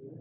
Good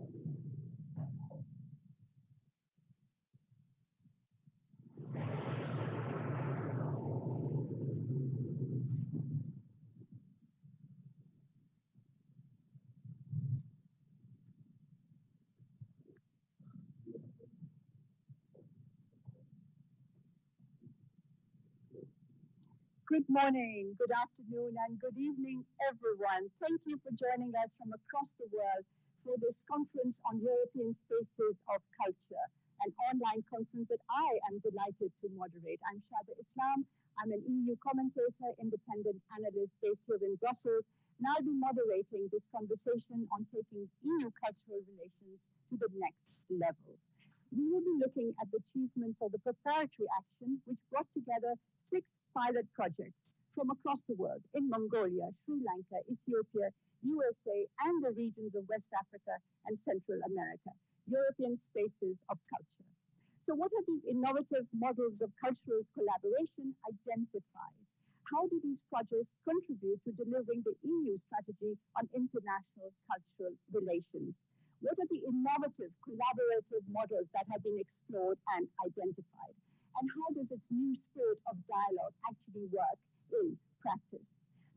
morning, good afternoon, and good evening, everyone. Thank you for joining us from across the world for this conference on European Spaces of Culture, an online conference that I am delighted to moderate. I'm Shaba Islam. I'm an EU commentator, independent analyst based here in Brussels, and I'll be moderating this conversation on taking EU cultural relations to the next level. We will be looking at the achievements of the Preparatory Action, which brought together 6 pilot projects from across the world in Mongolia, Sri Lanka, Ethiopia, USA, and the regions of West Africa and Central America, European Spaces of Culture. So what have these innovative models of cultural collaboration identified? How do these projects contribute to delivering the EU strategy on international cultural relations? What are the innovative collaborative models that have been explored and identified? And how does its new spirit of dialogue actually work in practice?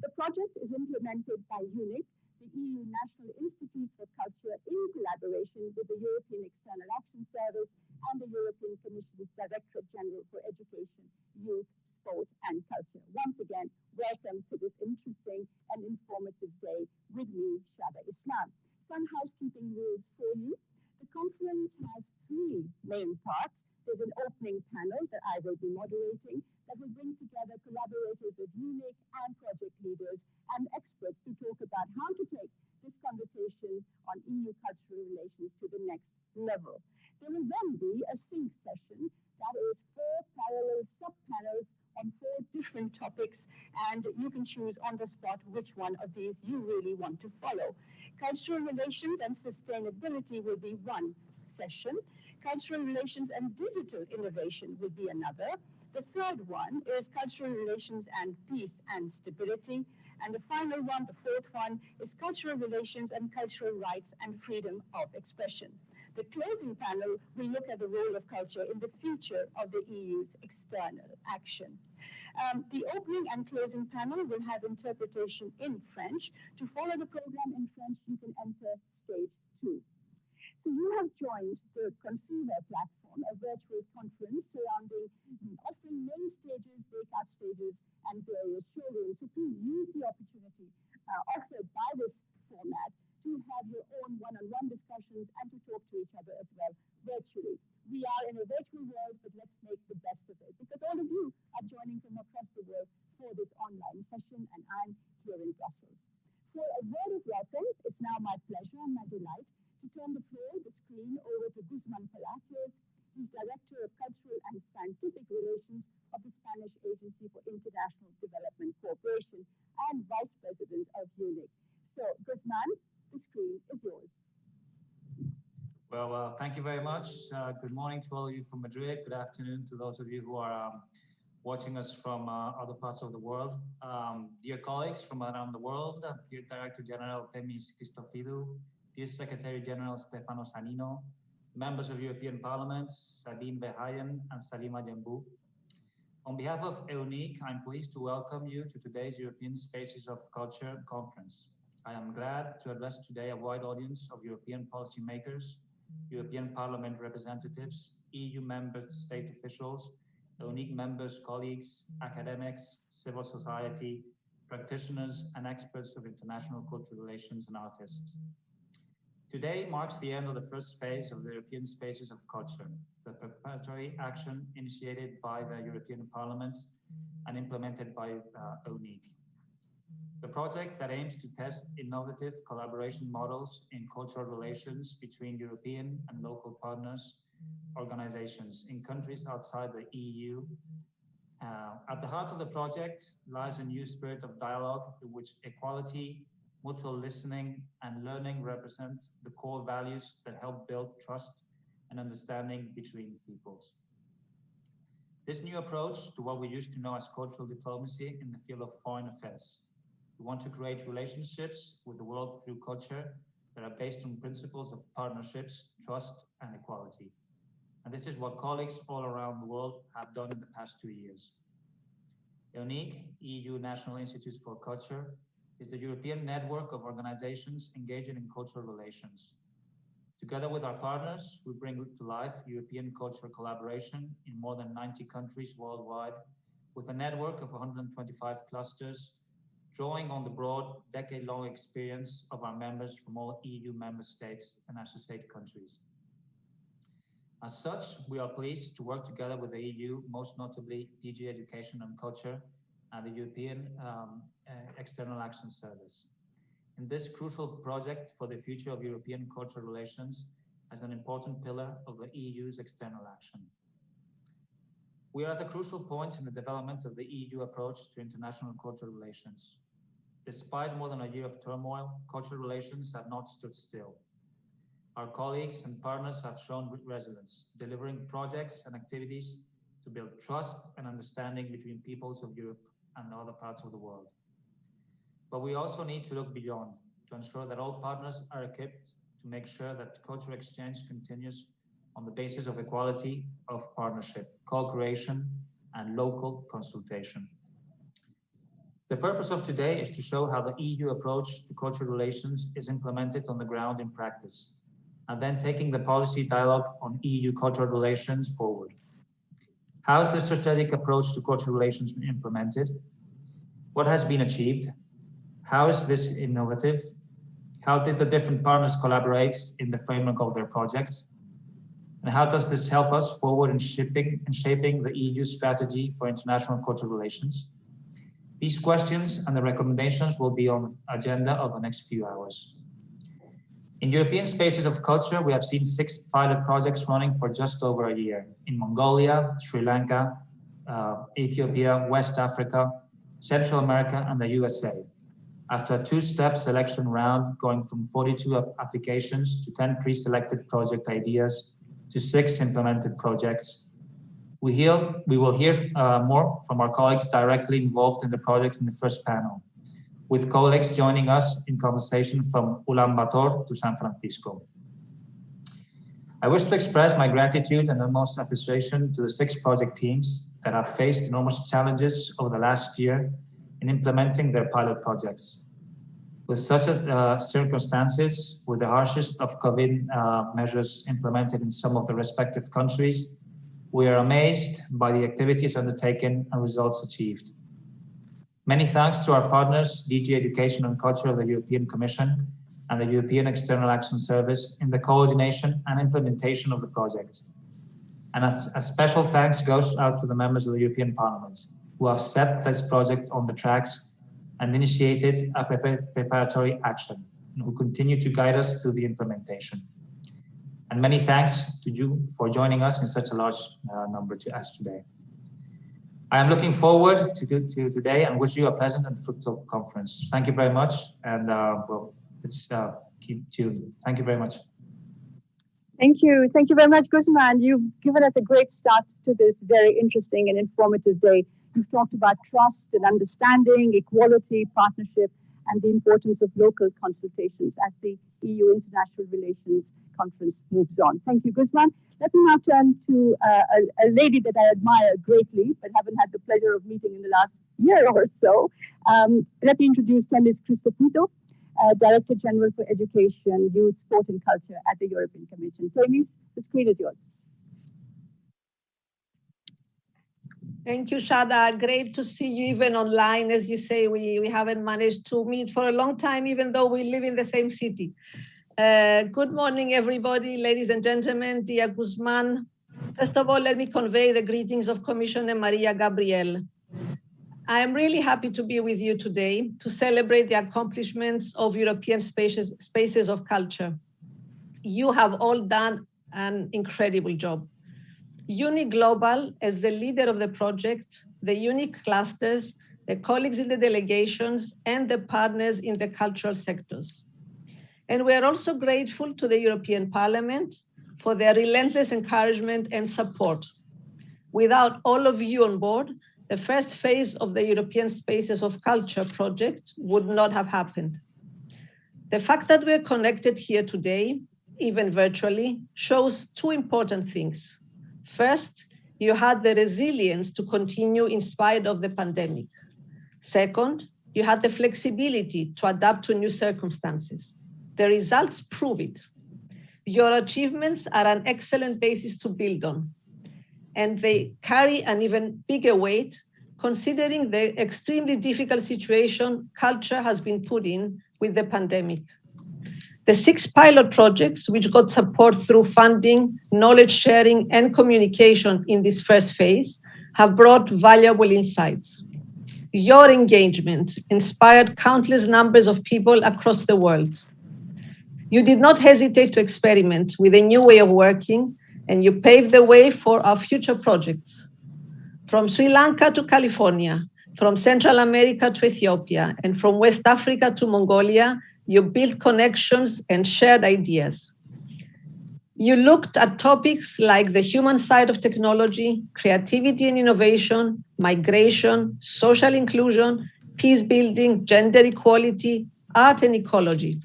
The project is implemented by EUNIC, the EU National Institutes for Culture, in collaboration with the European External Action Service and the European Commission's Directorate General for Education, Youth, Sport and Culture. Once again, welcome to this interesting and informative day with me, Shaba Islam. Some housekeeping rules for you. The conference has 3 main parts. There's an opening panel that I will be moderating that will bring together collaborators of EUNIC and project leaders and experts to talk about how to take this conversation on EU cultural relations to the next level. There will then be a sync session that is 4 parallel sub-panels on 4 different topics, and you can choose on the spot which one of these you really want to follow. Cultural relations and sustainability will be one session. Cultural relations and digital innovation will be another. The third one is cultural relations and peace and stability. And the final one, the 4th one, is cultural relations and cultural rights and freedom of expression. The closing panel will look at the role of culture in the future of the EU's external action. The opening and closing panel will have interpretation in French. To follow the program in French, you can enter stage 2. So you have joined the Confever platform, a virtual conference surrounding offering main stages, breakout stages, and various showrooms. So please use the opportunity offered by this format to have your own one-on-one discussions and to talk to each other as well virtually. We are in a virtual world, but let's make the best of it, because all of you are joining from across the world for this online session, and I'm here in Brussels. For a word of welcome, it's now my pleasure and my delight to turn the screen over to Guzman Palacios. He's Director of Cultural and Scientific Relations of the Spanish Agency for International Development Cooperation and Vice President of EUNIC. So, Guzman, the screen is yours. Well, thank you very much. Good morning to all of you from Madrid. Good afternoon to those of you who are watching us from other parts of the world. Dear colleagues from around the world, dear Director General Temis Christofidou, dear Secretary General Stefano Sanino, members of European Parliament, Sabine Verheyen and Salima Jambou. On behalf of EUNIC, I'm pleased to welcome you to today's European Spaces of Culture conference. I am glad to address today a wide audience of European policymakers, European Parliament representatives, EU member state officials, EUNIC members, colleagues, academics, civil society, practitioners, and experts of international cultural relations and artists. Today marks the end of the first phase of the European Spaces of Culture, the preparatory action initiated by the European Parliament and implemented by EUNIC. The project that aims to test innovative collaboration models in cultural relations between European and local partners, organizations in countries outside the EU. At the heart of the project lies a new spirit of dialogue in which equality, mutual listening, and learning represent the core values that help build trust and understanding between peoples. This new approach to what we used to know as cultural diplomacy in the field of foreign affairs. We want to create relationships with the world through culture, that are based on principles of partnerships, trust, and equality. And this is what colleagues all around the world have done in the past 2 years. EUNIC, EU National Institutes for Culture, is the European network of organizations engaging in cultural relations. Together with our partners, we bring to life European cultural collaboration in more than 90 countries worldwide, with a network of 125 clusters, drawing on the broad, decade-long experience of our members from all EU member states and associated countries. As such, we are pleased to work together with the EU, most notably DG Education and Culture and the European External Action Service, in this crucial project for the future of European cultural relations as an important pillar of the EU's external action. We are at a crucial point in the development of the EU approach to international cultural relations. Despite more than a year of turmoil, cultural relations have not stood still. Our colleagues and partners have shown resilience, delivering projects and activities to build trust and understanding between peoples of Europe and other parts of the world. But we also need to look beyond to ensure that all partners are equipped to make sure that cultural exchange continues on the basis of equality of partnership, co-creation, and local consultation. The purpose of today is to show how the EU approach to cultural relations is implemented on the ground in practice, and then taking the policy dialogue on EU cultural relations forward. How is the strategic approach to cultural relations been implemented? What has been achieved? How is this innovative? How did the different partners collaborate in the framework of their projects? And how does this help us forward in shaping the EU strategy for international cultural relations? These questions and the recommendations will be on the agenda of the next few hours. In European spaces of culture, we have seen 6 pilot projects running for just over a year in Mongolia, Sri Lanka, Ethiopia, West Africa, Central America, and the USA. After a 2-step selection round, going from 42 applications to 10 pre-selected project ideas to 6 implemented projects, we will hear more from our colleagues directly involved in the project in the first panel, with colleagues joining us in conversation from Ulaanbaatar to San Francisco. I wish to express my gratitude and utmost appreciation to the 6 project teams that have faced enormous challenges over the last year in implementing their pilot projects. With such circumstances, with the harshest of COVID measures implemented in some of the respective countries, we are amazed by the activities undertaken and results achieved. Many thanks to our partners, DG Education and Culture of the European Commission and the European External Action Service in the coordination and implementation of the project. And a special thanks goes out to the members of the European Parliament, who have set this project on the tracks and initiated a preparatory action, and who continue to guide us through the implementation. And many thanks to you for joining us in such a large number to us today. I am looking forward to today and wish you a pleasant and fruitful conference. Thank you very much, and well, let's keep tuned. Thank you very much. Thank you. Thank you very much, Guzman. You've given us a great start to this very interesting and informative day. You've talked about trust and understanding, equality, partnership, and the importance of local consultations as the EU International Relations Conference moves on. Thank you, Guzman. Let me now turn to a lady that I admire greatly, but haven't had the pleasure of meeting in the last year or so. Let me introduce Temis Christophidou, Director General for Education, Youth, Sport and Culture at the European Commission. Temis, the screen is yours. Thank you, Shada. Great to see you even online. As you say, we haven't managed to meet for a long time, even though we live in the same city. Good morning, everybody, ladies and gentlemen, dear Guzman. First of all, let me convey the greetings of Commissioner Maria Gabriel. I am really happy to be with you today to celebrate the accomplishments of European spaces of culture. You have all done an incredible job. EUNIC Global, as the leader of the project, the EUNIC clusters, the colleagues in the delegations, and the partners in the cultural sectors. And we are also grateful to the European Parliament for their relentless encouragement and support. Without all of you on board, the first phase of the European Spaces of Culture project would not have happened. The fact that we're connected here today, even virtually, shows two important things. First, you had the resilience to continue in spite of the pandemic. Second, you had the flexibility to adapt to new circumstances. The results prove it. Your achievements are an excellent basis to build on, and they carry an even bigger weight considering the extremely difficult situation culture has been put in with the pandemic. The 6 pilot projects, which got support through funding, knowledge sharing, and communication in this first phase, have brought valuable insights. Your engagement inspired countless numbers of people across the world. You did not hesitate to experiment with a new way of working, and you paved the way for our future projects. From Sri Lanka to California, from Central America to Ethiopia, and from West Africa to Mongolia, you built connections and shared ideas. You looked at topics like the human side of technology, creativity and innovation, migration, social inclusion, peace building, gender equality, art and ecology.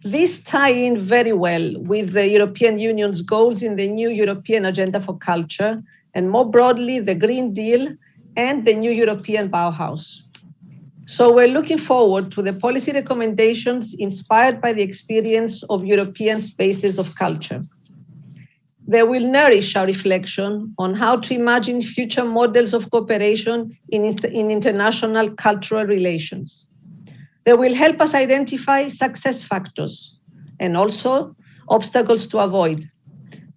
These tie in very well with the European Union's goals in the new European Agenda for Culture, and more broadly, the Green Deal and the new European Bauhaus. So we're looking forward to the policy recommendations inspired by the experience of European spaces of culture. They will nourish our reflection on how to imagine future models of cooperation in international cultural relations. They will help us identify success factors and also obstacles to avoid.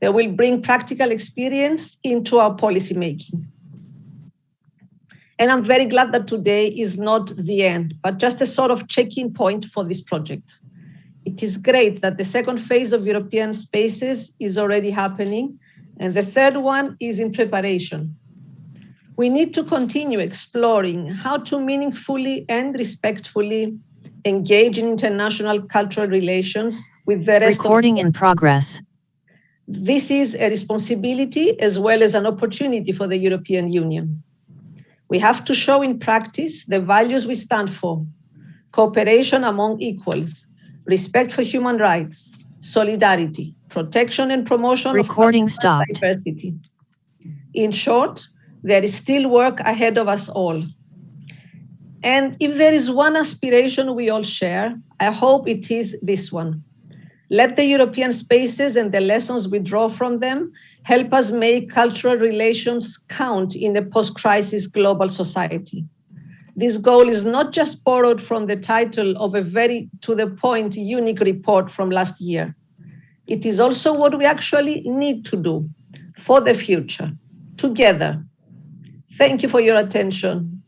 They will bring practical experience into our policymaking. And I'm very glad that today is not the end, but just a sort of check-in point for this project. It is great that the second phase of European Spaces is already happening, and the third one is in preparation. We need to continue exploring how to meaningfully and respectfully engage in international cultural relations with the rest Recording in progress. This is a responsibility as well as an opportunity for the European Union. We have to show in practice the values we stand for: cooperation among equals, respect for human rights, solidarity, protection and promotion Recording of stopped. diversity. In short, there is still work ahead of us all. And if there is one aspiration we all share, I hope it is this one. Let the European spaces and the lessons we draw from them help us make cultural relations count in a post-crisis global society. This goal is not just borrowed from the title of a very to-the-point EUNIC report from last year. It is also what we actually need to do for the future, together. Thank you for your attention.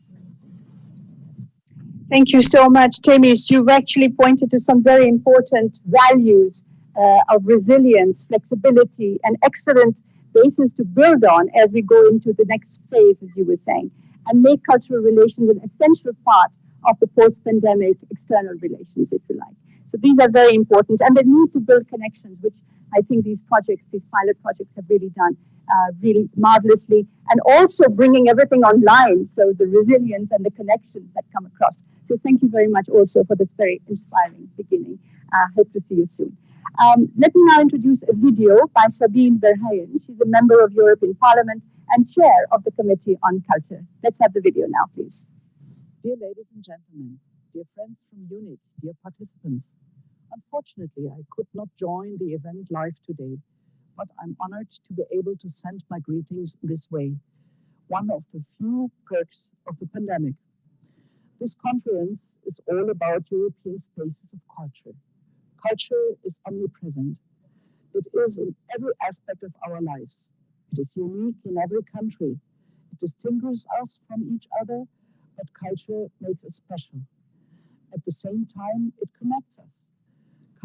Thank you so much, Temis. You've actually pointed to some very important values of resilience, flexibility, and excellent basis to build on as we go into the next phase, as you were saying, and make cultural relations an essential part of the post-pandemic external relations, if you like. So these are very important, and the need to build connections, which I think these projects, these pilot projects have really done really marvelously, and also bringing everything online, so the resilience and the connections that come across. So thank you very much also for this very inspiring beginning. Hope to see you soon. Let me now introduce a video by Sabine Verheyen. She's a member of European Parliament and chair of the Committee on Culture. Let's have the video now, please. Dear ladies and gentlemen, dear friends from EUNIC, dear participants, unfortunately, I could not join the event live today, but I'm honored to be able to send my greetings this way, one of the few perks of the pandemic. This conference is all about European spaces of culture. Culture is omnipresent. It is in every aspect of our lives. It is unique in every country. It distinguishes us from each other, but culture makes us special. At the same time, it connects us.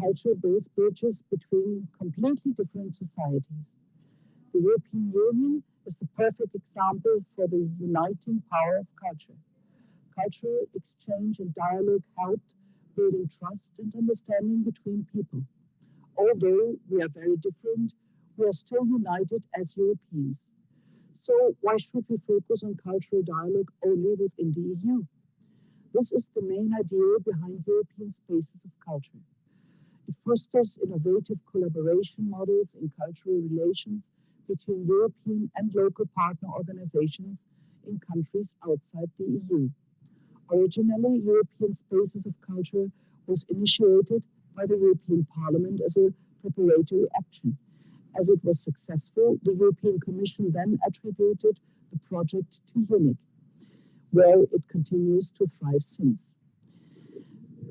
Culture builds bridges between completely different societies. The European Union is the perfect example for the uniting power of culture. Cultural exchange and dialogue helped building trust and understanding between people. Although we are very different, we are still united as Europeans. So why should we focus on cultural dialogue only within the EU? This is the main idea behind European Spaces of Culture. It fosters innovative collaboration models in cultural relations between European and local partner organizations in countries outside the EU. Originally, European Spaces of Culture was initiated by the European Parliament as a preparatory action. As it was successful, the European Commission then attributed the project to EUNIC, where it continues to thrive since.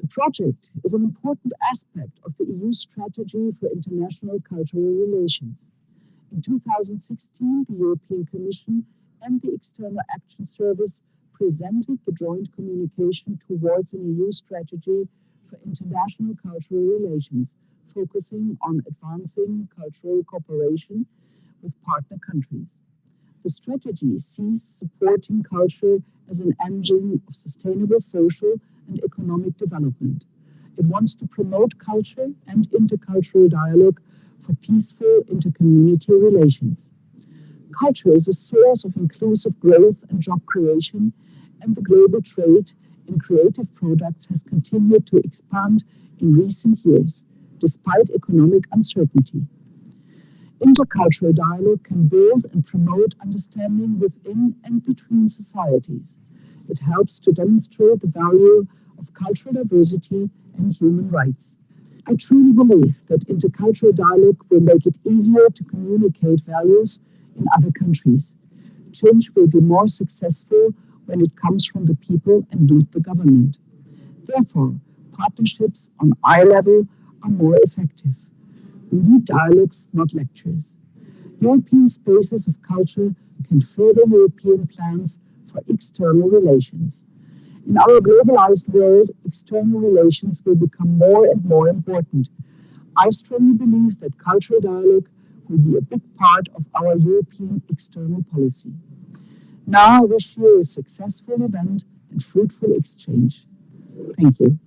The project is an important aspect of the EU strategy for international cultural relations. In 2016, the European Commission and the External Action Service presented the joint communication towards an EU strategy for international cultural relations, focusing on advancing cultural cooperation with partner countries. The strategy sees supporting culture as an engine of sustainable social and economic development. It wants to promote culture and intercultural dialogue for peaceful intercommunity relations. Culture is a source of inclusive growth and job creation, and the global trade in creative products has continued to expand in recent years, despite economic uncertainty. Intercultural dialogue can build and promote understanding within and between societies. It helps to demonstrate the value of cultural diversity and human rights. I truly believe that intercultural dialogue will make it easier to communicate values in other countries. Change will be more successful when it comes from the people and not the government. Therefore, partnerships on eye level are more effective. We need dialogues, not lectures. European Spaces of Culture can further European plans for external relations. In our globalized world, external relations will become more and more important. I strongly believe that cultural dialogue will be a big part of our European external policy. Now I wish you a successful event and fruitful exchange. Thank you.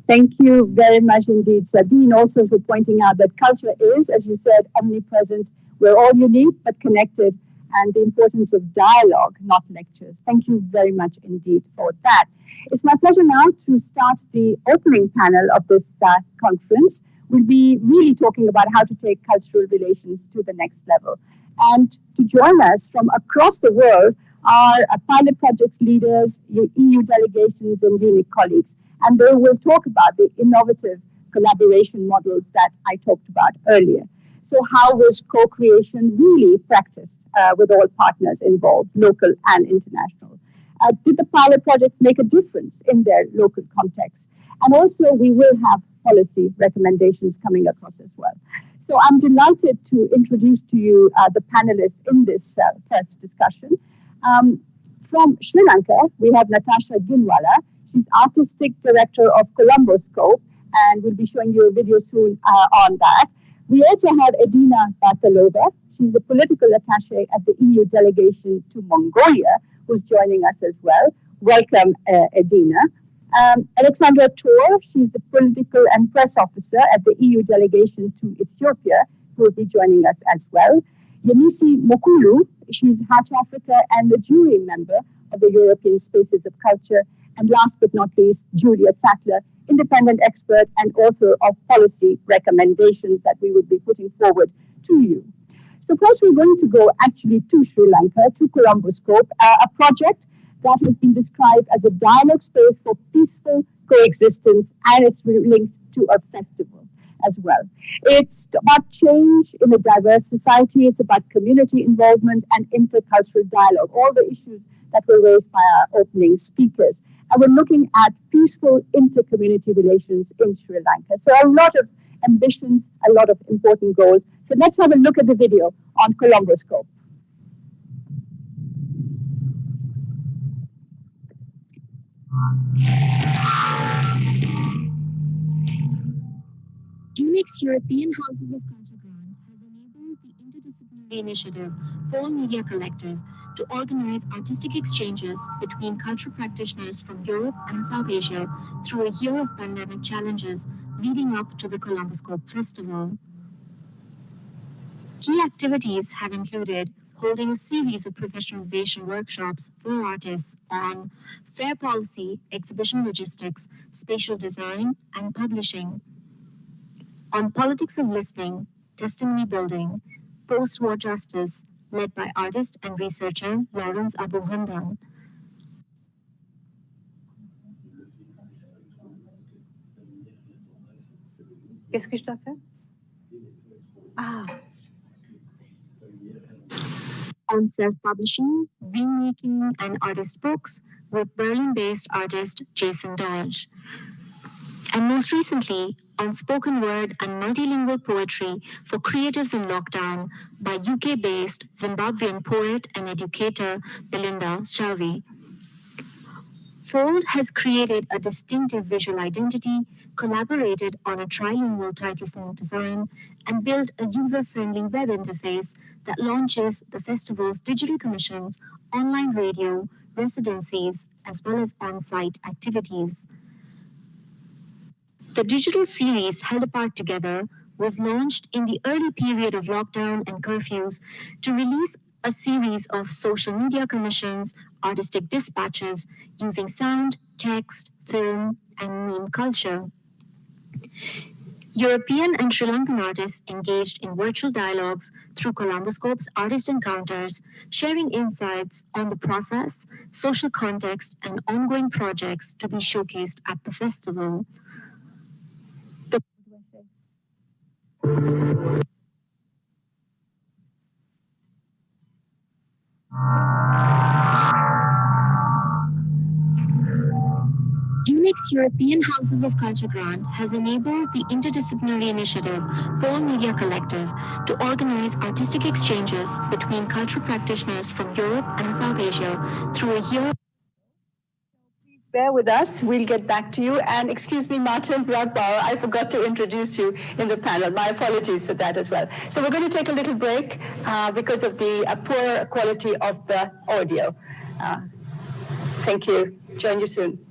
Thank you very much indeed, Sabine, also for pointing out that culture is, as you said, omnipresent. We're all unique but connected, and the importance of dialogue, not lectures. Thank you very much indeed for that. It's my pleasure now to start the opening panel of this conference. We'll be really talking about how to take cultural relations to the next level. And to join us from across the world are pilot projects leaders, EU delegations, and EUNIC colleagues. And they will talk about the innovative collaboration models that I talked about earlier. So how was co-creation really practiced with all partners involved, local and international? Did the pilot projects make a difference in their local context? And also we will have policy recommendations coming across as well. So I'm delighted to introduce to you the panelists in this first discussion. From Sri Lanka, we have Natasha Ginwala. She's Artistic Director of Colombo Scope, and we'll be showing you a video soon on that. We also have Edina Bartalova. She's the Political Attaché at the EU Delegation to Mongolia, who's joining us as well. Welcome, Edina. Alexandra Tor, she's the Political and Press Officer at the EU Delegation to Ethiopia, who will be joining us as well. Yemisi Mokulu, she's Hatch Africa and a jury member of the European Spaces of Culture. And last but not least, Julia Sackler, independent expert and author of policy recommendations that we will be putting forward to you. So first we're going to go actually to Sri Lanka, to Colombo Scope, a project that has been described as a dialogue space for peaceful coexistence, and it's linked to a festival as well. It's about change in a diverse society. It's about community involvement and intercultural dialogue, all the issues that were raised by our opening speakers. And we're looking at peaceful inter-community relations in Sri Lanka. So a lot of ambitions, a lot of important goals. So let's have a look at the video on Colombo Scope. EUNIC's European Houses of Culture grant has enabled the interdisciplinary initiative For Media Collective to organize artistic exchanges between cultural practitioners from Europe and South Asia through a year of pandemic challenges leading up to the Colombo Scope Festival. Key activities have included holding a series of professionalization workshops for artists on fair policy, exhibition logistics, spatial design, and publishing, on politics of listening, testimony building, post-war justice, led by artist and researcher Lawrence Abu Hamdan. Qu'est-ce que je dois faire? Ah. On self-publishing, remaking, and artist books with Berlin-based artist Jason Dodge. And most recently, on spoken word and multilingual poetry for creatives in lockdown by UK-based Zimbabwean poet and educator Belinda Shalvi. Fold has created a distinctive visual identity, collaborated on a trilingual title font design, and built a user-friendly web interface that launches the festival's digital commissions, online radio, residencies, as well as on-site activities. The digital series Held Apart Together was launched in the early period of lockdown and curfews to release a series of social media commissions, artistic dispatches using sound, text, film, and meme culture. European and Sri Lankan artists engaged in virtual dialogues through Columboscope's Artist Encounters, sharing insights on the process, social context, and ongoing projects to be showcased at the festival. EUNIC's European Houses of Culture grant has enabled the interdisciplinary initiative Fall Media Collective to organize artistic exchanges between cultural practitioners from Europe and South Asia through a year. Please bear with us. We'll get back to you. And excuse me, Martin Brackbauer, I forgot to introduce you in the panel. My apologies for that as well. So we're going to take a little break because of the poor quality of the audio. Thank you. Join you soon.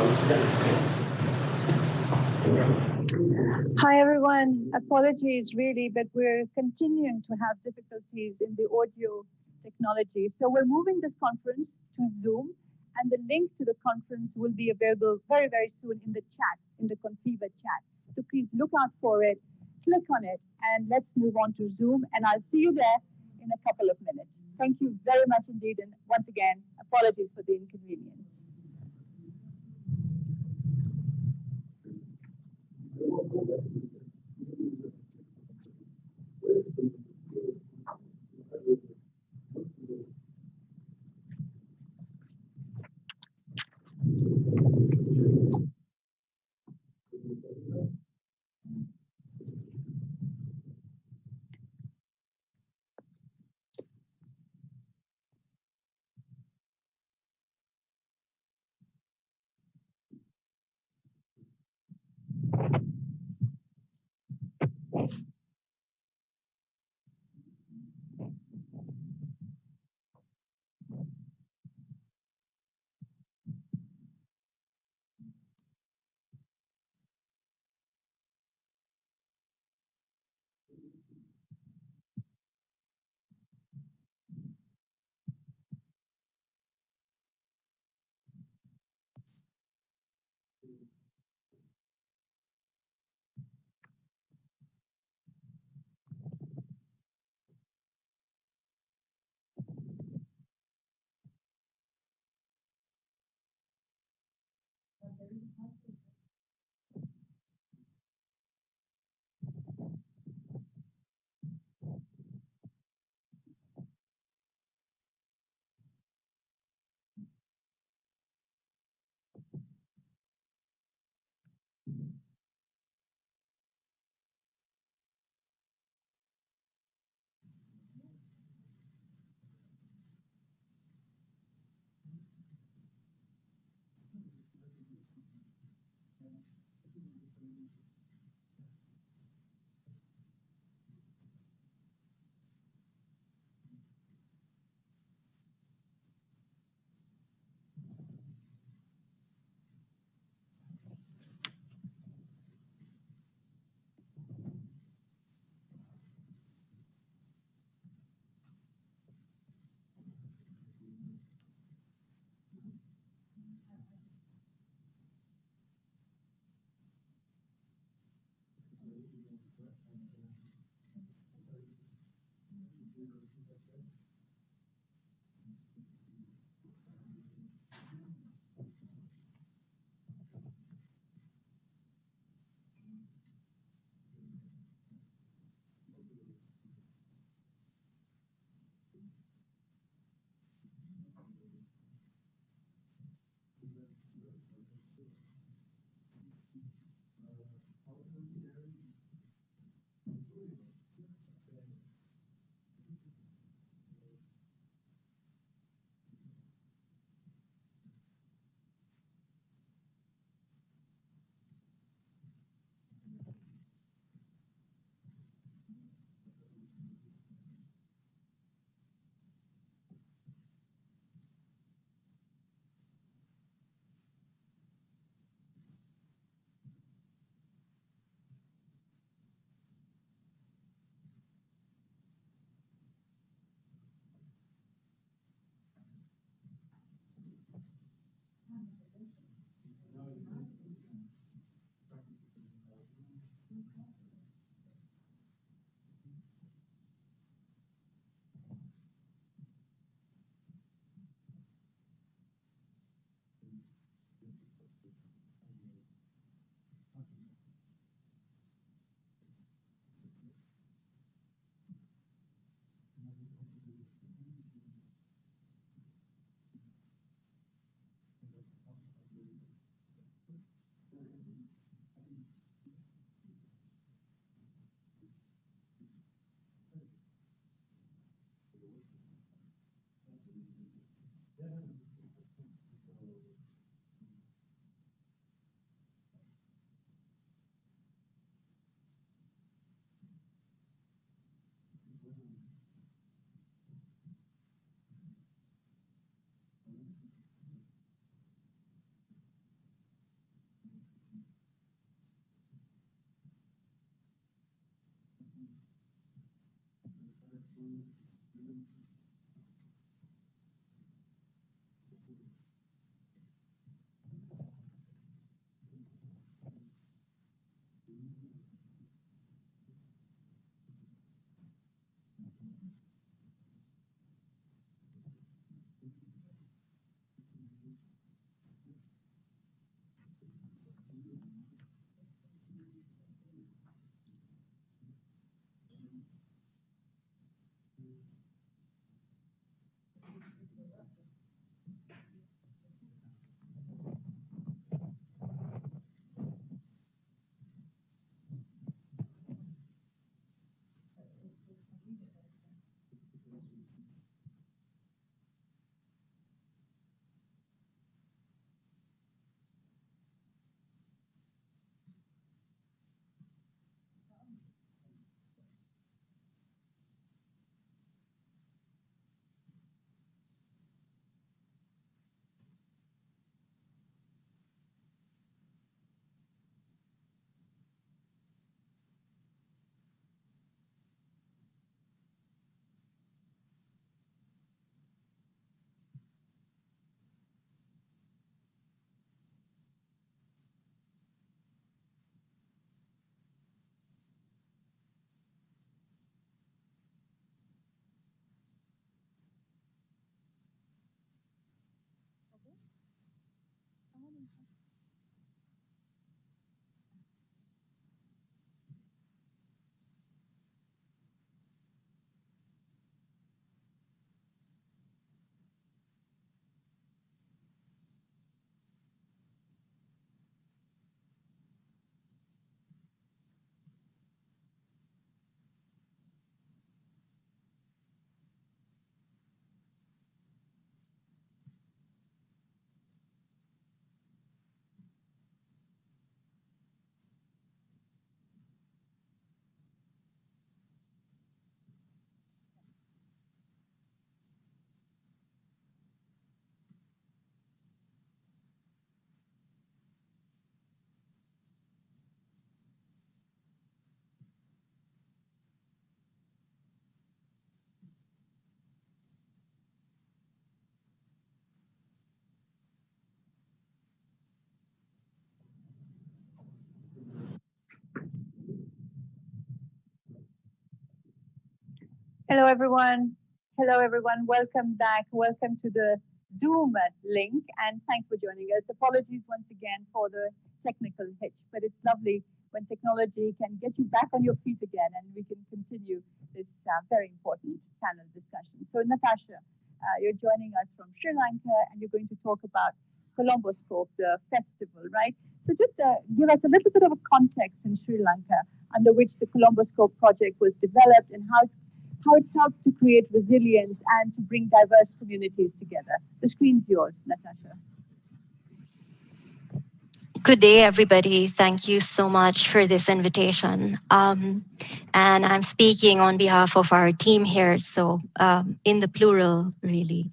Hi, everyone. Apologies, really, but we're continuing to have difficulties in the audio technology. So we're moving this conference to Zoom, and the link to the conference will be available very, very soon in the chat, in the Confiva chat. So please look out for it, click on it, and let's move on to Zoom. And I'll see you there in a couple of minutes. Thank you very much indeed. And once again, apologies for the inconvenience. Hello, everyone. Hello, everyone. Welcome back. Welcome to the Zoom link, and thanks for joining us. Apologies once again for the technical hitch, but it's lovely when technology can get you back on your feet again, and we can continue this very important panel discussion. So, Natasha, you're joining us from Sri Lanka, and you're going to talk about Colomboscope, the festival, right? So, just give us a little bit of a context in Sri Lanka under which the Colomboscope project was developed and how it's helped to create resilience and to bring diverse communities together. The screen's yours, Natasha. Good day, everybody. Thank you so much for this invitation. And I'm speaking on behalf of our team here, so in the plural, really.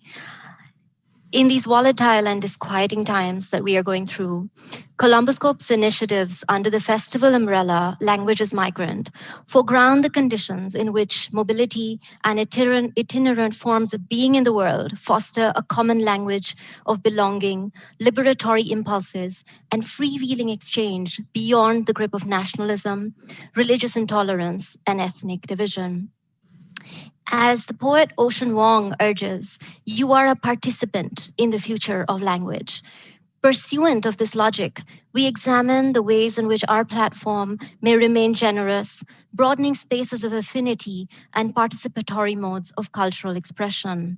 In these volatile and disquieting times that we are going through, Colomboscope's initiatives under the festival umbrella, Language is Migrant, foreground the conditions in which mobility and itinerant forms of being in the world foster a common language of belonging, liberatory impulses, and freewheeling exchange beyond the grip of nationalism, religious intolerance, and ethnic division. As the poet Ocean Vuong urges, you are a participant in the future of language. Pursuant of this logic, we examine the ways in which our platform may remain generous, broadening spaces of affinity and participatory modes of cultural expression.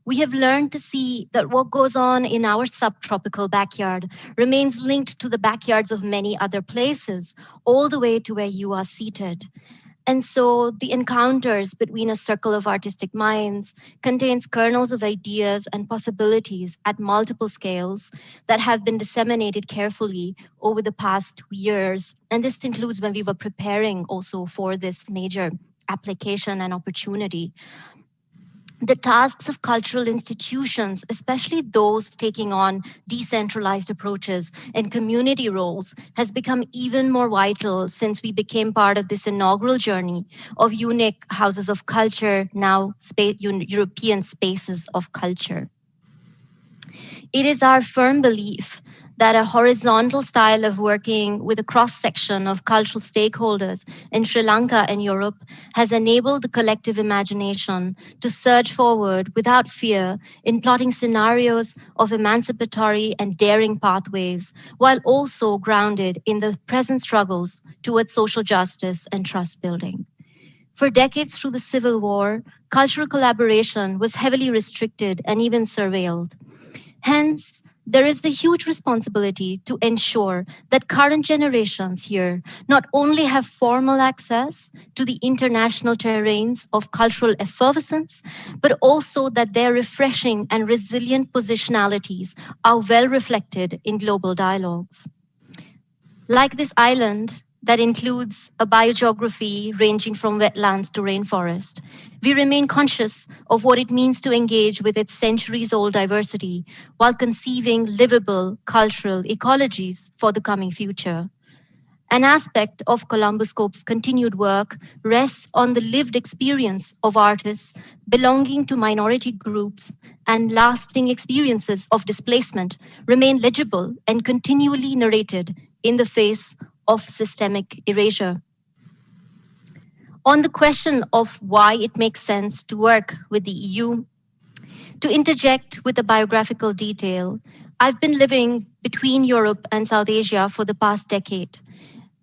We have learned to see that what goes on in our subtropical backyard remains linked to the backyards of many other places, all the way to where you are seated. And so the encounters between a circle of artistic minds contains kernels of ideas and possibilities at multiple scales that have been disseminated carefully over the past 2 years. And this includes when we were preparing also for this major application and opportunity. the tasks of cultural institutions, especially those taking on decentralized approaches and community roles, has become even more vital since we became part of this inaugural journey of EUNIC Houses of Culture, now European Spaces of Culture. It is our firm belief that a horizontal style of working with a cross-section of cultural stakeholders in Sri Lanka and Europe has enabled the collective imagination to surge forward without fear in plotting scenarios of emancipatory and daring pathways, while also grounded in the present struggles towards social justice and trust building. For decades through the Civil War, cultural collaboration was heavily restricted and even surveilled. Hence, there is the huge responsibility to ensure that current generations here not only have formal access to the international terrains of cultural effervescence, but also that their refreshing and resilient positionalities are well reflected in global dialogues. Like this island that includes a biogeography ranging from wetlands to rainforest, we remain conscious of what it means to engage with its centuries-old diversity while conceiving livable cultural ecologies for the coming future. An aspect of Columbuscope's continued work rests on the lived experience of artists belonging to minority groups, and lasting experiences of displacement remain legible and continually narrated in the face of systemic erasure. On the question of why it makes sense to work with the EU, to interject with a biographical detail, I've been living between Europe and South Asia for the past decade.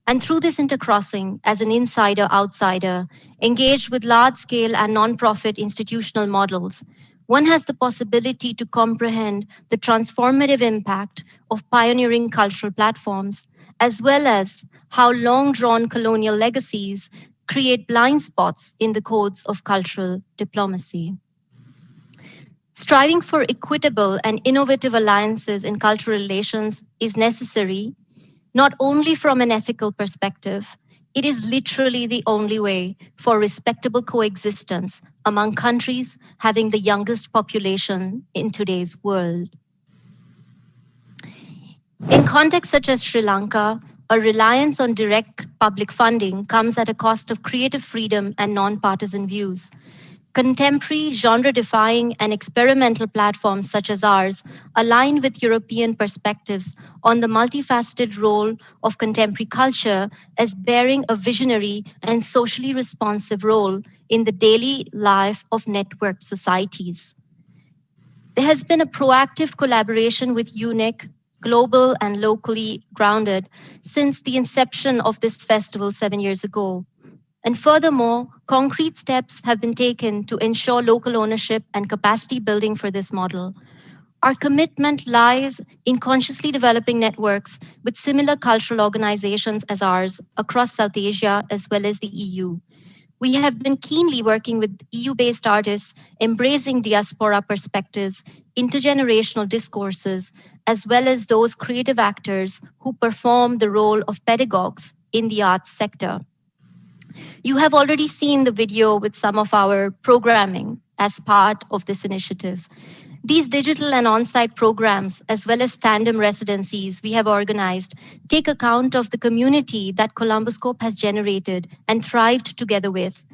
And through this intercrossing, as an insider-outsider, engaged with large-scale and non-profit institutional models, one has the possibility to comprehend the transformative impact of pioneering cultural platforms, as well as how long-drawn colonial legacies create blind spots in the codes of cultural diplomacy. Striving for equitable and innovative alliances in cultural relations is necessary, not only from an ethical perspective, it is literally the only way for respectable coexistence among countries having the youngest population in today's world. In contexts such as Sri Lanka, a reliance on direct public funding comes at a cost of creative freedom and non-partisan views. Contemporary, genre-defying, and experimental platforms such as ours align with European perspectives on the multifaceted role of contemporary culture as bearing a visionary and socially responsive role in the daily life of networked societies. There has been a proactive collaboration with EUNIC, global and locally grounded, since the inception of this festival 7 years ago. And furthermore, concrete steps have been taken to ensure local ownership and capacity building for this model. Our commitment lies in consciously developing networks with similar cultural organizations as ours across South Asia as well as the EU. We have been keenly working with EU-based artists, embracing diaspora perspectives, intergenerational discourses, as well as those creative actors who perform the role of pedagogues in the arts sector. You have already seen the video with some of our programming as part of this initiative. These digital and on-site programs, as well as tandem residencies we have organized, take account of the community that Columbuscope has generated and thrived together with.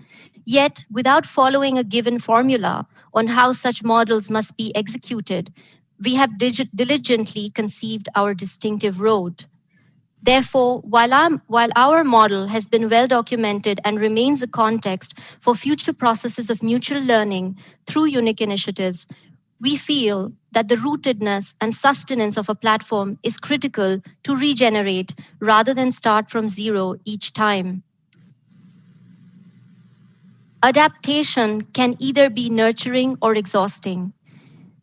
Yet, without following a given formula on how such models must be executed, we have diligently conceived our distinctive road. Therefore, while our model has been well documented and remains a context for future processes of mutual learning through EUNIC initiatives, we feel that the rootedness and sustenance of a platform is critical to regenerate rather than start from zero each time. Adaptation can either be nurturing or exhausting.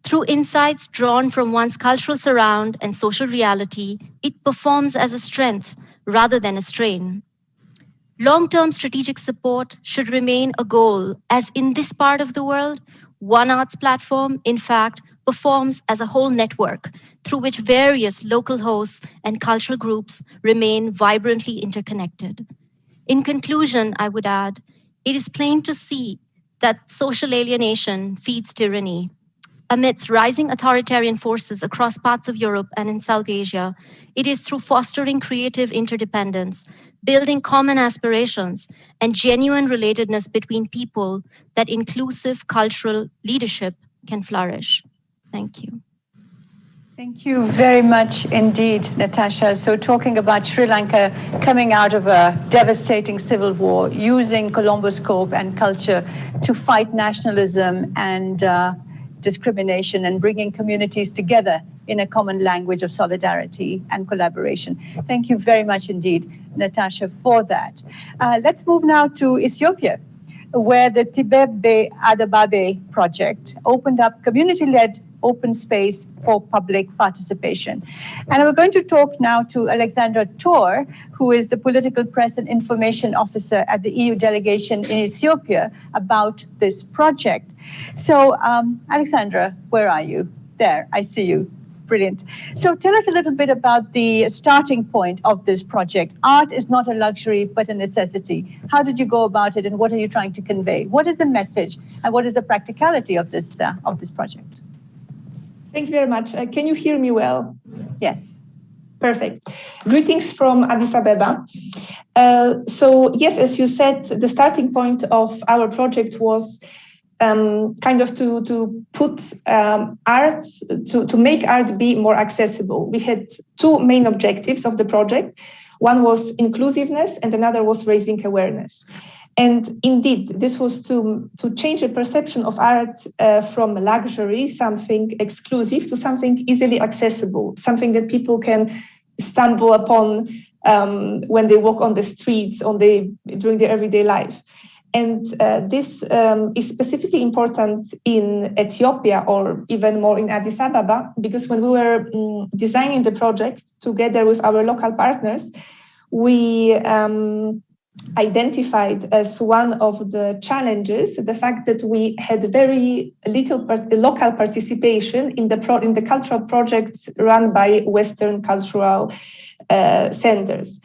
Through insights drawn from one's cultural surround and social reality, it performs as a strength rather than a strain. Long-term strategic support should remain a goal, as in this part of the world, one arts platform, in fact, performs as a whole network through which various local hosts and cultural groups remain vibrantly interconnected. In conclusion, I would add, it is plain to see that social alienation feeds tyranny. Amidst rising authoritarian forces across parts of Europe and in South Asia, it is through fostering creative interdependence, building common aspirations, and genuine relatedness between people that inclusive cultural leadership can flourish. Thank you. Thank you very much indeed, Natasha. So talking about Sri Lanka coming out of a devastating civil war, using Colomboscope and culture to fight nationalism and discrimination and bringing communities together in a common language of solidarity and collaboration. Thank you very much indeed, Natasha, for that. Let's move now to Ethiopia, where the Tibebe Adababe project opened up community-led open space for public participation. And we're going to talk now to Alexandra Tor, who is the Political Press and Information Officer at the EU delegation in Ethiopia, about this project. So, Alexandra, where are you? There, I see you. Brilliant. So tell us a little bit about the starting point of this project. Art is not a luxury, but a necessity. How did you go about it, and what are you trying to convey? What is the message, and what is the practicality of this project? Thank you very much. Can you hear me well? Yes. Perfect. Greetings from Addis Ababa. So yes, as you said, the starting point of our project was kind of to put art, to make art be more accessible. We had two main objectives of the project. One was inclusiveness and another was raising awareness. And indeed, this was to change the perception of art from luxury, something exclusive, to something easily accessible, something that people can stumble upon when they walk on the streets, during their everyday life. And this is specifically important in Ethiopia, or even more in Addis Ababa, because when we were designing the project together with our local partners, we identified as one of the challenges the fact that we had very little local participation in the cultural projects run by Western cultural centers.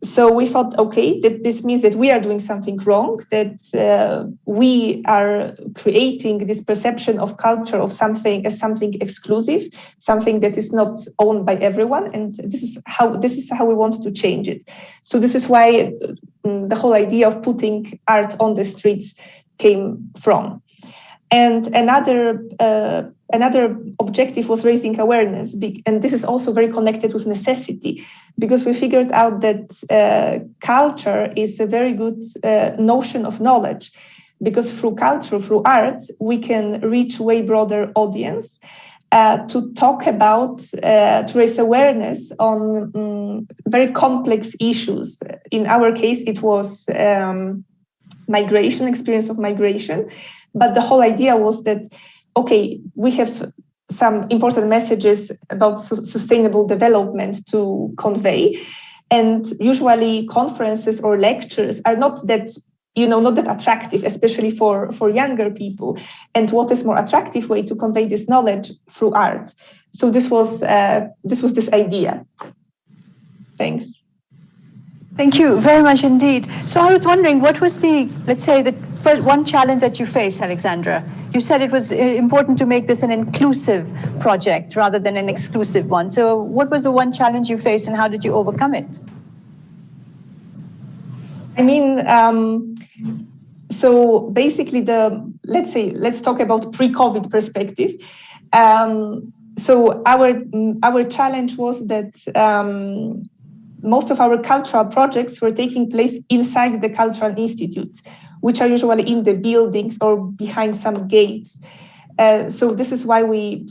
So we thought, okay, that this means that we are doing something wrong, that we are creating this perception of culture of something as something exclusive, something that is not owned by everyone, and this is how we wanted to change it. So this is why the whole idea of putting art on the streets came from. And another objective was raising awareness, and this is also very connected with necessity, because we figured out that culture is a very good notion of knowledge, because through culture, through art, we can reach way broader audience to talk about, to raise awareness on very complex issues. In our case, it was migration, experience of migration. But the whole idea was that, okay, we have some important messages about sustainable development to convey. And usually conferences or lectures are not that, not that attractive, especially for younger people. And what is more attractive way to convey this knowledge through art? So this was this idea. Thanks. Thank you very much indeed. So I was wondering, what was the first one challenge that you faced, Alexandra? You said it was important to make this an inclusive project rather than an exclusive one. So what was the one challenge you faced, and how did you overcome it? I mean, so basically let's talk about pre-COVID perspective. So our challenge was that most of our cultural projects were taking place inside the cultural institutes, which are usually in the buildings or behind some gates. So this is why we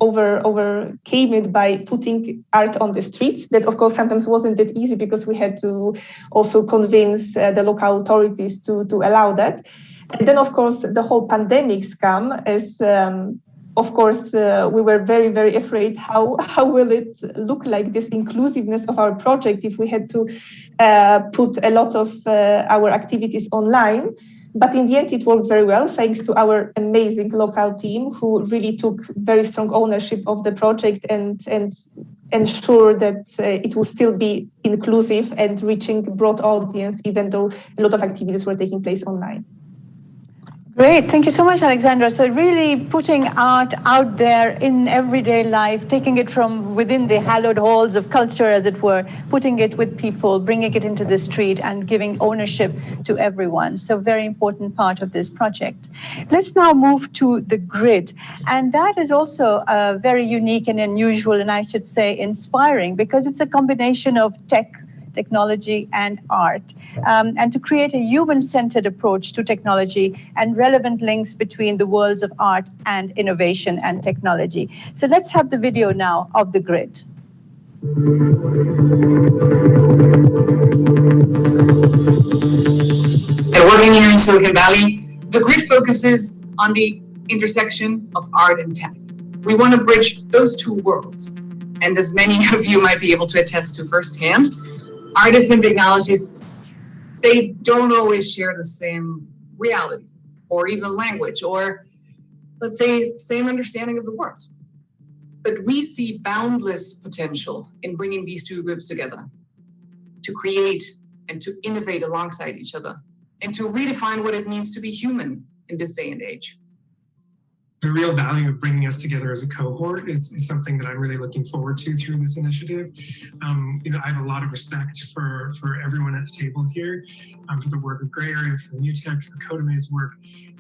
overcame it by putting art on the streets. That, of course, sometimes wasn't that easy, because we had to also convince the local authorities to allow that. And then, of course, the whole pandemics come as of course, we were very, very afraid how will it look like, this inclusiveness of our project, if we had to put a lot of our activities online. But in the end, it worked very well, thanks to our amazing local team, who really took very strong ownership of the project and ensure that it will still be inclusive and reaching broad audience, even though a lot of activities were taking place online. Great. Thank you so much, Alexandra. So really putting art out there in everyday life, taking it from within the hallowed halls of culture, as it were, putting it with people, bringing it into the street and giving ownership to everyone. So very important part of this project. Let's now move to the grid. And that is also very unique and unusual, and I should say inspiring, because it's a combination of technology and art, and to create a human-centered approach to technology and relevant links between the worlds of art and innovation and technology. So let's have the video now of the grid. Working here in Silicon Valley, the grid focuses on the intersection of art and tech. We want to bridge those two worlds. And as many of you might be able to attest to firsthand, artists and technologists, they don't always share the same reality or even language or, let's say, same understanding of the world. But we see boundless potential in bringing these two groups together to create and to innovate alongside each other and to redefine what it means to be human in this day and age. The real value of bringing us together as a cohort is something that I'm really looking forward to through this initiative. I have a lot of respect for everyone at the table here, for the work of Gray Area, for UTech, for Codame's work,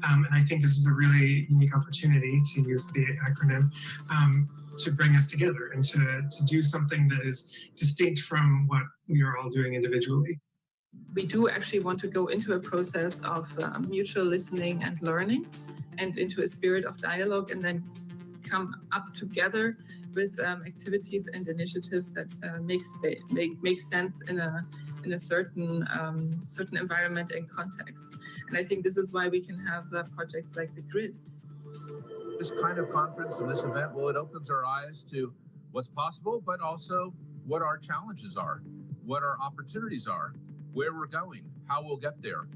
and I think this is a really unique opportunity, to use the acronym, to bring us together and to do something that is distinct from what we are all doing individually. We do actually want to go into a process of mutual listening and learning, and into a spirit of dialogue, and then come up together with activities and initiatives that make sense in a certain environment and context. And I think this is why we can have projects like the Grid. This kind of conference and this event, well, it opens our eyes to what's possible, but also what our challenges are, what our opportunities are, where we're going, how we'll get there.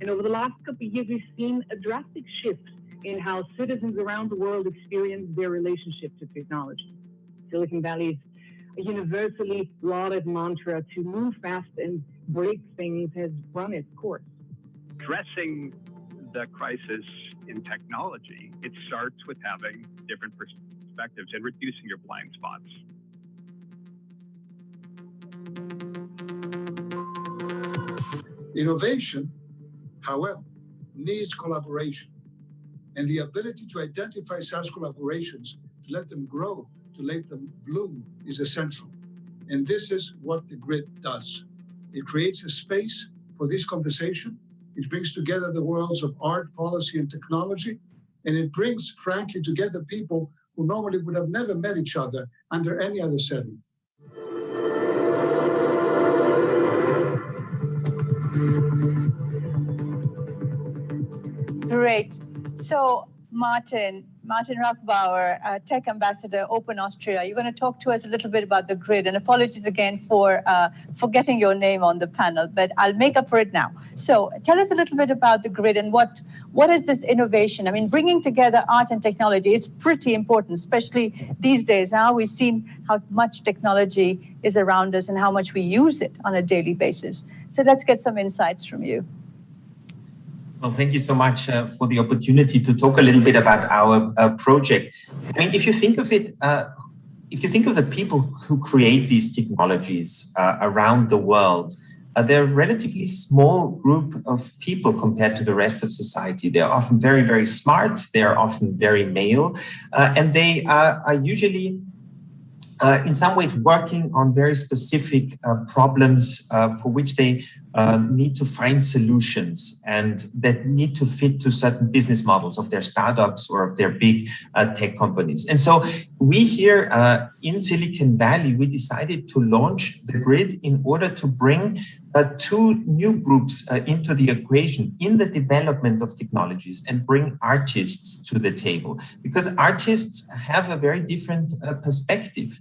And over the last couple of years, we've seen a drastic shift in how citizens around the world experience their relationship to technology. Silicon Valley's a universally lauded mantra to move fast and break things has run its course. Addressing the crisis in technology, it starts with having different perspectives and reducing your blind spots. Innovation, however, needs collaboration, and the ability to identify such collaborations, to let them grow, to let them bloom, is essential. And this is what the Grid does. It creates a space for this conversation. It brings together the worlds of art, policy, and technology, and it brings, frankly, together people who normally would have never met each other under any other setting. Great. So, Martin Rachbauer, Tech Ambassador, Open Austria, you're going to talk to us a little bit about the Grid. And apologies again for getting your name on the panel, but I'll make up for it now. So tell us a little bit about the Grid and what is this innovation? I mean, bringing together art and technology, it's pretty important, especially these days. Now we've seen how much technology is around us and how much we use it on a daily basis. So let's get some insights from you. Well, thank you so much for the opportunity to talk a little bit about our project. I mean, if you think of it, if you think of the people who create these technologies around the world, they're a relatively small group of people compared to the rest of society. They're often very, very smart. They're often very male, and they are usually in some ways working on very specific problems for which they need to find solutions and that need to fit to certain business models of their startups or of their big tech companies. And so we here in Silicon Valley, we decided to launch the Grid in order to bring two new groups into the equation in the development of technologies and bring artists to the table, because artists have a very different perspective.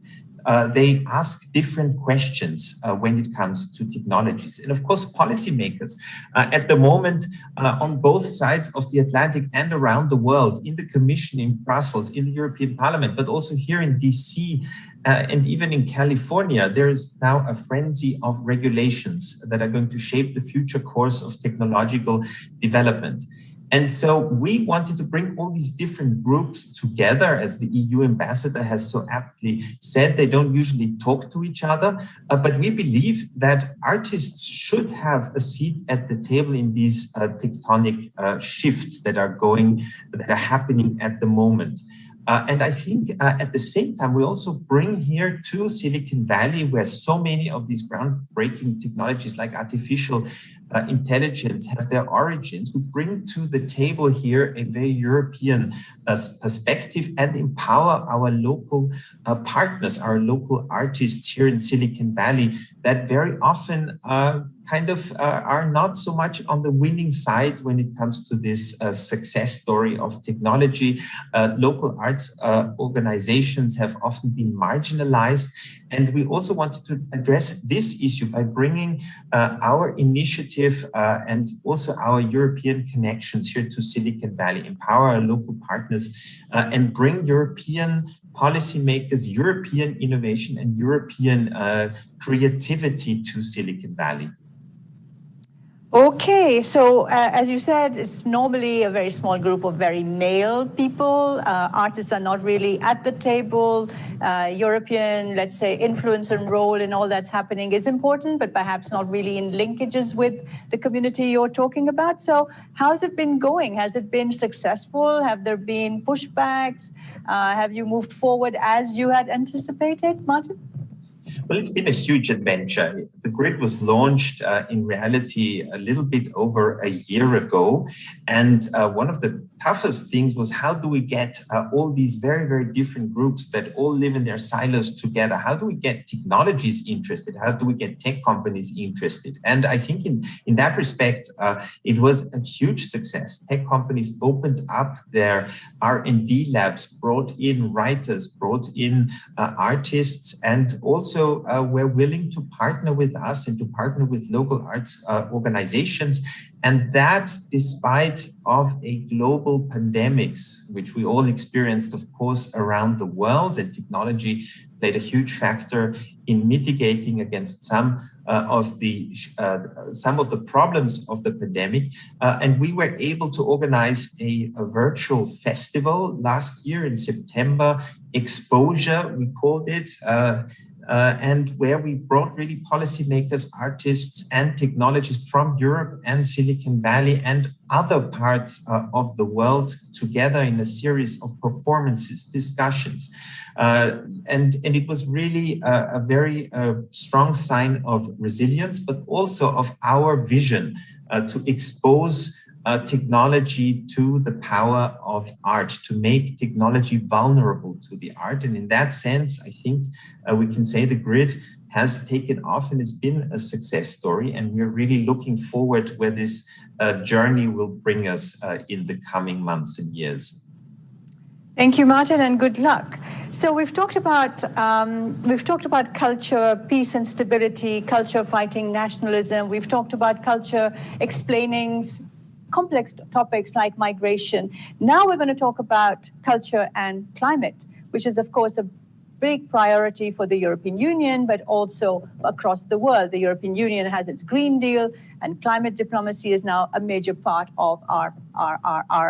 They ask different questions when it comes to technologies. And of course, policymakers at the moment on both sides of the Atlantic and around the world, in the Commission, in Brussels, in the European Parliament, but also here in DC and even in California, there is now a frenzy of regulations that are going to shape the future course of technological development. And so we wanted to bring all these different groups together, as the EU ambassador has so aptly said. They don't usually talk to each other, but we believe that artists should have a seat at the table in these tectonic shifts that are happening at the moment. And I think at the same time, we also bring here to Silicon Valley, where so many of these groundbreaking technologies like artificial intelligence have their origins. We bring to the table here a very European perspective and empower our local partners, our local artists here in Silicon Valley that very often are not so much on the winning side when it comes to this success story of technology. Local arts organizations have often been marginalized. And we also wanted to address this issue by bringing our initiative and also our European connections here to Silicon Valley, empower our local partners and bring European policymakers, European innovation and European creativity to Silicon Valley. Okay, so as you said, it's normally a very small group of very male people. Artists are not really at the table. European, let's say, influence and role in all that's happening is important, but perhaps not really in linkages with the community you're talking about. So how's it been going? Has it been successful? Have there been pushbacks? Have you moved forward as you had anticipated, Martin? Well, it's been a huge adventure. The grid was launched in reality a little bit over a year ago. And one of the toughest things was, how do we get all these very, very different groups that all live in their silos together? How do we get technologies interested? How do we get tech companies interested? And I think in that respect, it was a huge success. Tech companies opened up their R&D labs, brought in writers, brought in artists, and also were willing to partner with us and to partner with local arts organizations. And that despite of a global pandemics, which we all experienced, of course, around the world, and technology played a huge factor in mitigating against some of the problems of the pandemic. And we were able to organize a virtual festival last year in September, Exposure, we called it, and where we brought really policymakers, artists, and technologists from Europe and Silicon Valley and other parts of the world together in a series of performances, discussions. And it was really a very strong sign of resilience, but also of our vision to expose technology to the power of art, to make technology vulnerable to the art. And in that sense, I think we can say the grid has taken off and has been a success story. And we're really looking forward where this journey will bring us in the coming months and years. Thank you, Martin, and good luck. So we've talked about culture, peace and stability, culture fighting nationalism. We've talked about culture explaining complex topics like migration. Now we're going to talk about culture and climate, which is, of course, a big priority for the European Union, but also across the world. The European Union has its Green Deal, and climate diplomacy is now a major part of our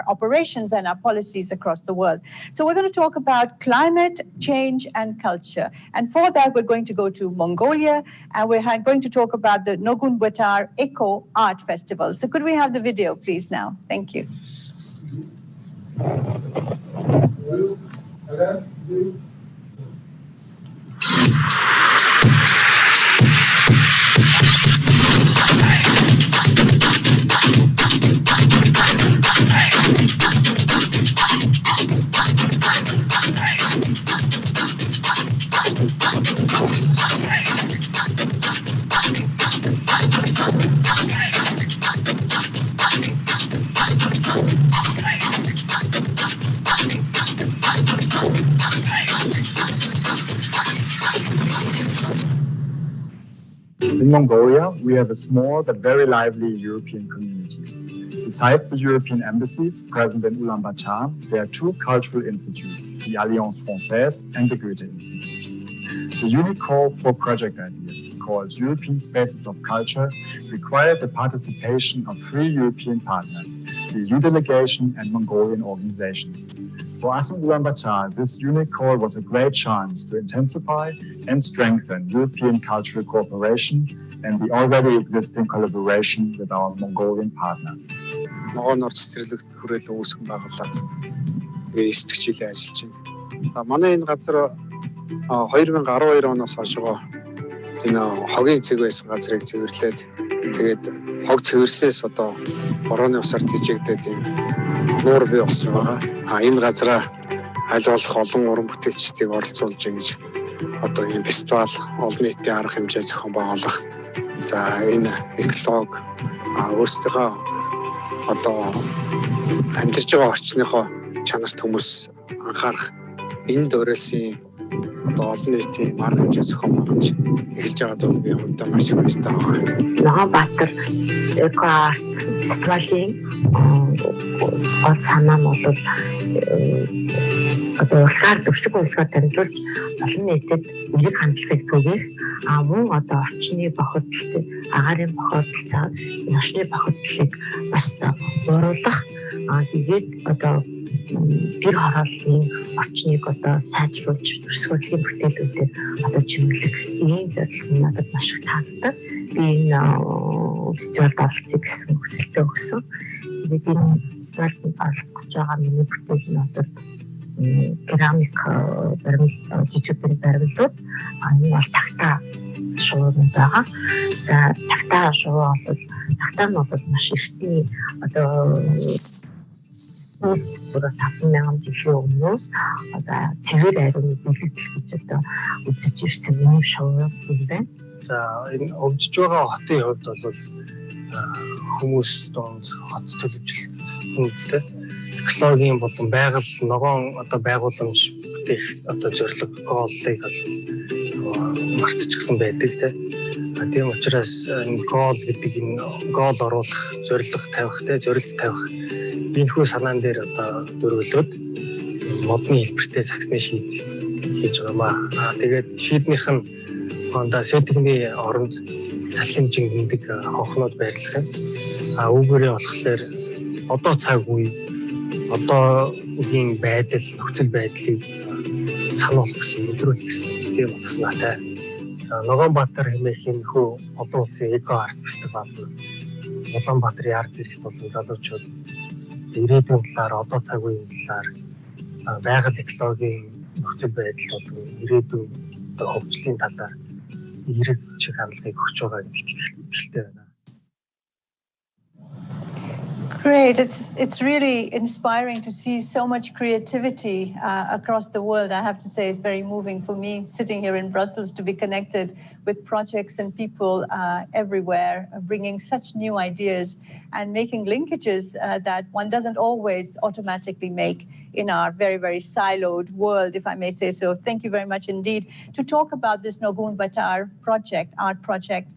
operations and our policies across the world. So we're going to talk about climate change and culture. And for that, we're going to go to Mongolia, and we're going to talk about the Nogun Buetar Eco Art Festival. So could we have the video, please, now? Thank you. In Mongolia, we have a small but very lively European community. Besides the European embassies present in Ulaanbaatar, there are two cultural institutes, the Alliance Française and the Goethe Institute. The EUNIC call for project ideas, called European Spaces of Culture, required the participation of 3 European partners, the EU delegation and Mongolian organizations. For us in Ulaanbaatar, this EUNIC call was a great chance to intensify and strengthen European cultural cooperation and the already existing collaboration with our Mongolian partners. Ногоон орч цэцэрлэгт хүрээлэн үүсгэн байгууллага 9 дэх жилийн ажиллаж байна. Манай энэ газар 2012 оноос хойшоо энэ хогийн цэг байсан газрыг цэвэрлээд тэгээд хог цэвэрсээс одоо борооны усаар тижээгдээд энэ нуур бий болсон байгаа. Энэ газараа аль болох олон уран бүтээлчдийг оролцуулж ингэж одоо энэ фестивал олон нийтийн арга хэмжээ зохион байгуулах. За энэ эколог өөрсдийнхөө одоо амьдарч байгаа орчныхоо чанарт хүмүүс анхаарах энэ дөөрөөсийн одоо олон нийтийн арга хэмжээ зохион байгуулж эхэлж байгаад бол би хувьдаа маш их баяртай байгаа. Улаанбаатар эко-арт фестивалийн гол санаа нь бол одоо улгаар төвсг улгаар дамжуулж олон нийтэд эрэг хандлагыг түгээх мөн одоо орчны бохирдолтой агаарын бохирдол нашны бохирдлыг бас бууруулах тэгээд одоо гэр хорооллын орчныг одоо сайжруулж төрсгөлийн бүтээлүүдээр одоо чимэглэх ийм зорилго надад маш их таалагдав. Би энэ фестивалд оролцох гэсэн хүсэлтэй өгсөн. Тэгээд энэ фестивалд оролцож байгаа миний бүтээл нь одоо керамик жижиг баримлууд энэ бол тагтаа шууд байгаа. Тагтаа шууд бол тагтаа нь бол маш ихний одоо Burada 5,000 жилийн өмнөөс одоо цэвэр ариуны бэлтгэл гэж одоо үзэж ирсэн юм шоу юм байна. За энэ өвдөж байгаа хотын хувьд бол хүмүүс донд хот төлөвлөлт хүнтэй экологийн болон байгаль ногоон одоо байгууламж бүтээх одоо зорилго голлыг мартчихсан байдаг тийм учраас энэ гол гэдэг энэ гол оруулах зорилго тавих зорилт тавих энэхүү санаан дээр одоо дөрвөлөөд модны хэлбэртэй саксны шийд хийж байгаа маа. Тэгээд шийднийх нь хондоо сэтгний оронд салхин жингэндэг хонхнууд байрлах юм. Үүгээрээ болохоор одоо цаг үе одоо үгийн байдал нөхцөл байдлыг сануулах гэсэн өдрөөлөх гэсэн тийм утгатай. Ногоонбаатар хэмээх энэхүү олон улсын эко-арт фестивал Улаанбаатарын арт ирэх болон залуучууд ирээдүйн талаар одоо цаг үеийн талаар байгаль экологийн нөхцөл байдал болон ирээдүйн хөгжлийн талаар эрэг чиг хандлагыг өгч байгаа гэж хэлдэг байна. Great. It's really inspiring to see so much creativity across the world. I have to say it's very moving for me sitting here in Brussels to be connected with projects and people everywhere, bringing such new ideas and making linkages that one doesn't always automatically make in our very, very siloed world, if I may say so. Thank you very much indeed. To talk about this Noguen-Batar project, art project,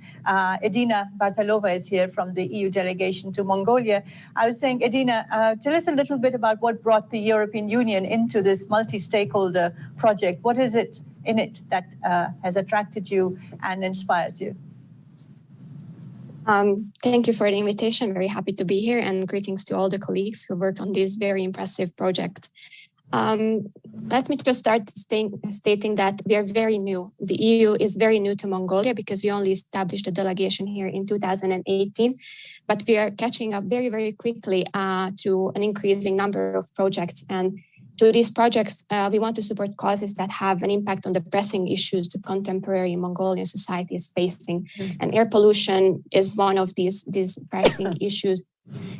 Edina Bartalova is here from the EU delegation to Mongolia. I was saying, Edina, tell us a little bit about what brought the European Union into this multi-stakeholder project. What is it in it that has attracted you and inspires you? Thank you for the invitation. Very happy to be here, and greetings to all the colleagues who work on this very impressive project. Let me just start stating that we are very new. The EU is very new to Mongolia because we only established a delegation here in 2018, but we are catching up very, very quickly to an increasing number of projects. And to these projects, we want to support causes that have an impact on the pressing issues the contemporary Mongolian society is facing. And air pollution is one of these pressing issues,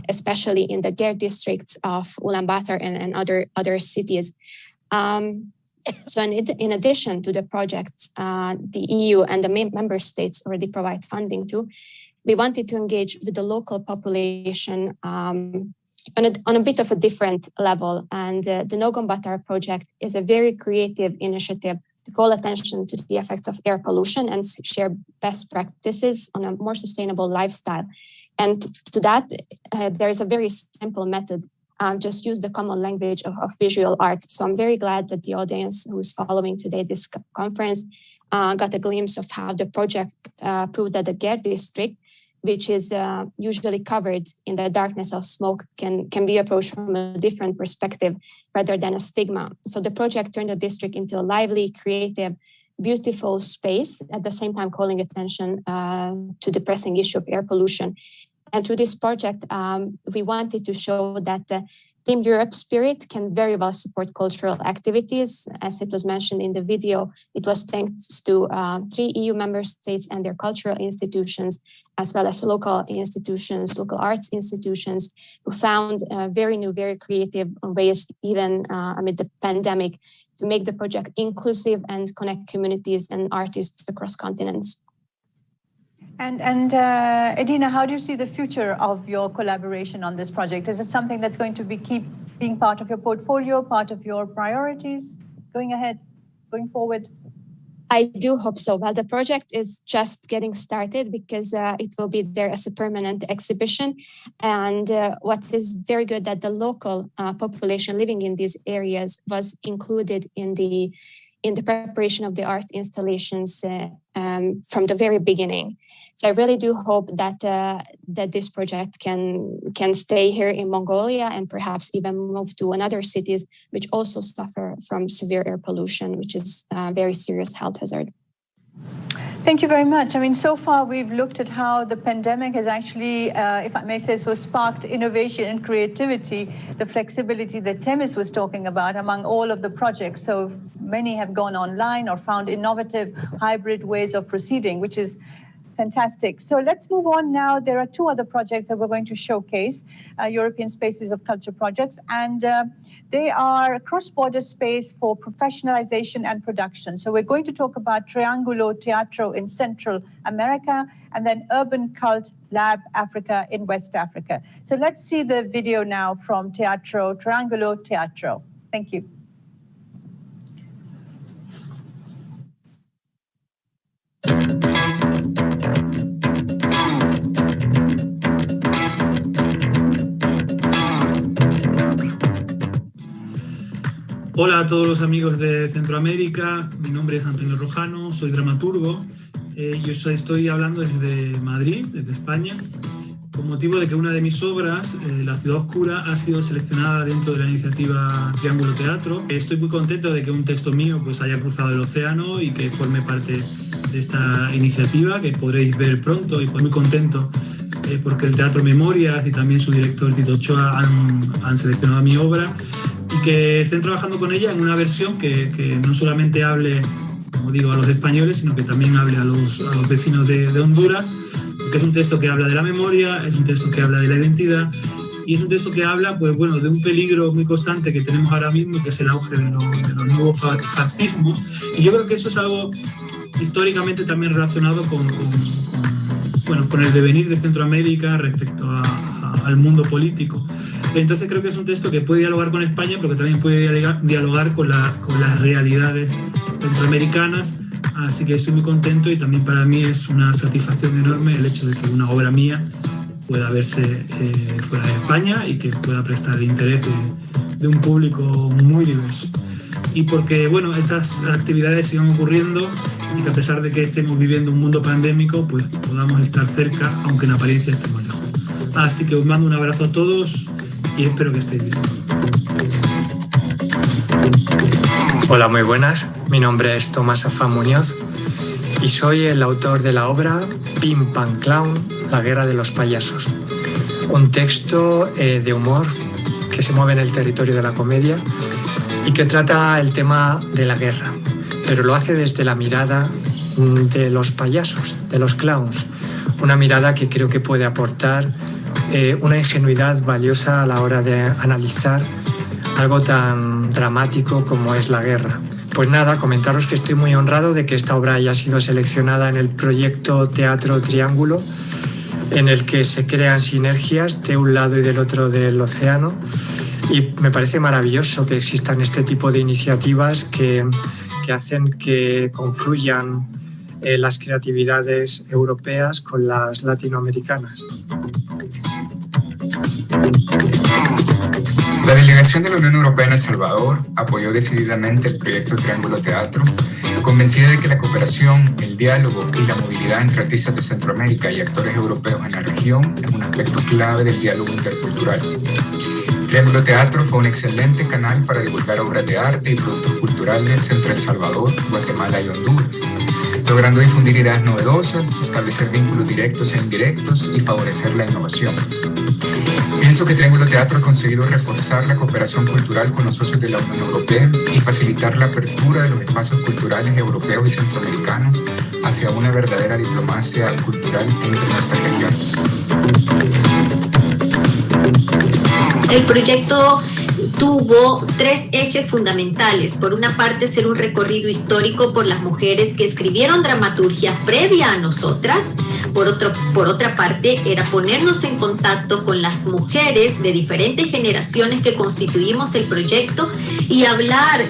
especially in the Ger districts of Ulaanbaatar and other cities. So in addition to the projects the EU and the member states already provide funding to, we wanted to engage with the local population on a bit of a different level. And the Noguen-Batar project is a very creative initiative to call attention to the effects of air pollution and share best practices on a more sustainable lifestyle. And to that, there is a very simple method just use the common language of visual art. So I'm very glad that the audience who's following today this conference got a glimpse of how the project proved that the Ger district, which is usually covered in the darkness of smoke, can be approached from a different perspective rather than a stigma. So the project turned the district into a lively, creative, beautiful space, at the same time calling attention to the pressing issue of air pollution. And through this project, we wanted to show that Team Europe spirit can very well support cultural activities. As it was mentioned in the video, it was thanks to 3 EU member states and their cultural institutions, as well as local institutions, local arts institutions, who found very new, very creative ways, even amid the pandemic, to make the project inclusive and connect communities and artists across continents. And Edina, how do you see the future of your collaboration on this project? Is it something that's going to keep being part of your portfolio, part of your priorities going ahead, going forward? I do hope so. Well, the project is just getting started because it will be there as a permanent exhibition. And what is very good that the local population living in these areas was included in the preparation of the art installations from the very beginning. So I really do hope that that this project can stay here in Mongolia and perhaps even move to another cities which also suffer from severe air pollution, which is a very serious health hazard. Thank you very much. I mean, so far we've looked at how the pandemic has actually, if I may say so, sparked innovation and creativity, the flexibility that Temis was talking about among all of the projects. So many have gone online or found innovative hybrid ways of proceeding, which is fantastic. So let's move on now. There are 2 other projects that we're going to showcase, European Spaces of Culture projects, and they are a cross-border space for professionalization and production. So we're going to talk about Triangulo Teatro in Central America, and then Urban Cult Lab Africa in West Africa. So let's see the video now from Triangulo Teatro. Thank you. Hola a todos los amigos de Centroamérica, mi nombre es Antonio Rojano, soy dramaturgo. Yo estoy hablando desde Madrid, desde España, con motivo de que una de mis obras, La ciudad oscura, ha sido seleccionada dentro de la iniciativa Triángulo Teatro. Estoy muy contento de que un texto mío pues, haya cruzado el océano y que forme parte de esta iniciativa, que podréis ver pronto, y pues muy contento porque el Teatro Memorias y también su director Tito Ochoa han seleccionado mi obra y que estén trabajando con ella en una versión que no solamente hable, como digo, a los españoles, sino que también hable a los vecinos de Honduras, porque es un texto que habla de la memoria, es un texto que habla de la identidad y es un texto que habla pues, bueno, de un peligro muy constante que tenemos ahora mismo, que es el auge de los nuevos fascismos. Y yo creo que eso es algo históricamente también relacionado con el devenir de Centroamérica respecto al mundo político. Entonces creo que es un texto que puede dialogar con España, pero que también puede dialogar con las realidades centroamericanas. Así que estoy muy contento y también para mí es una satisfacción enorme el hecho de que una obra mía pueda verse fuera de España y que pueda prestar el interés de un público muy diverso. Y porque bueno, estas actividades sigan ocurriendo y que a pesar de que estemos viviendo un mundo pandémico, pues podamos estar cerca, aunque en apariencia estemos lejos. Así que os mando un abrazo a todos y espero que estéis bien. Hola, muy buenas. Mi nombre es Tomás Afán Muñoz y soy el autor de la obra Pim Pam Clown, la guerra de los payasos. Un texto de humor que se mueve en el territorio de la comedia y que trata el tema de la guerra, pero lo hace desde la mirada de los payasos, de los clowns. Una mirada que creo que puede aportar una ingenuidad valiosa a la hora de analizar algo tan dramático como es la guerra. Pues nada, comentaros que estoy muy honrado de que esta obra haya sido seleccionada en el proyecto Teatro Triángulo, en el que se crean sinergias de un lado y del otro del océano. Y me parece maravilloso que existan este tipo de iniciativas que hacen que confluyan las creatividades europeas con las latinoamericanas. La delegación de la Unión Europea en El Salvador apoyó decididamente el proyecto Triángulo Teatro, convencida de que la cooperación, el diálogo y la movilidad entre artistas de Centroamérica y actores europeos en la región es un aspecto clave del diálogo intercultural. Triángulo Teatro fue un excelente canal para divulgar obras de arte y productos culturales entre El Salvador, Guatemala y Honduras, logrando difundir ideas novedosas, establecer vínculos directos e indirectos y favorecer la innovación. Pienso que Triángulo Teatro ha conseguido reforzar la cooperación cultural con los socios de la Unión Europea y facilitar la apertura de los espacios culturales europeos y centroamericanos hacia una verdadera diplomacia cultural entre nuestras regiones. El proyecto tuvo tres ejes fundamentales. Por una parte, ser un recorrido histórico por las mujeres que escribieron dramaturgia previa a nosotras. Por otra parte, era ponernos en contacto con las mujeres de diferentes generaciones que constituimos el proyecto y hablar,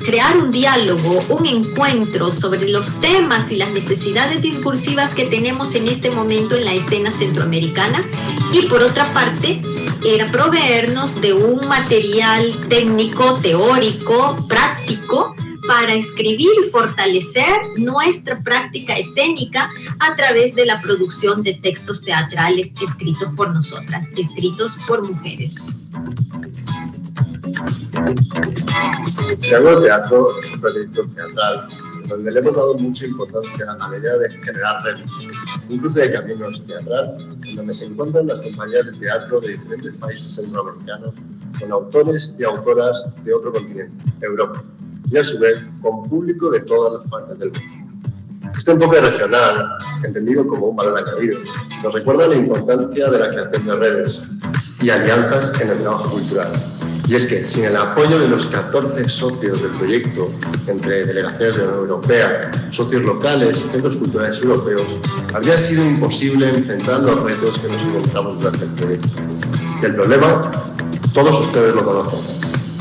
crear un diálogo, un encuentro sobre los temas y las necesidades discursivas que tenemos en este momento en la escena centroamericana. Y por otra parte, era proveernos de un material técnico, teórico, práctico, para escribir y fortalecer nuestra práctica escénica a través de la producción de textos teatrales escritos por nosotras, escritos por mujeres. Triángulo Teatro es un proyecto teatral donde le hemos dado mucha importancia a la idea de generar redes, un cruce de caminos teatral en donde se encuentran las compañías de teatro de diferentes países centroamericanos con autores y autoras de otro continente, Europa, y a su vez con público de todas las partes del mundo. Este enfoque regional, entendido como un valor añadido, nos recuerda la importancia de la creación de redes y alianzas en el trabajo cultural. Y es que sin el apoyo de los 14 socios del proyecto, entre delegaciones de la Unión Europea, socios locales y centros culturales europeos, habría sido imposible enfrentar los retos que nos encontramos durante el proyecto. Y el problema, todos ustedes lo conocen.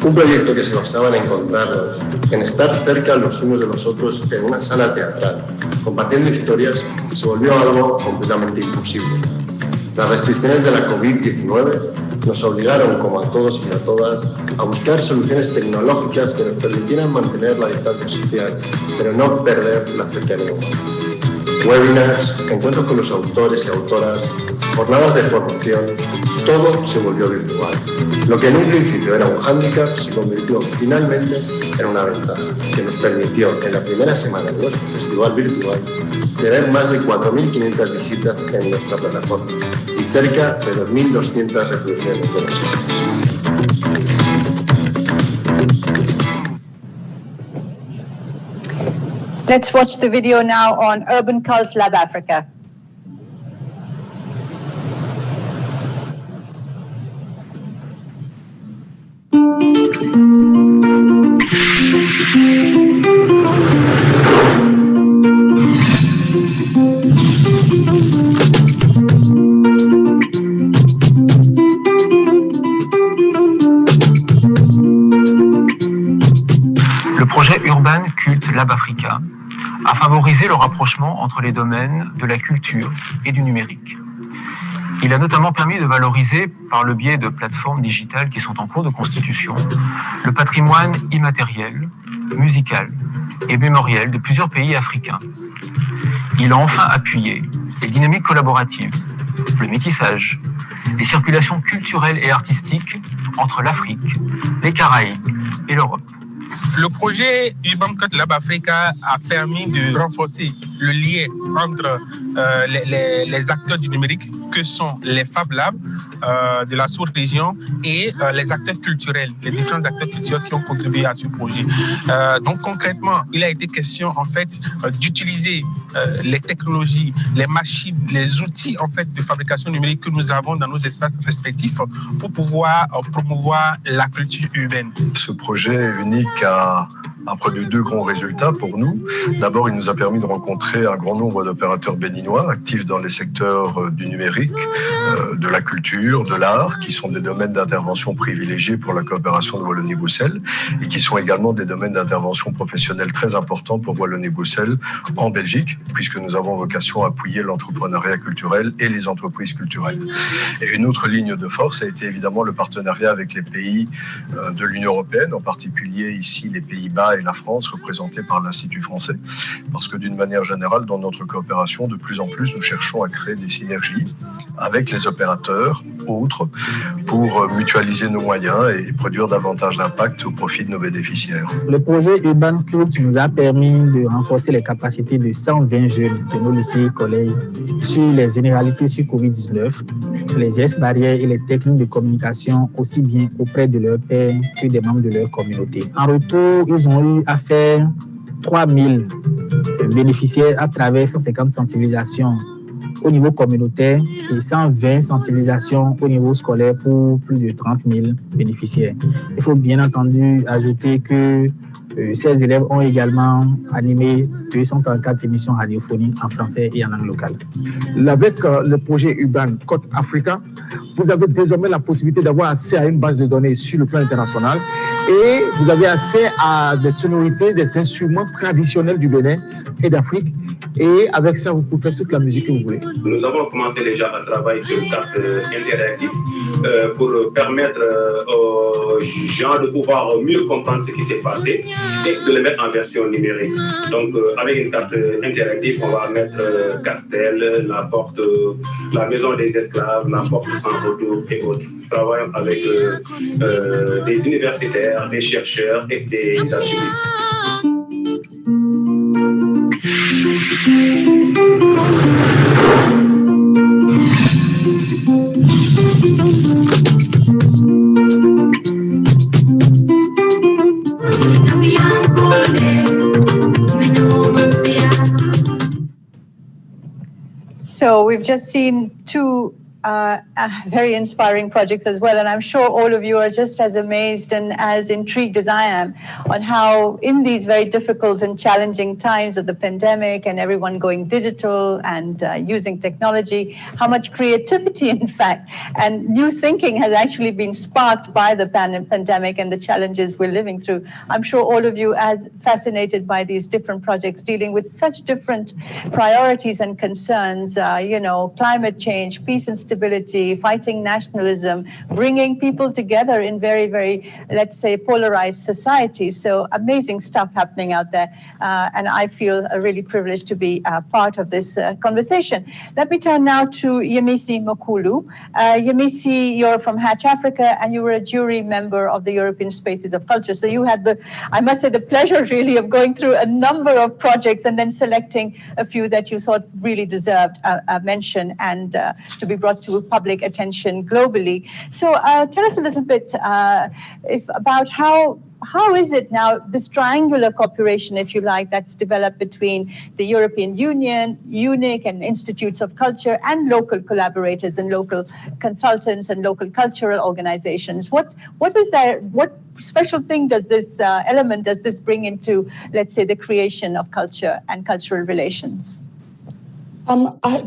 Un proyecto que se basaba en encontrarnos, en estar cerca los unos de los otros en una sala teatral, compartiendo historias, se volvió algo completamente imposible. Las restricciones de la COVID-19 nos obligaron, como a todos y a todas, a buscar soluciones tecnológicas que nos permitieran mantener la distancia social, pero no perder la cercanía. Webinars, encuentros con los autores y autoras, jornadas de formación, todo se volvió virtual. Lo que en un principio era un hándicap se convirtió finalmente en una ventaja, que nos permitió en la primera semana de nuestro festival virtual tener más de 4.500 visitas en nuestra plataforma y cerca de 2.200 reproducciones de los vídeos. Let's watch the video now on Urban Cult Lab Africa. Le projet Urban Cult Lab Africa a favorisé le rapprochement entre les domaines de la culture et du numérique. Il a notamment permis de valoriser, par le biais de plateformes digitales qui sont en cours de constitution, le patrimoine immatériel, musical et mémoriel de plusieurs pays africains. Il a enfin appuyé les dynamiques collaboratives, le métissage, les circulations culturelles et artistiques entre l'Afrique, les Caraïbes et l'Europe. Le projet Urban Cult Lab Africa a permis de renforcer le lien entre les acteurs du numérique que sont les Fab Labs de la sous-région et les acteurs culturels, les différents acteurs culturels qui ont contribué à ce projet. Donc concrètement, il a été question en fait d'utiliser les technologies, les machines, les outils en fait de fabrication numérique que nous avons dans nos espaces respectifs pour pouvoir promouvoir la culture urbaine. Ce projet EUNIC a a produit deux grands résultats pour nous. D'abord, il nous a permis de rencontrer un grand nombre d'opérateurs béninois actifs dans les secteurs du numérique, de la culture, de l'art, qui sont des domaines d'intervention privilégiés pour la coopération de Wallonie-Bruxelles et qui sont également des domaines d'intervention professionnelle très importants pour Wallonie-Bruxelles en Belgique, puisque nous avons vocation à appuyer l'entrepreneuriat culturel et les entreprises culturelles. Et une autre ligne de force a été évidemment le partenariat avec les pays de l'Union européenne, en particulier ici les Pays-Bas et la France, représentés par l'Institut français, parce que d'une manière générale, dans notre coopération, de plus en plus, nous cherchons à créer des synergies avec les opérateurs autres pour mutualiser nos moyens et produire davantage d'impact au profit de nos bénéficiaires. Le projet Urban Cult nous a permis de renforcer les capacités de 120 jeunes de nos lycées et collèges sur les généralités sur Covid-19, les gestes barrières et les techniques de communication aussi bien auprès de leurs pairs que des membres de leur communauté. En retour, ils ont eu à faire 3000 bénéficiaires à travers 150 sensibilisations au niveau communautaire et 120 sensibilisations au niveau scolaire pour plus de 30 000 bénéficiaires. Il faut bien entendu ajouter que ces élèves ont également animé 234 émissions radiophoniques en français et en langue locale. Avec le projet Urban Côte Africa, vous avez désormais la possibilité d'avoir accès à une base de données sur le plan international et vous avez accès à des sonorités, des instruments traditionnels du Bénin et d'Afrique. Et avec ça, vous pouvez faire toute la musique que vous voulez. Nous avons commencé déjà à travailler sur une carte interactive pour permettre aux gens de pouvoir mieux comprendre ce qui s'est passé et de le mettre en version numérique. Donc, avec une carte interactive, on va mettre Castel, la porte, la maison des esclaves, la porte sans retour et autres. Nous travaillons avec des universitaires, des chercheurs et des archivistes. So we've just seen two very inspiring projects as well. And I'm sure all of you are just as amazed and as intrigued as I am on how in these very difficult and challenging times of the pandemic and everyone going digital and using technology, how much creativity, in fact, and new thinking has actually been sparked by the pandemic and the challenges we're living through. I'm sure all of you are as fascinated by these different projects dealing with such different priorities and concerns, climate change, peace and stability, fighting nationalism, bringing people together in very, very, let's say, polarized societies. So amazing stuff happening out there. And I feel really privileged to be part of this conversation. Let me turn now to Yemisi Mokulu. Yemisi, you're from Hatch Africa, and you were a jury member of the European Spaces of Culture. So you had I must say, the pleasure really of going through a number of projects and then selecting a few that you thought really deserved a mention and to be brought to public attention globally. So tell us a little bit about how is it now, this triangular cooperation, if you like, that's developed between the European Union, EUNIC, and institutes of culture, and local collaborators and local consultants and local cultural organizations. What special thing does this element does this bring into, let's say, the creation of culture and cultural relations?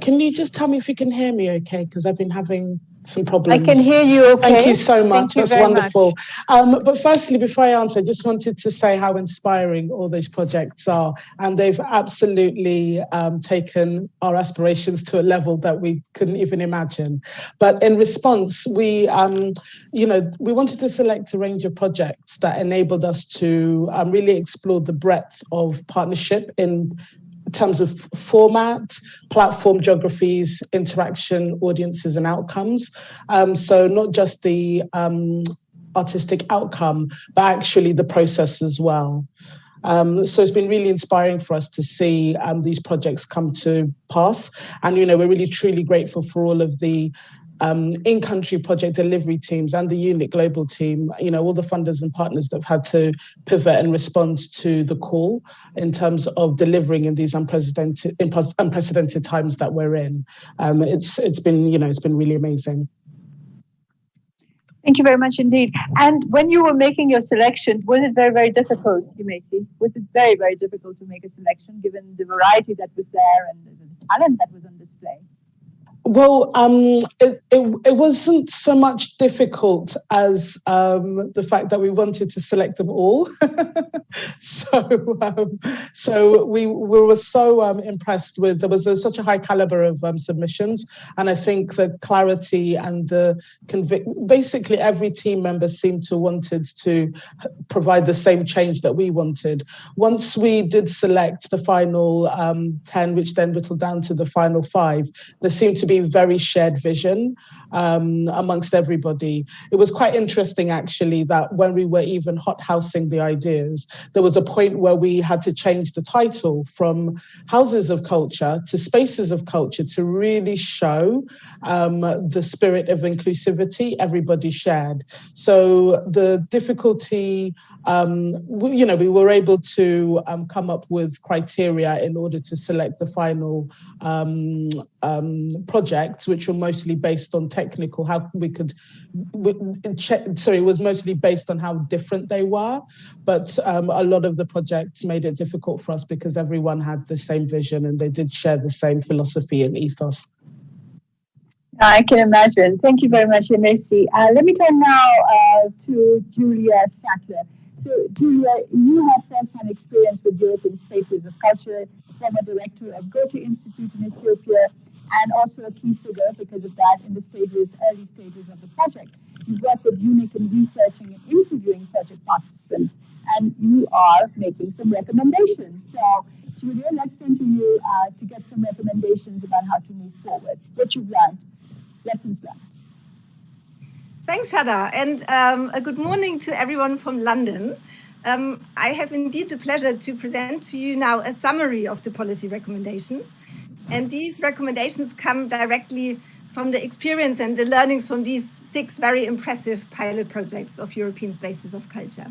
Can you just tell me if you can hear me okay? Because I've been having some problems. I can hear you okay. Thank you so much. That's wonderful. Much. But firstly, before I answer, I just wanted to say how inspiring all those projects are. And they've absolutely taken our aspirations to a level that we couldn't even imagine. But in response, we wanted to select a range of projects that enabled us to really explore the breadth of partnership in terms of format, platform geographies, interaction, audiences, and outcomes. So not just the artistic outcome, but actually the process as well. So it's been really inspiring for us to see these projects come to pass. And, we're really truly grateful for all of the in-country project delivery teams and the EUNIC global team, all the funders and partners that have had to pivot and respond to the call in terms of delivering in these unprecedented times that we're in. It's been really amazing. Thank you very much indeed. And when you were making your selection, was it very, very difficult, you may see? Was it very, very difficult to make a selection given the variety that was there and the talent that was on display? Well, it wasn't so much difficult as the fact that we wanted to select them all. So we were so impressed with, there was such a high caliber of submissions, and I think the clarity and the basically every team member seemed to wanted to provide the same change that we wanted. Once we did select the final 10, which then whittled down to the final 5, there seemed to be very shared vision amongst everybody. It was quite interesting, actually, that when we were even hothousing the ideas, there was a point where we had to change the title from Houses of Culture to Spaces of Culture to really show the spirit of inclusivity everybody shared. So the difficulty, we were able to come up with criteria in order to select the final projects, which were mostly based on technical, how we could it was mostly based on how different they were, but a lot of the projects made it difficult for us because everyone had the same vision and they did share the same philosophy and ethos. I can imagine. Thank you very much, Emesi. Let me turn now to Julia Sattler. So, Julia, you have first-hand experience with European Spaces of Culture, former director of Goethe Institute in Ethiopia, and also a key figure because of that in the early stages of the project. You've worked with EUNIC in researching and interviewing project participants, and you are making some recommendations. So, Julia, let's turn to you to get some recommendations about how to move forward. What you've learned, lessons learned. Thanks, Shada, and a good morning to everyone from London. I have indeed the pleasure to present to you now a summary of the policy recommendations. And these recommendations come directly from the experience and the learnings from these 6 very impressive pilot projects of European Spaces of Culture.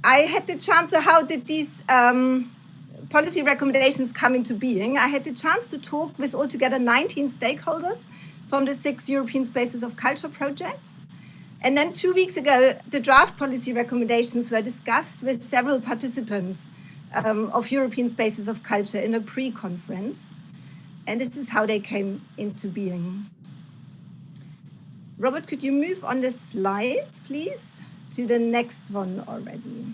I had the chance, so how did these policy recommendations come into being? I had the chance to talk with altogether 19 stakeholders from the 6 European Spaces of Culture projects. And then 2 weeks ago, the draft policy recommendations were discussed with several participants of European Spaces of Culture in a pre-conference. And this is how they came into being. Robert, could you move on the slide, please, to the next one already?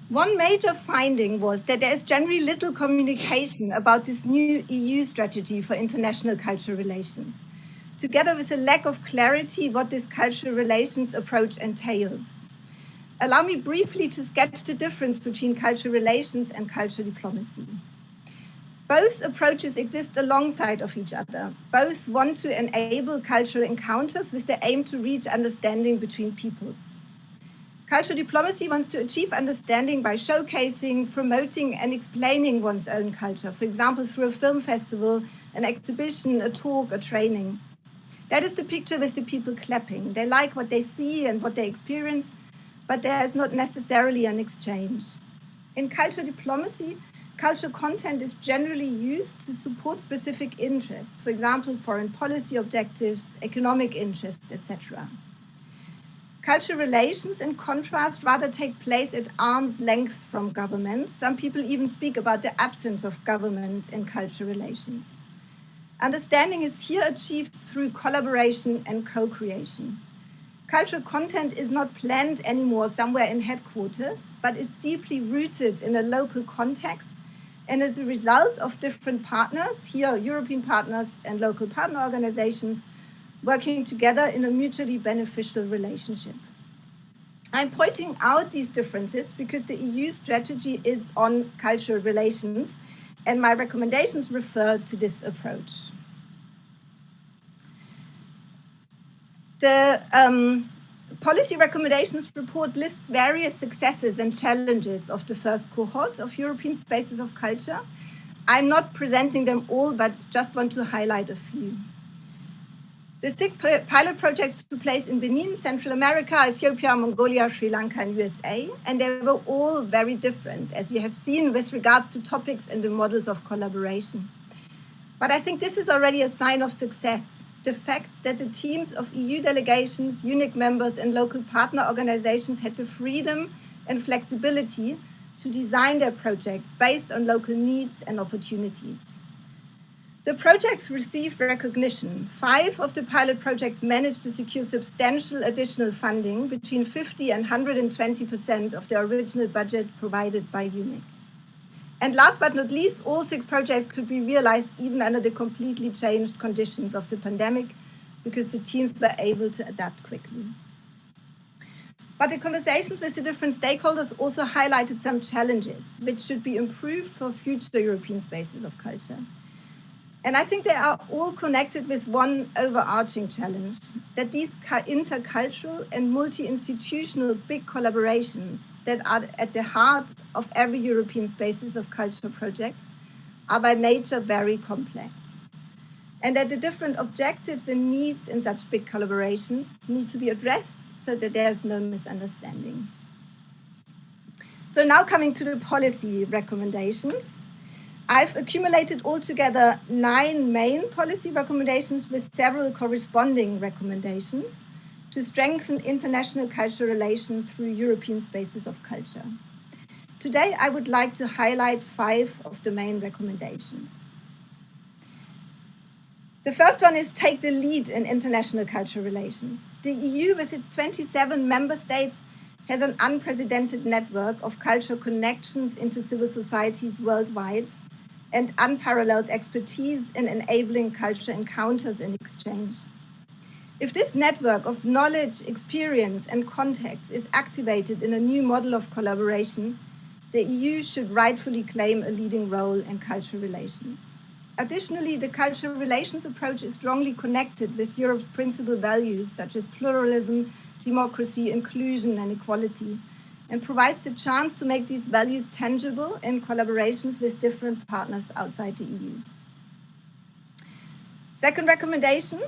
One major finding was that there is generally little communication about this new EU strategy for international cultural relations, together with a lack of clarity what this cultural relations approach entails. Allow me briefly to sketch the difference between cultural relations and cultural diplomacy. Both approaches exist alongside of each other. Both want to enable cultural encounters with the aim to reach understanding between peoples. Cultural diplomacy wants to achieve understanding by showcasing, promoting, and explaining one's own culture, for example, through a film festival, an exhibition, a talk, a training. That is the picture with the people clapping. They like what they see and what they experience, but there is not necessarily an exchange. In cultural diplomacy, cultural content is generally used to support specific interests, for example, foreign policy objectives, economic interests, etc. Cultural relations, in contrast, rather take place at arm's length from government. Some people even speak about the absence of government in cultural relations. Understanding is here achieved through collaboration and co-creation. Cultural content is not planned anymore somewhere in headquarters, but is deeply rooted in a local context and as a result of different partners, here European partners and local partner organizations, working together in a mutually beneficial relationship. I'm pointing out these differences because the EU strategy is on cultural relations, and my recommendations refer to this approach. The policy recommendations report lists various successes and challenges of the first cohort of European Spaces of Culture. I'm not presenting them all, but just want to highlight a few. The 6 pilot projects took place in Benin, Central America, Ethiopia, Mongolia, Sri Lanka, and USA, and they were all very different, as you have seen, with regards to topics and the models of collaboration. But I think this is already a sign of success. the fact that the teams of EU delegations, EUNIC members, and local partner organizations had the freedom and flexibility to design their projects based on local needs and opportunities. The projects received recognition. 5 of the pilot projects managed to secure substantial additional funding, between 50 and 120% of the original budget provided by EUNIC. And last but not least, all 6 projects could be realized even under the completely changed conditions of the pandemic, because the teams were able to adapt quickly. But the conversations with the different stakeholders also highlighted some challenges which should be improved for future European spaces of culture. And I think they are all connected with one overarching challenge, that these intercultural and multi-institutional big collaborations that are at the heart of every European Spaces of Culture project are by nature very complex. And that the different objectives and needs in such big collaborations need to be addressed so that there's no misunderstanding. So now coming to the policy recommendations. I've accumulated altogether 9 main policy recommendations with several corresponding recommendations to strengthen international cultural relations through European spaces of culture. Today, I would like to highlight 5 of the main recommendations. The first one is take the lead in international cultural relations. The EU, with its 27 member states, has an unprecedented network of cultural connections into civil societies worldwide and unparalleled expertise in enabling cultural encounters and exchange. If this network of knowledge, experience, and contacts is activated in a new model of collaboration, the EU should rightfully claim a leading role in cultural relations. Additionally, the cultural relations approach is strongly connected with Europe's principal values such as pluralism, democracy, inclusion, and equality, and provides the chance to make these values tangible in collaborations with different partners outside the EU. Second recommendation,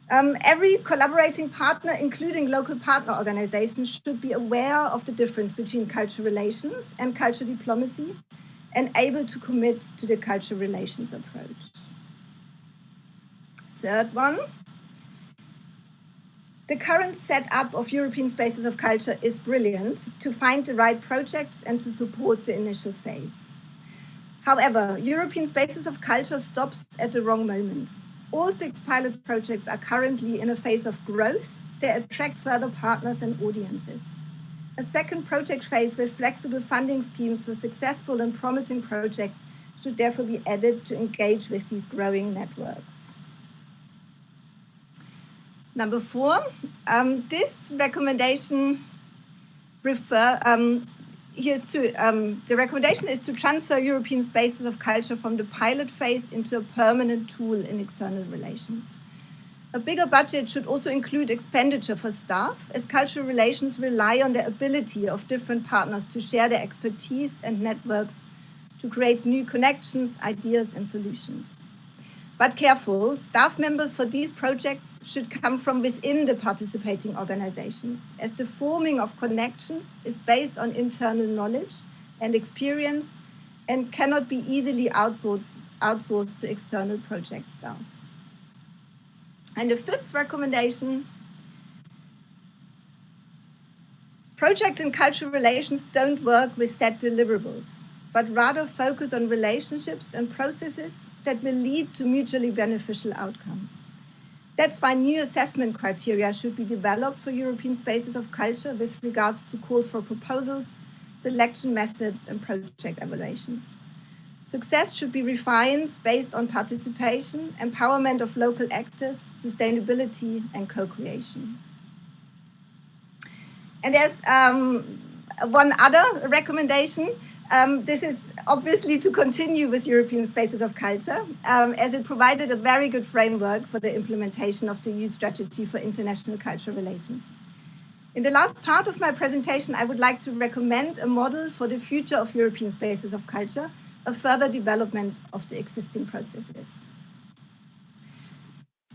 every collaborating partner, including local partner organizations, should be aware of the difference between cultural relations and cultural diplomacy and able to commit to the cultural relations approach. Third one, the current setup of European Spaces of Culture is brilliant to find the right projects and to support the initial phase. However, European Spaces of Culture stops at the wrong moment. All 6 pilot projects are currently in a phase of growth. They attract further partners and audiences. A second project phase with flexible funding schemes for successful and promising projects should therefore be added to engage with these growing networks. Number 4, this recommendation the recommendation is to transfer European Spaces of Culture from the pilot phase into a permanent tool in external relations. A bigger budget should also include expenditure for staff, as cultural relations rely on the ability of different partners to share their expertise and networks to create new connections, ideas, and solutions. But careful, staff members for these projects should come from within the participating organizations, as the forming of connections is based on internal knowledge and experience and cannot be easily outsourced to external project staff. And the 5th recommendation, projects in cultural relations don't work with set deliverables, but rather focus on relationships and processes that will lead to mutually beneficial outcomes. That's why new assessment criteria should be developed for European Spaces of Culture with regards to calls for proposals, selection methods, and project evaluations. Success should be refined based on participation, empowerment of local actors, sustainability, and co-creation. And there's one other recommendation. This is obviously to continue with European Spaces of Culture, as it provided a very good framework for the implementation of the EU strategy for international cultural relations. In the last part of my presentation, I would like to recommend a model for the future of European Spaces of Culture, a further development of the existing processes.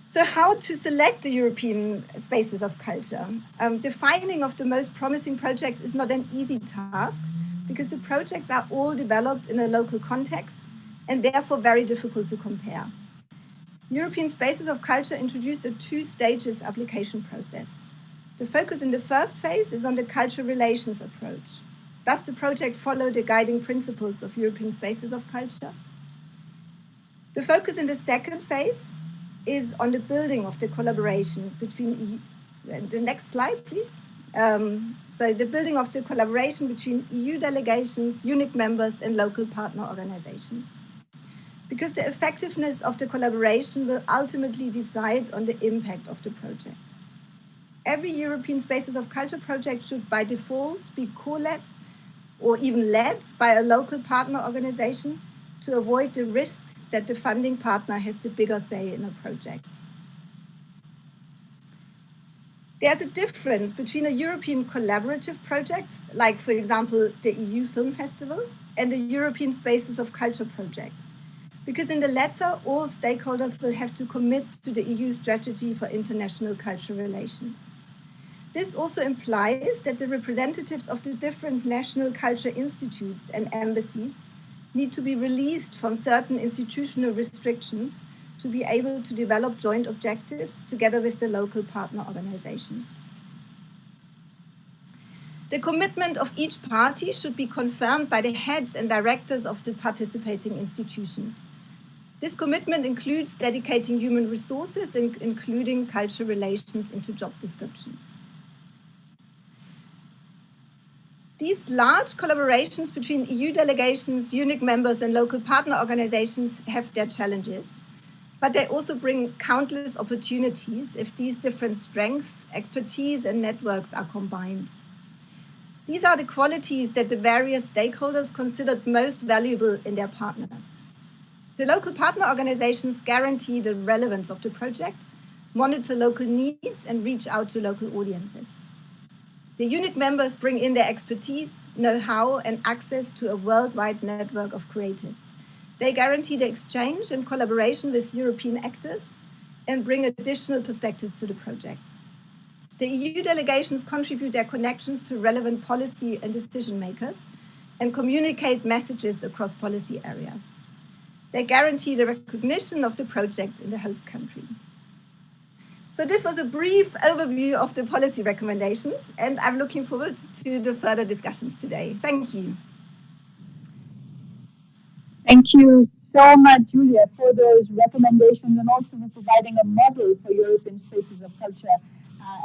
So how to select the European Spaces of Culture? Defining of the most promising projects is not an easy task, because the projects are all developed in a local context and therefore very difficult to compare. European Spaces of Culture introduced a two-stages application process. The focus in the first phase is on the cultural relations approach. Thus, the project followed the guiding principles of European Spaces of Culture. The focus in the second phase is on the building of the collaboration between the next slide, please. So the building of the collaboration between EU delegations, EUNIC members, and local partner organizations. Because the effectiveness of the collaboration will ultimately decide on the impact of the project. Every European Spaces of Culture project should by default be co-led or even led by a local partner organization to avoid the risk that the funding partner has the bigger say in a project. There's a difference between a European collaborative project, like for example, the EU Film Festival, and the European Spaces of Culture project. Because in the latter, all stakeholders will have to commit to the EU strategy for international cultural relations. This also implies that the representatives of the different national culture institutes and embassies need to be released from certain institutional restrictions to be able to develop joint objectives together with the local partner organizations. The commitment of each party should be confirmed by the heads and directors of the participating institutions. This commitment includes dedicating human resources, including cultural relations, into job descriptions. These large collaborations between EU delegations, EUNIC members, and local partner organizations have their challenges, but they also bring countless opportunities if these different strengths, expertise, and networks are combined. These are the qualities that the various stakeholders considered most valuable in their partners. The local partner organizations guarantee the relevance of the project, monitor local needs, and reach out to local audiences. The EUNIC members bring in their expertise, know-how, and access to a worldwide network of creatives. They guarantee the exchange and collaboration with European actors and bring additional perspectives to the project. The EU delegations contribute their connections to relevant policy and decision makers and communicate messages across policy areas. They guarantee the recognition of the project in the host country. So this was a brief overview of the policy recommendations, and I'm looking forward to the further discussions today. Thank you. Thank you so much, Julia, for those recommendations and also for providing a model for European Spaces of Culture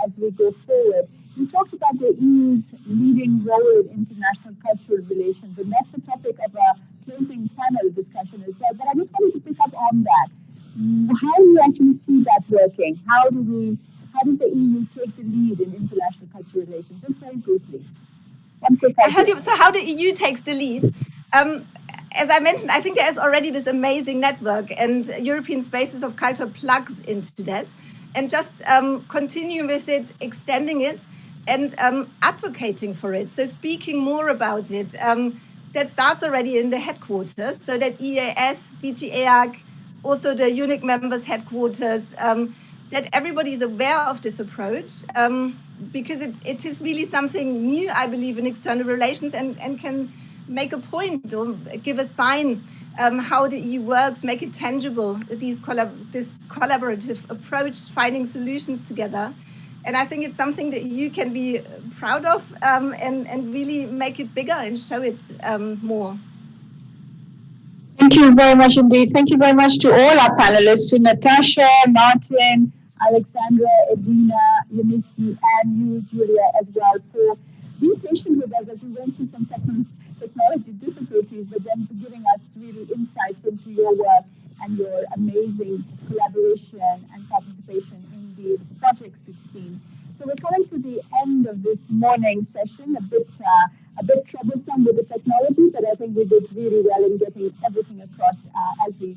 as we go forward. You talked about the EU's leading role in international cultural relations, and that's the topic of our closing panel discussion as well. But I just wanted to pick up on that. How do you actually see that working? How does the EU take the lead in international cultural relations? Just very briefly. One quick idea. So how the EU takes the lead? As I mentioned, I think there is already this amazing network, and European Spaces of Culture plugs into that. And just continue with it, extending it, and advocating for it. So speaking more about it. That starts already in the headquarters, so that EAS, DG EAC, also the EUNIC members' headquarters, that everybody is aware of this approach, because it is really something new, I believe, in external relations, and can make a point or give a sign how the EU works, make it tangible, this collaborative approach, finding solutions together. And I think it's something that you can be proud of and really make it bigger and show it more. Thank you very much indeed. Thank you very much to all our panelists, to Natasha, Martin, Alexandra, Edina, Eunice, and you, Julia, as well, for being patient with us as we went through some technology difficulties, but then for giving us really insights into your work and your amazing collaboration and participation in these projects we've seen. So we're coming to the end of this morning session, a bit troublesome with the technology, but I think we did really well in getting everything across as we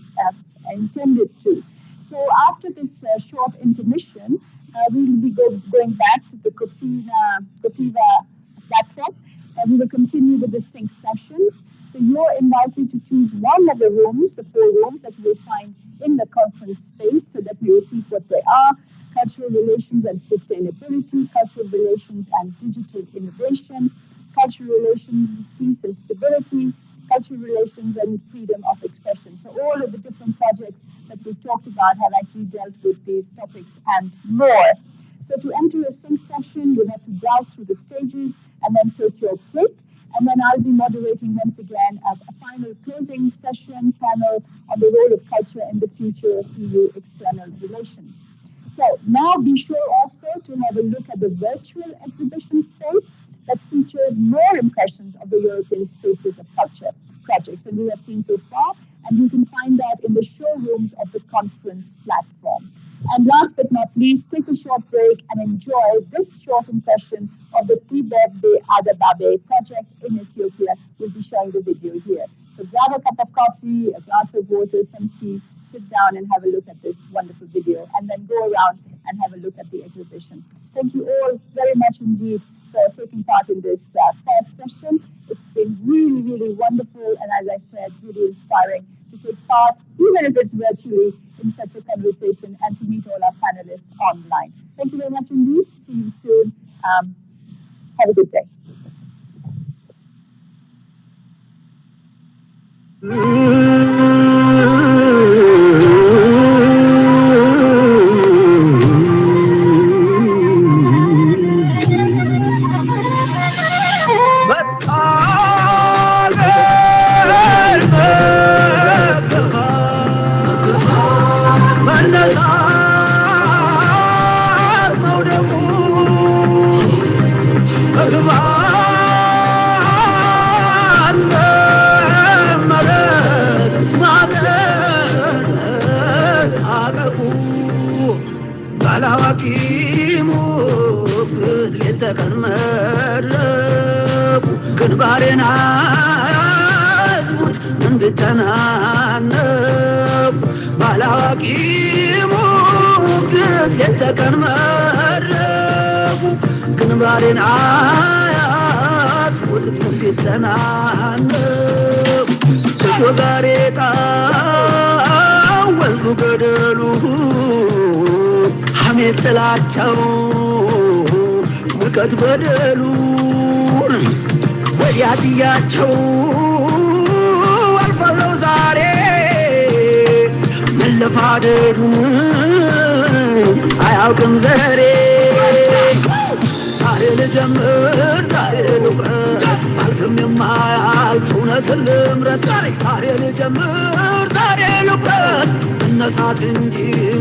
intended to. So after this short intermission, we will be going back to the Cofiva platform, and we will continue with the sync sessions. So you're invited to choose one of the rooms, the 4 rooms that you will find in the conference space, so that we repeat what they are: cultural relations and sustainability, cultural relations and digital innovation, cultural relations, peace and stability, cultural relations and freedom of expression. So all of the different projects that we've talked about have actually dealt with these topics and more. So to enter a sync session, you'll have to browse through the stages and then take your pick. And then I'll be moderating once again a final closing session panel on the role of culture in the future of EU external relations. So now be sure also to have a look at the virtual exhibition space that features more impressions of the European Spaces of Culture projects than we have seen so far, and you can find that in the showrooms of the conference platform. And last but not least, take a short break and enjoy this short impression of the Tibet-Be Adababe project in Ethiopia. We'll be showing the video here. So grab a cup of coffee, a glass of water, some tea, sit down and have a look at this wonderful video, and then go around and have a look at the exhibition. Thank you all very much indeed for taking part in this first session. It's been really, really wonderful, and as I said, really inspiring to take part, even if it's virtually, in such a conversation, and to meet all our panelists online. Thank you very much indeed. See you soon. Have a good day. ምቀት በደሉን ወዲያትያቸው አልፈለው ዛሬ መለፋደዱን አያውቅም ዘሬ ዛሬ ልጀምር ዛሬ ልቁረት አልክም የማያልፍ እውነትን ልምረት ዛሬ ልጀምር ዛሬ ልቁረት እነሳት እንጂ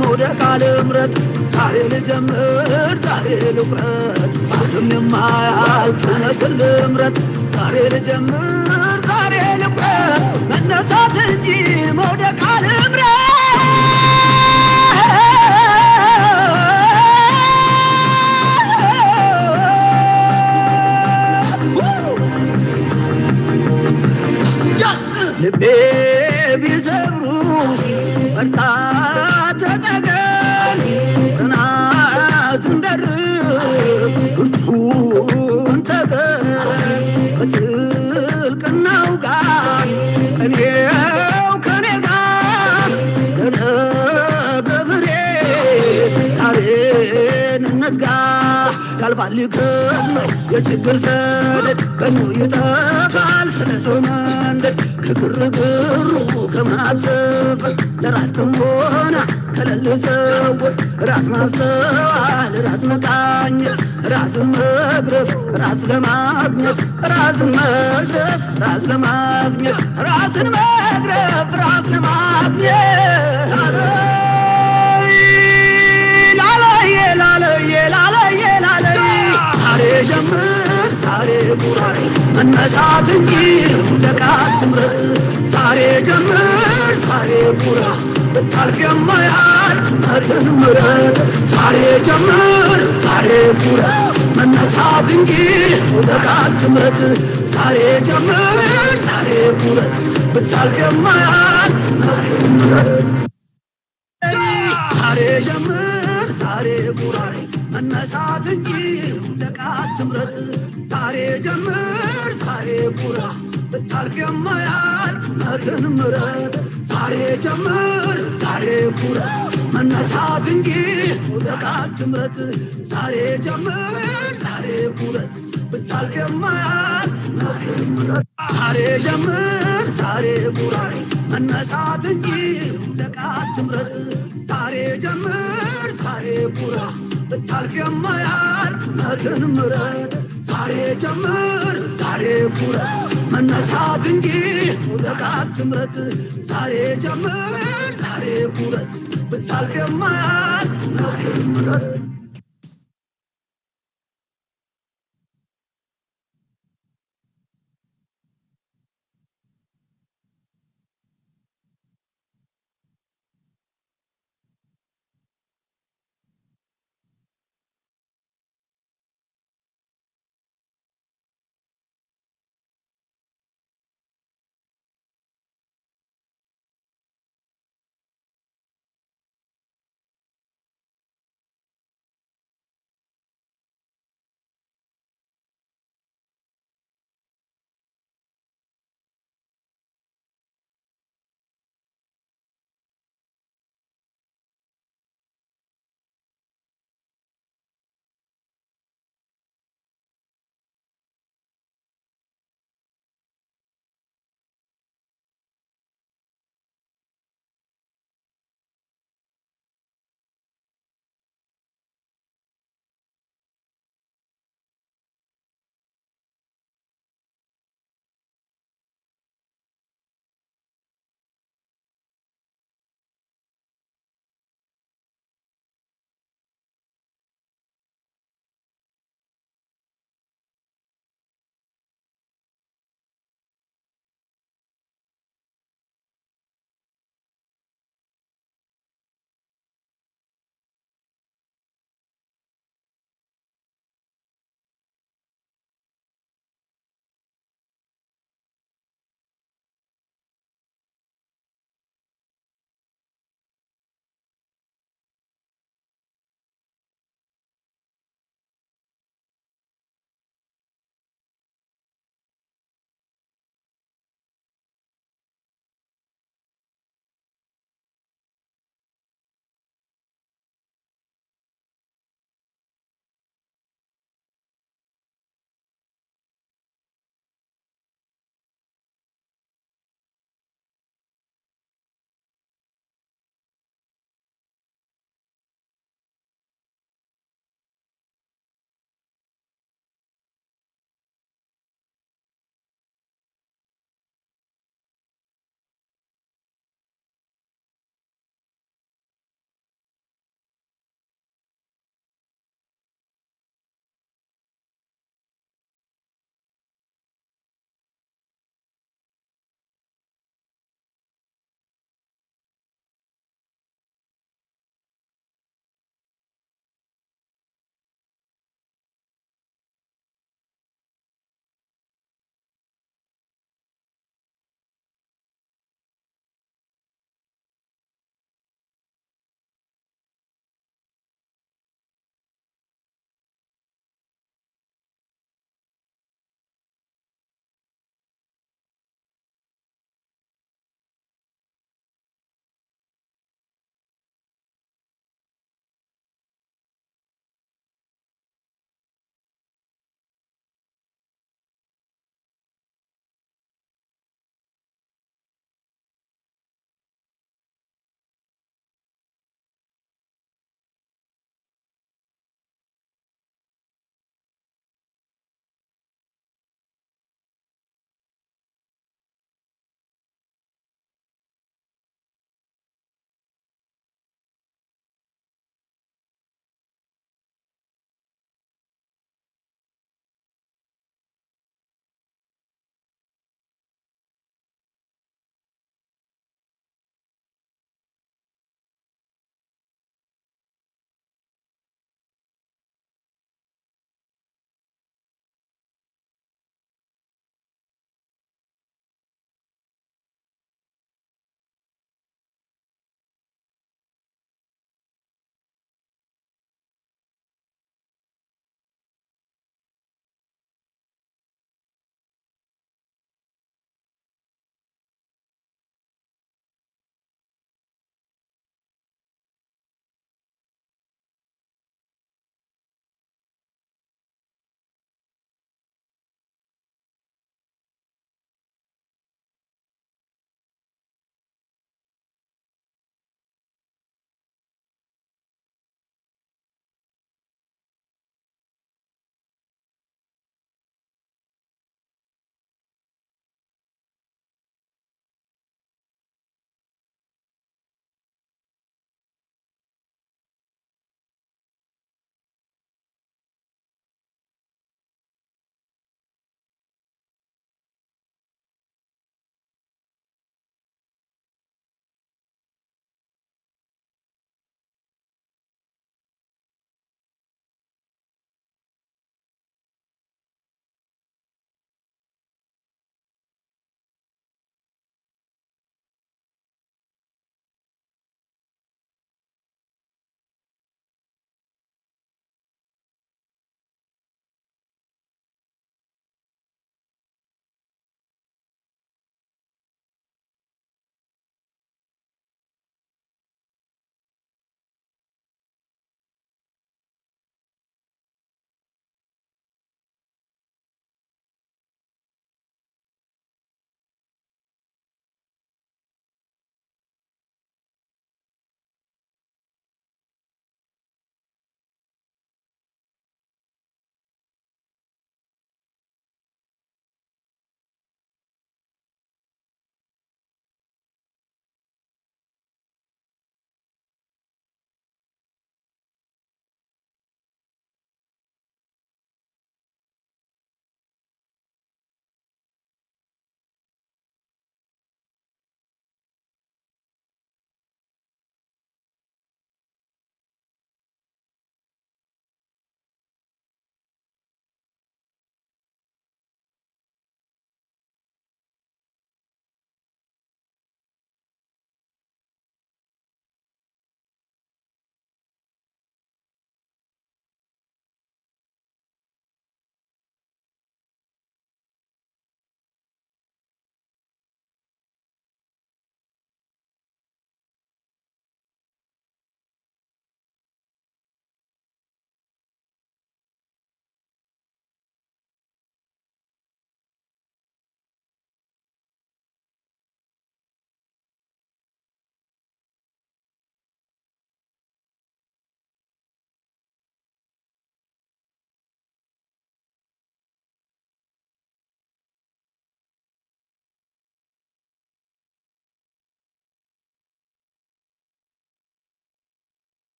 መውደቅ አልምረት ዛሬ ልጀምር ዛሬ ልቁረት አልክም የማያልፍ እውነትን ልምረት ዛሬ ልጀምር ዛሬ ልቁረት መነሳት እንጂ መውደቅ አልምረት ልቤ ቢሰብሩ በርታት ተጠገን ጽናት እንደርብ ብርቱን ተገን በጥልቅናው ጋር እኔው ከኔ ጋር ለነገ ፍሬ ዛሬንነት ጋር ያልፋል ይከስመው የችግር ሰደድ በኑ ይጠፋል ስለ ሰው መንደድ ከግርግሩ ከማሰብ ለራስ ክንቦና ከለል ሰዎች ራስ ማስተዋል ራስ መቃኘት ራስን መግረፍ ራስ ለማግኘት ራስን መግረፍ ራስ ለማግኘት ራስን መግረፍ ራስ ለማግኘት ላለየ ላለየ ላለየ ላለየ ዛሬ ጀምር ዛሬ ቡራይ መነሳት እንጂ ውደቃት ትምረት ዛሬ ጀምር ዛሬ ቡራ ብታልፍ የማያልፍ እውነትን ምረት ዛሬ ጀምር ዛሬ ቡራ መነሳት እንጂ ውደቃት ትምረት ዛሬ ጀምር ዛሬ ቡረት ብታልፍ የማያልፍ እውነትን ምረት ዛሬ ጀምር ዛሬ ቡራይ መነሳት እንጂ ውደቃት ትምረት ዛሬ ጀምር ዛሬ ቡራ ብታልፍ የማያልፍ እውነትን ምረት ዛሬ ጀምር ዛሬ ቡራ መነሳት እንጂ ውደቃት ትምረት ዛሬ ጀምር ዛሬ ቡረት ብታልፍ የማያልፍ ዛሬ ጀምር ዛሬ ቁረጥ መነሳት እንጂ ውደቃት ትምረጥ ዛሬ ጀምር ዛሬ ቁረጥ ብታልፍ የማያልፍ እውነትን ምረጥ ዛሬ ጀምር ዛሬ ቁረጥ መነሳት እንጂ ውደቃት ትምረጥ ዛሬ ጀምር ዛሬ ቁረጥ ብታልፍ የማያልፍ እውነትን ምረጥ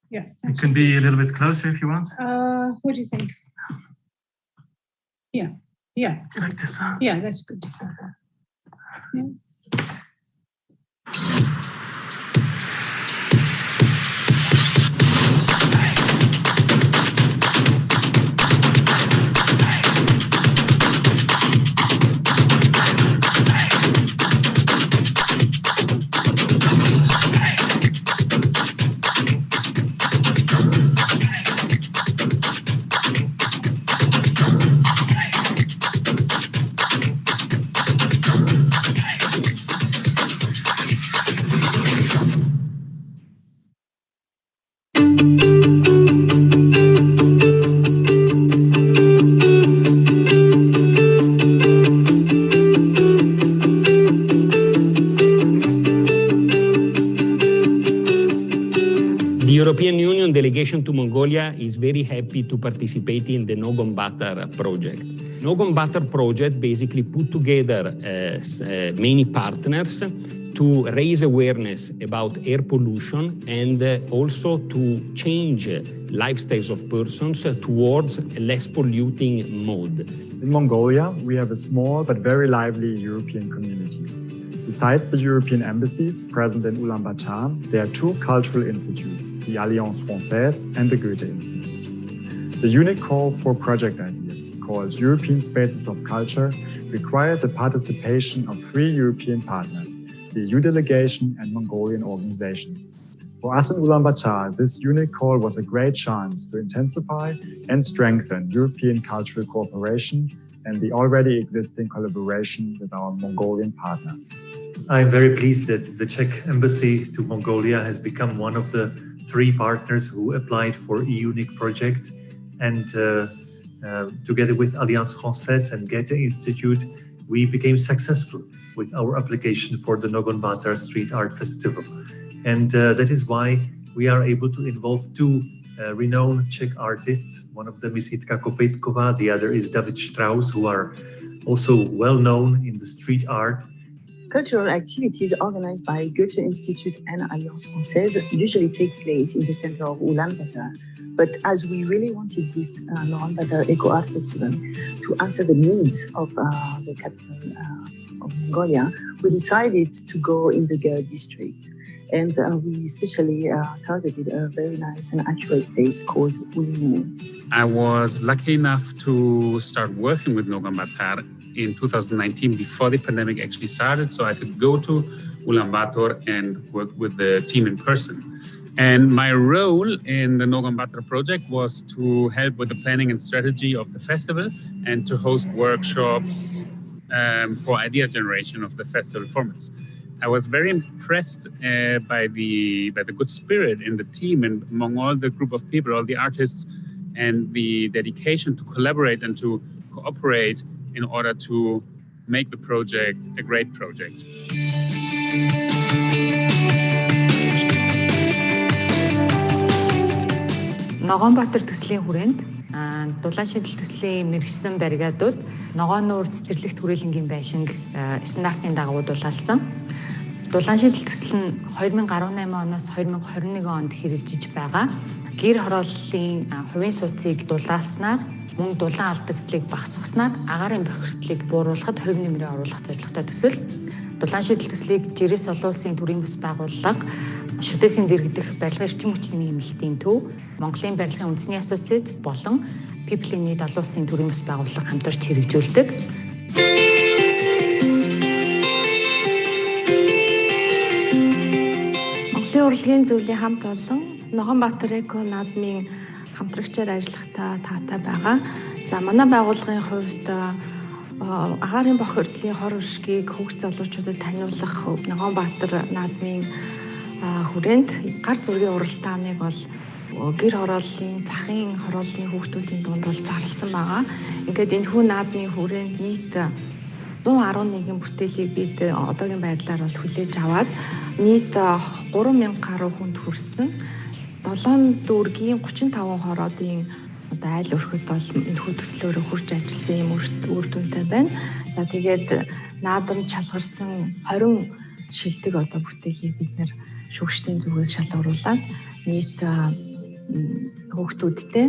Yeah. It can be a little bit closer if you want. What do you think? Yeah. Yeah. Like this. Yeah, that's good. Yeah. Delegation to Mongolia is very happy to participate in the Nogon-Batar project. Nogon-Batar project basically put together many partners to raise awareness about air pollution and also to change lifestyles of persons towards a less polluting mode. In Mongolia, we have a small but very lively European community. Besides the European embassies present in Ulaanbaatar, there are two cultural institutes, the Alliance Française and the Goethe Institute. The EUNIC call for project ideas, called European Spaces of Culture, required the participation of 3 European partners, the EU delegation and Mongolian organizations. For us in Ulaanbaatar, this EUNIC call was a great chance to intensify and strengthen European cultural cooperation and the already existing collaboration with our Mongolian partners. I'm very pleased that the Czech Embassy to Mongolia has become one of the 3 partners who applied for EUNIC project, and together with Alliance Française and Goethe Institute, we became successful with our application for the Nogon-Batar Street Art Festival. And that is why we are able to involve 2 renowned Czech artists. One of them is Jitka Kopejtková, the other is David Strauss, who are also well known in the street art. Cultural activities organized by Goethe Institute and Alliance Française usually take place in the center of Ulaanbaatar. But as we really wanted this Nogon-Batar Eco Art Festival to answer the needs of the capital of Mongolia, we decided to go in the Ger district. And we especially targeted a very nice and accurate place called Ulimu. I was lucky enough to start working with Nogon-Batar in 2019 before the pandemic actually started, so I could go to Ulaanbaatar and work with the team in person. And my role in the Nogon-Batar project was to help with the planning and strategy of the festival and to host workshops for idea generation of the festival formats. I was very impressed by the good spirit in the team and among all the group of people, all the artists, and the dedication to collaborate and to cooperate in order to make the project a great project. Nogon-Batar төслийн хүрээнд дулаан шидэл төслийн мэргэжсэн баррикадууд ногоон нуур цэцэрлэгт хүрээлэнгийн байшинг стандартын дагуу дулаалсан. Дулаан шидэл төсөл нь 2018 оноос 2021 онд хэрэгжиж байгаа. Гэр хорооллын хувийн сууцыг дулаалснаар мөн дулаан алдагдлыг багасгаснаар агаарын бохирдлыг бууруулахад хувь нэмрээ оруулах зорилготой төсөл. Дулаан шидэл төслийг Жирэс олон улсын төрийн бас байгууллага, шүтээсийн дэргэдэх барилгын эрчим хүчний нэмэлтийн төв, Монголын барилгын үндэсний ассоциац болон People in Need олон улсын төрийн бас байгууллага хамтарч хэрэгжүүлдэг. Монголын урлагийн зөвлөлийн хамт олон Nogon-Batar Eco наадмын хамтрагчаар ажиллахтаа таатай байгаа. За манай байгууллагын хувьд агаарын бохирдлын хор уршгийг хүүхд залуучуудад таниулах Nogon-Batar наадмын хүрээнд гар зургийн уралдааныг бол гэр хорооллын, захын хорооллын хүүхдүүдийн дунд бол зарласан байгаа. Ингээд энэхүү наадмын хүрээнд нийт 111 бүтээлийг бид одоогийн байдлаар бол хүлээж аваад нийт 3000 гаруй хүнд хүрсэн. 7 дүүргийн 35 хороодын айл өрхөд бол энэхүү төслөөр хурж ажилласан юм үр дүнтэй байна. За тэгээд наадам чалгарсан 20 шилдэг одоо бүтээлийг бид нэр шүүгчдийн зүгээс шалгаруулад нийт хүүхдүүдтэй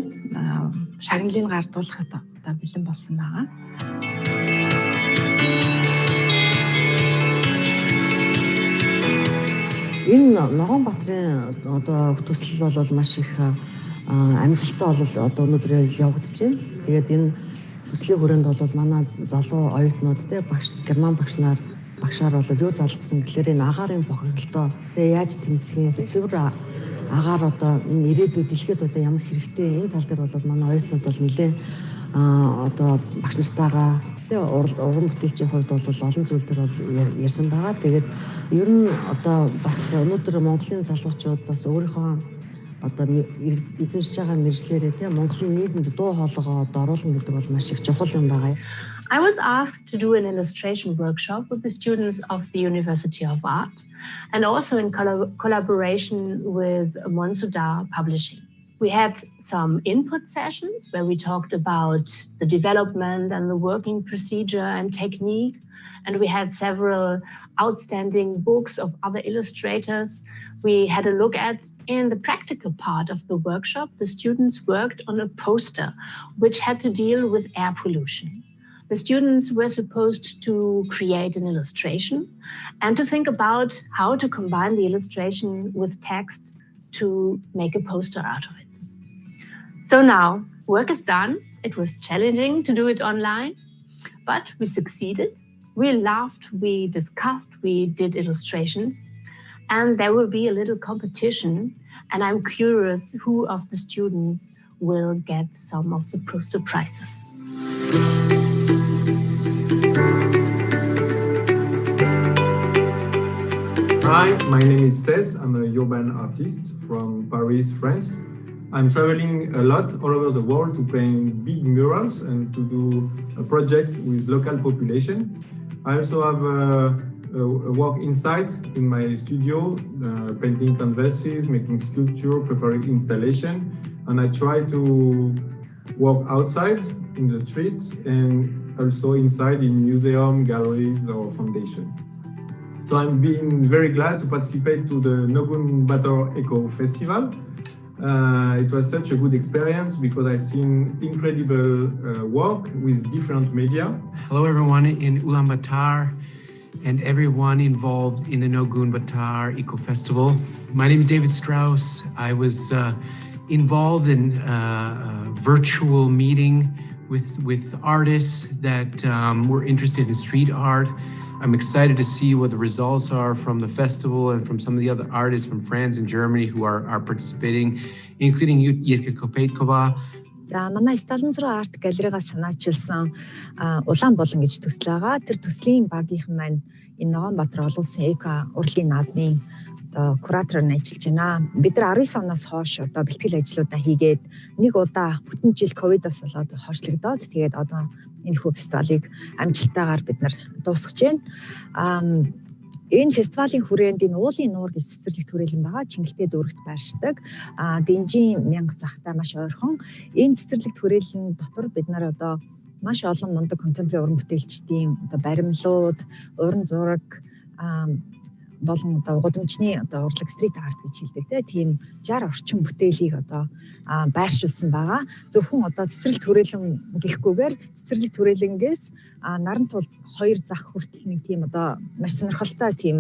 шагналыг гардуулахад одоо бэлэн болсон байгаа. Энэ Ногоонбаатарын одоо төсөл бол маш их амжилттай бол одоо өнөөдөр явагдаж байна. Тэгээд энэ төслийн хүрээнд бол манай залуу оюутнууд те герман багшаар бол юу залгасан гэхээр энэ агаарын бохирдолтой яаж тэмцэх цэвэр агаар одоо энэ ирээдүйд дэлхийд одоо ямар хэрэгтэй энэ тал дээр бол манай оюутнууд бол нэлээд одоо багш нартайгаа уран бүтээлчийн хувьд бол олон зүйл төр бол ярьсан байгаа. Тэгээд ер нь одоо бас өнөөдөр Монголын залуучууд бас өөрийнхөө одоо эзэмшиж байгаа мэржлээрээ тийм Монголын нийгэмд дуу хоолойгоо одоо оруулах гэдэг бол маш их чухал юм байгаа. I was asked to do an illustration workshop with the students of the University of Art and also in collaboration with Monsuda Publishing. We had some input sessions where we talked about the development and the working procedure and technique. And we had several outstanding books of other illustrators. We had a look at, in the practical part of the workshop, the students worked on a poster which had to deal with air pollution. The students were supposed to create an illustration and to think about how to combine the illustration with text to make a poster out of it. So now, work is done. It was challenging to do it online, but we succeeded. We laughed, we discussed, we did illustrations, and there will be a little competition, and I'm curious who of the students will get some of the poster prizes. Hi, my name is Cez. I'm a urban artist from Paris, France. I'm traveling a lot all over the world to paint big murals and to do a project with local population. I also have a work inside in my studio, painting canvases, making sculpture, preparing installation, and I try to work outside in the streets and also inside in museum, galleries or foundation. So I'm being very glad to participate to the Nogumbator Eco Festival. It was such a good experience because I've seen incredible work with different media. Hello everyone in Ulaanbaatar and everyone involved in the Nogumbator Eco Festival. My name is David Strauss. I was involved in a virtual meeting with artists that were interested in street art. I'm excited to see what the results are from the festival and from some of the other artists from France and Germany who are participating, including Yirka Kopeitkova. За манай Сталинзруу арт галерейгаас санаачилсан улаан болон гэж төсөл байгаа. Тэр төслийн багийнхан маань энэ Ногоонбаатар олон улсын эко урлагийн наадмын куратороор ажиллаж байна. Бид нар 19 оноос хойш одоо бэлтгэл ажлуудаа хийгээд нэг удаа бүтэн жил ковидоос болоод хойшлогдоод тэгээд одоо энэ хүү фестивалыг амжилттайгаар бид нар дуусгаж байна. Энэ фестивалийн хүрээнд энэ уулын нуур гэж цэцэрлэгт хүрээлэн байгаа. Чингэлтэй дүүрэгт байршдаг. Дэнжийн мянга захтай маш ойрхон. Энэ цэцэрлэгт хүрээлэн дотор бид нар одоо маш олон мундаг контемпорари уран бүтээлчдийн одоо баримлууд, уран зураг болон одоо гудамжны одоо урлаг стрит арт гэж хэлдэг тийм 60 орчим бүтээлийг одоо байршуулсан байгаа. Зөвхөн одоо цэцэрлэгт хүрээлэн гэхгүйгээр цэцэрлэгт хүрээлэнгээс наран тул 2 зах хүртэл нэг тийм одоо маш сонирхолтой тийм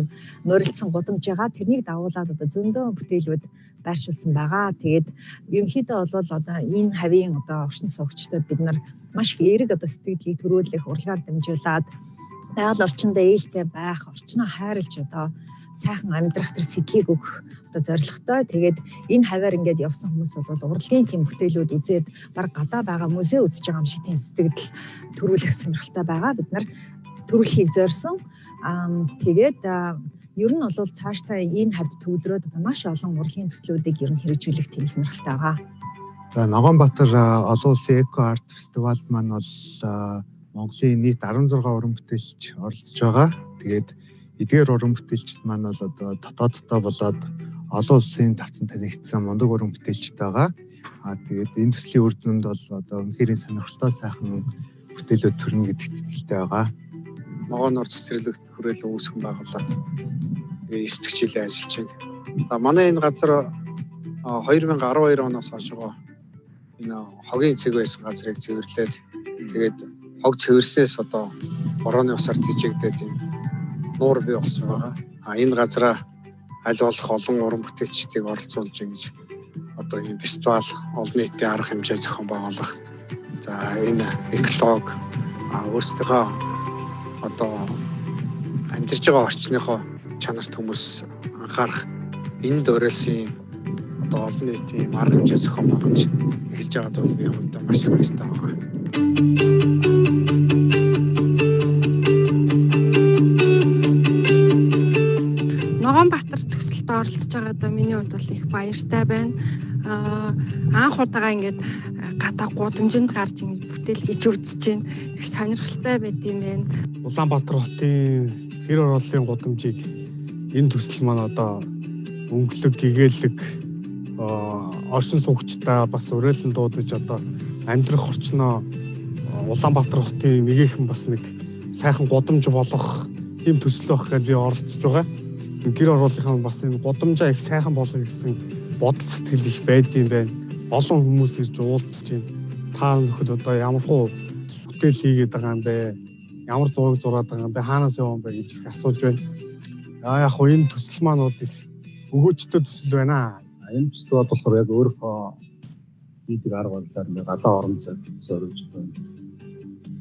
нурилдсан гудамж байгаа. Тэрнийг дагуулад одоо зөндөө бүтээлүүд байршуулсан байгаа. Тэгээд ерөнхийдөө бол одоо энэ хавийн одоо орчин суугчдад бид нар маш их эерэг одоо сэтгэлийг төрүүлэх урлагаар дамжуулаад байгаль орчиндөө ээлтэй байх, орчноо хайрлж одоо сайхан амьдрах төр сэтлийг өгөх одоо зорилготой. Тэгээд энэ хаваар ингээд явсан хүмүүс бол урлагийн тийм бүтээлүүд үзээд баг гадаа байгаа музей үзэж байгаа юм шиг тийм сэтгэл төрүүлэх сонирхолтой байгаа. Бид нар төрүүлэхийг зорьсон. Тэгээд ер нь бол цаашдаа энэ хавьд төвлөрөөд одоо маш олон урлагийн төслүүдийг ер нь хэрэгжүүлэх тийм сонирхолтой байгаа. За Ногоонбаатар олон улсын эко арт фестивалд маань бол Монголын нийт 16 уран бүтээлч оролцож байгаа. Тэгээд эдгээр уран бүтээлчд маань бол одоо дотооддоо болоод олон улсын тавцан танигдсан мундаг уран бүтээлчд байгаа. Тэгээд энэ төслийн үр дүнд бол одоо үнэхээр сонирхолтой сайхан бүтээлүүд төрнө гэдэгт итгэлтэй байгаа. Ногоон нуур цэцэрлэгт хүрээлэн үүсгэн байгуулаад 9 жилийн ажиллаж байна. Манай энэ газар 2012 оноос хойшоо энэ хогийн цэг байсан газрыг цэвэрлээд тэгээд хог цэвэрснээс одоо борооны усаар тижигдээд энэ нуур бий болсон байгаа. Энэ газараа аль болох олон уран бүтээлчдийг оролцуулж ингэж одоо энэ фестивал олон нийтийн арга хэмжээ зохион байгуулах. За энэ эколог өөрсдийнхөө одоо амьдарч байгаа орчныхоо чанарт хүмүүс анхаарах энэ дуурайсан одоо олон нийтийн арга хэмжээ зохион байгуулж эхэлж байгаад бол би хувьдаа маш их баяртай байгаа. Ногоонбаатар төсөлд оролцож байгаадаа миний хувьд бол их баяртай байна. Анх удаага ингээд гадаа гудамжинд гарч ингэж бүтээл хийж үзэж байна. Их сонирхолтой байд юм байна. Улаанбаатар хотын гэр орооллын гудамжийг энэ төсөл маань одоо өнгөлөг, гэгээлэг, оршин суугчтай бас уриалан дуудаж одоо амьдрах орчноо Улаанбаатар хотын нэгэн бас нэг сайхан гудамж болох тийм төсөл байх гэдээ би оролцож байгаа. Гэр орооллынхаа бас энэ гудамжаа их сайхан болгох гэсэн бодол сэтгэл их байдсан байна. Олон хүмүүс ирж уулзж байна. Та нөхөд одоо ямар хуу бүтээл хийгээд байгаа юм бэ? Ямар зураг зураад байгаа юм бэ? Хаанаас явсан бэ гэж их асууж байна. Яг хоо энэ төсөл маань бол их өгөөжтэй төсөл байна. Энэ төсөл болохоор яг өөрөө хийдэг арга барилаар нэг гадаа орон зай зориулж байна.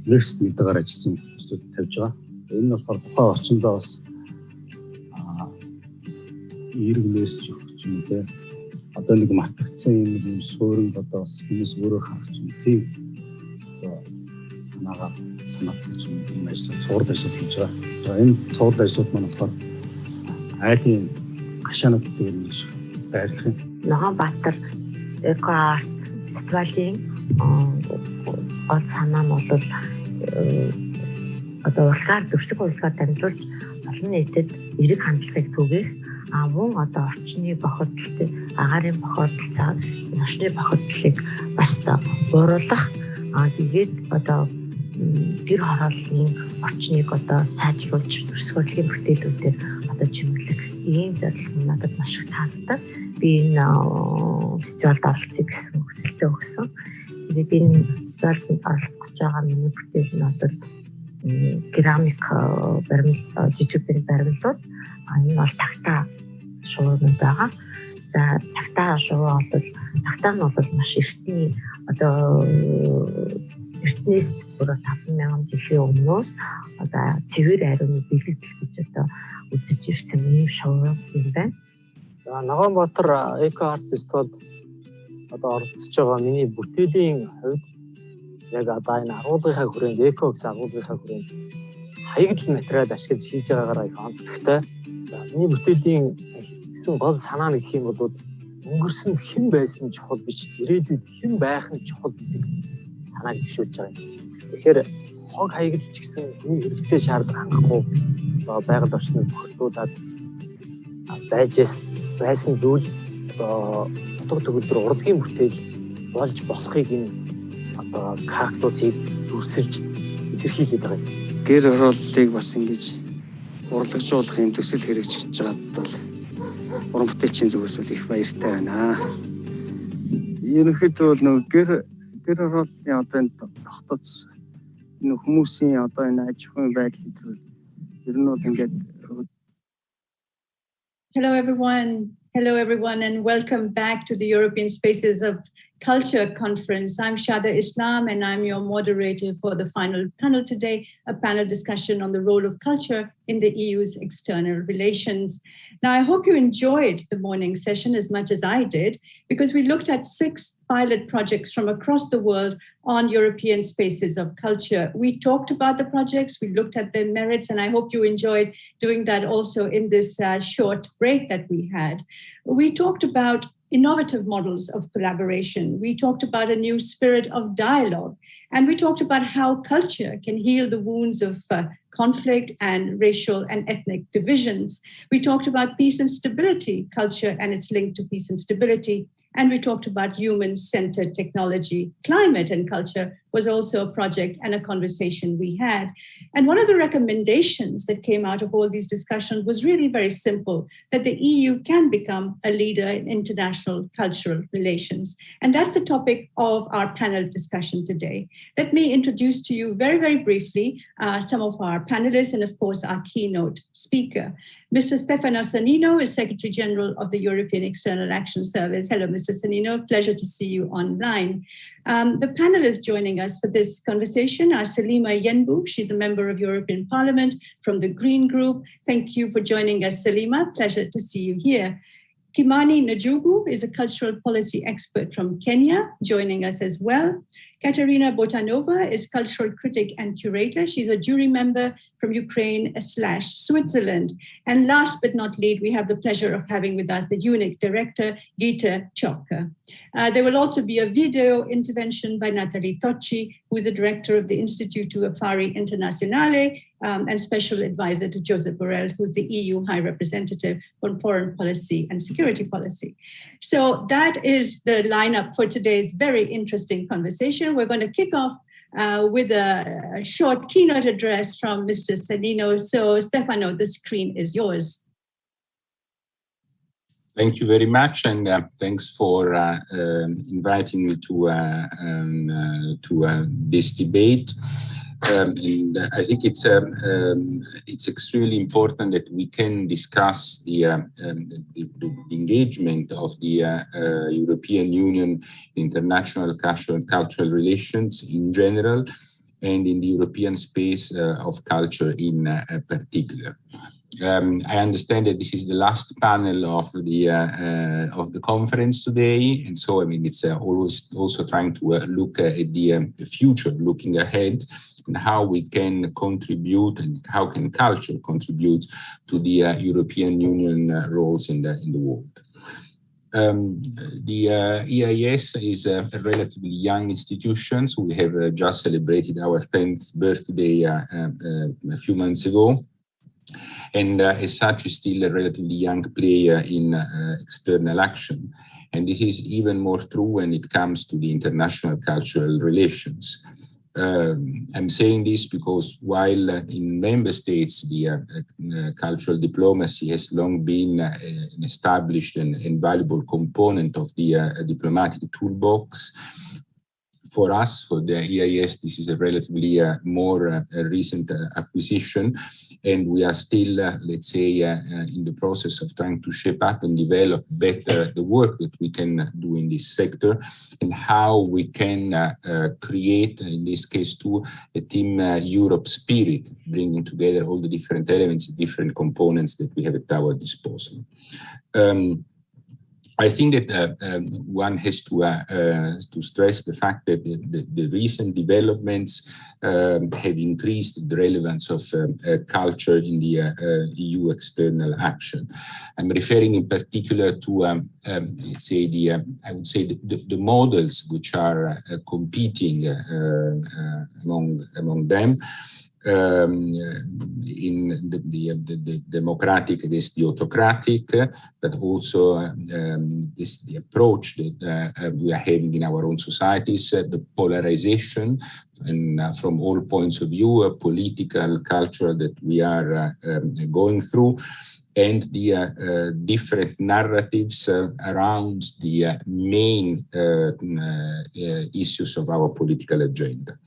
Next мэдээгээр ажилласан төслүүд тавьж байгаа. Энэ болохоор тухайн орчиндөө бас эерэг мессеж өгч юм те. Одоо нэг матгцсан юм суурин одоо бас хүмүүс өөрөө харах юм тийм санаатай юм ажил цуврал ажил хийж байгаа. За энэ цуврал ажлууд маань болохоор айлын гашаанууд дээр нэг байрлах юм. Ногоонбаатар эко арт фестивалийн гол санаа нь бол одоо урлагаар дүрсэг урлагаар дамжуулж олон нийтэд эерэг хандлагыг түгээх мөн одоо орчны бохирдолтой агаарын бохирдол нашны бохирдлыг бас бууруулах тэгээд одоо гэр хорооллын орчныг одоо сайжруулж дүрсэг урлагийн бүтээлүүдээр одоо чимэглэх ийм зорилго надад маш их таалагдав. Би энэ фестивалд оролцъё гэсэн хүсэлтэй өгсөн. Тэгээд энэ фестивалд оролцох гэж байгаа миний бүтээл нь одоо керамик баримл жижиг баримлууд энэ бол тагтаа шуурд байгаа. За тагтаа шувуу бол тагтаа нь бол маш эртний одоо эртнээс бүр 5000 жилийн өмнөөс одоо цэвэр ариуны бэлэгдэл гэж одоо үзэж ирсэн ийм шувуу юм байна. За Ногоонбаатар эко арт фестивал одоо оролцож байгаа миний бүтээлийн хувьд яг одоо энэ агуулгынхаа хүрээнд эко гэсэн агуулгынхаа хүрээнд хаягдл материал ашиглаж хийж байгаагаараа их онцлогтой. За миний бүтээлийн гэсэн гол санаа нь гэх юм бол өнгөрсөн хэн байсан чухал биш, ирээдүйд хэн байх нь чухал гэдэг санааг дэвшүүлж байгаа юм. Тэгэхээр хог хаягдл ч гэсэн хүний хэрэгцээ шаардлага хангахгүй байгаль орчныг бохирдуулаад байсан зүйл одоо утга төгөлдөр урлагийн бүтээл болж болохыг энэ одоо кактусыг дүрсэлж илэрхийлээд байгаа юм. Гэр орооллыг бас ингэж урлагжуулах юм төсөл хэрэгжиж байгаад бол уран бүтээлчийн зүгээс бол их баяртай байна. Ерөнхийдөө бол гэр орооллын одоо энэ тогтоц энэ хүмүүсийн одоо энэ аж ахуйн байдлыг төрөл ер нь бол ингээд. Hello everyone and welcome back to the European Spaces of Culture Conference. I'm Shada Islam and I'm your moderator for the final panel today, a panel discussion on the role of culture in the EU's external relations. Now, I hope you enjoyed the morning session as much as I did, because we looked at 6 pilot projects from across the world on European spaces of culture. We talked about the projects, we looked at their merits, and I hope you enjoyed doing that also in this short break that we had. We talked about innovative models of collaboration. We talked about a new spirit of dialogue, and we talked about how culture can heal the wounds of conflict and racial and ethnic divisions. We talked about peace and stability, culture and its link to peace and stability. And we talked about human-centered technology, climate and culture, was also a project and a conversation we had. And one of the recommendations that came out of all these discussions was really very simple, that the EU can become a leader in international cultural relations. And that's the topic of our panel discussion today. Let me introduce to you very, very briefly some of our panelists and of course our keynote speaker. Mr. Stefano Sannino is Secretary General of the European External Action Service. Hello, Mr. Sannino, pleasure to see you online. The panelists joining us for this conversation are Salima Yenbu. She's a member of European Parliament from the Green Group. Thank you for joining us, Salima. Pleasure to see you here. Kimani Najugu is a cultural policy expert from Kenya, joining us as well. Katerina Botanova is cultural critic and curator. She's a jury member from Ukraine/Switzerland. And last but not least, we have the pleasure of having with us the EUNIC director, Gita Chopka. There will also be a video intervention by Nathalie Tocci, who is the director of the Instituto Affari Internazionale and special advisor to Joseph Borrell, who's the EU High Representative on Foreign Policy and Security Policy. So that is the lineup for today's very interesting conversation. We're going to kick off with a short keynote address from Mr. Sannino. So Stefano, the screen is yours. Thank you very much, and thanks for inviting me to this debate. And I think it's extremely important that we can discuss the engagement of the European Union in international cultural relations in general, and in the European space of culture in particular. I understand that this is the last panel of the conference today, and so I mean it's always also trying to look at the future, looking ahead, and how we can contribute and how can culture contribute to the European Union roles in the world. The EIS is a relatively young institution, so we have just celebrated our 10th birthday a few months ago. And as such is still a relatively young player in external action. And this is even more true when it comes to the international cultural relations. I'm saying this because while in member states the cultural diplomacy has long been an established and valuable component of the diplomatic toolbox, for us, for the EIS, this is a relatively more recent acquisition, and we are still, let's say, in the process of trying to shape up and develop better the work that we can do in this sector, and how we can create, in this case too, a Team Europe spirit, bringing together all the different elements, different components that we have at our disposal. I think that one has to stress the fact that the recent developments have increased the relevance of culture in the EU external action. I'm referring in particular to, let's say, I would say the models which are competing among them. In the democratic against the autocratic, but also the approach that we are having in our own societies, the polarization, and from all points of view, political, cultural, that we are going through, and the different narratives around the main issues of our political agenda.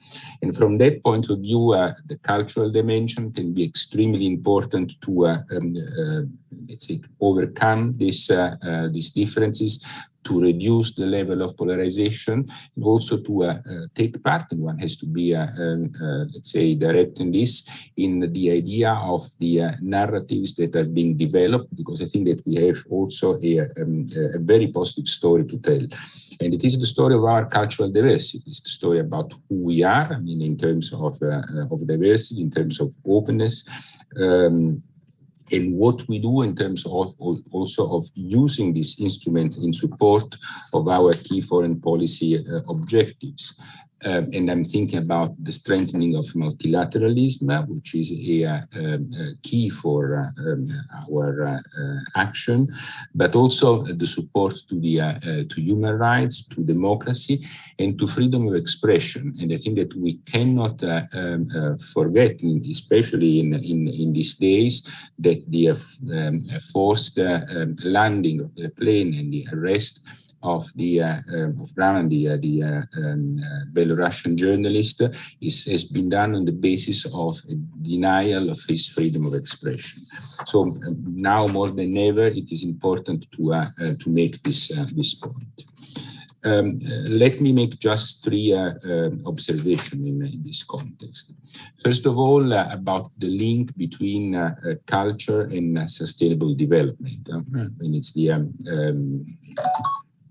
And from that point of view, the cultural dimension can be extremely important to, let's say, overcome these differences, to reduce the level of polarization, and also to take part, and one has to be, let's say, direct in this, in the idea of the narratives that are being developed, because I think that we have also a very positive story to tell. And it is the story of our cultural diversity. It's the story about who we are, I mean, in terms of diversity, in terms of openness, and what we do in terms of also of using these instruments in support of our key foreign policy objectives. and I'm thinking about the strengthening of multilateralism, which is a key for our action, but also the support to human rights, to democracy, and to freedom of expression. And I think that we cannot forget, especially in these days, that the forced landing of the plane and the arrest of Raman, the Belarusian journalist, has been done on the basis of a denial of his freedom of expression. So now more than ever, it is important to make this point. Let me make just three observations in this context. First of all, about the link between culture and sustainable development. And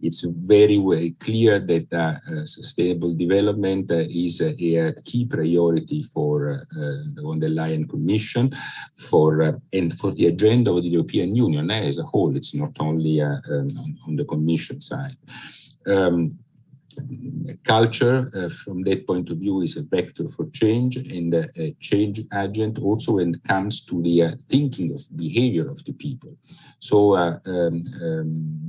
it's very clear that sustainable development is a key priority for the von der Leyen Commission and for the agenda of the European Union as a whole. It's not only on the Commission side. Culture, from that point of view, is a vector for change and a change agent also when it comes to the thinking of behavior of the people. So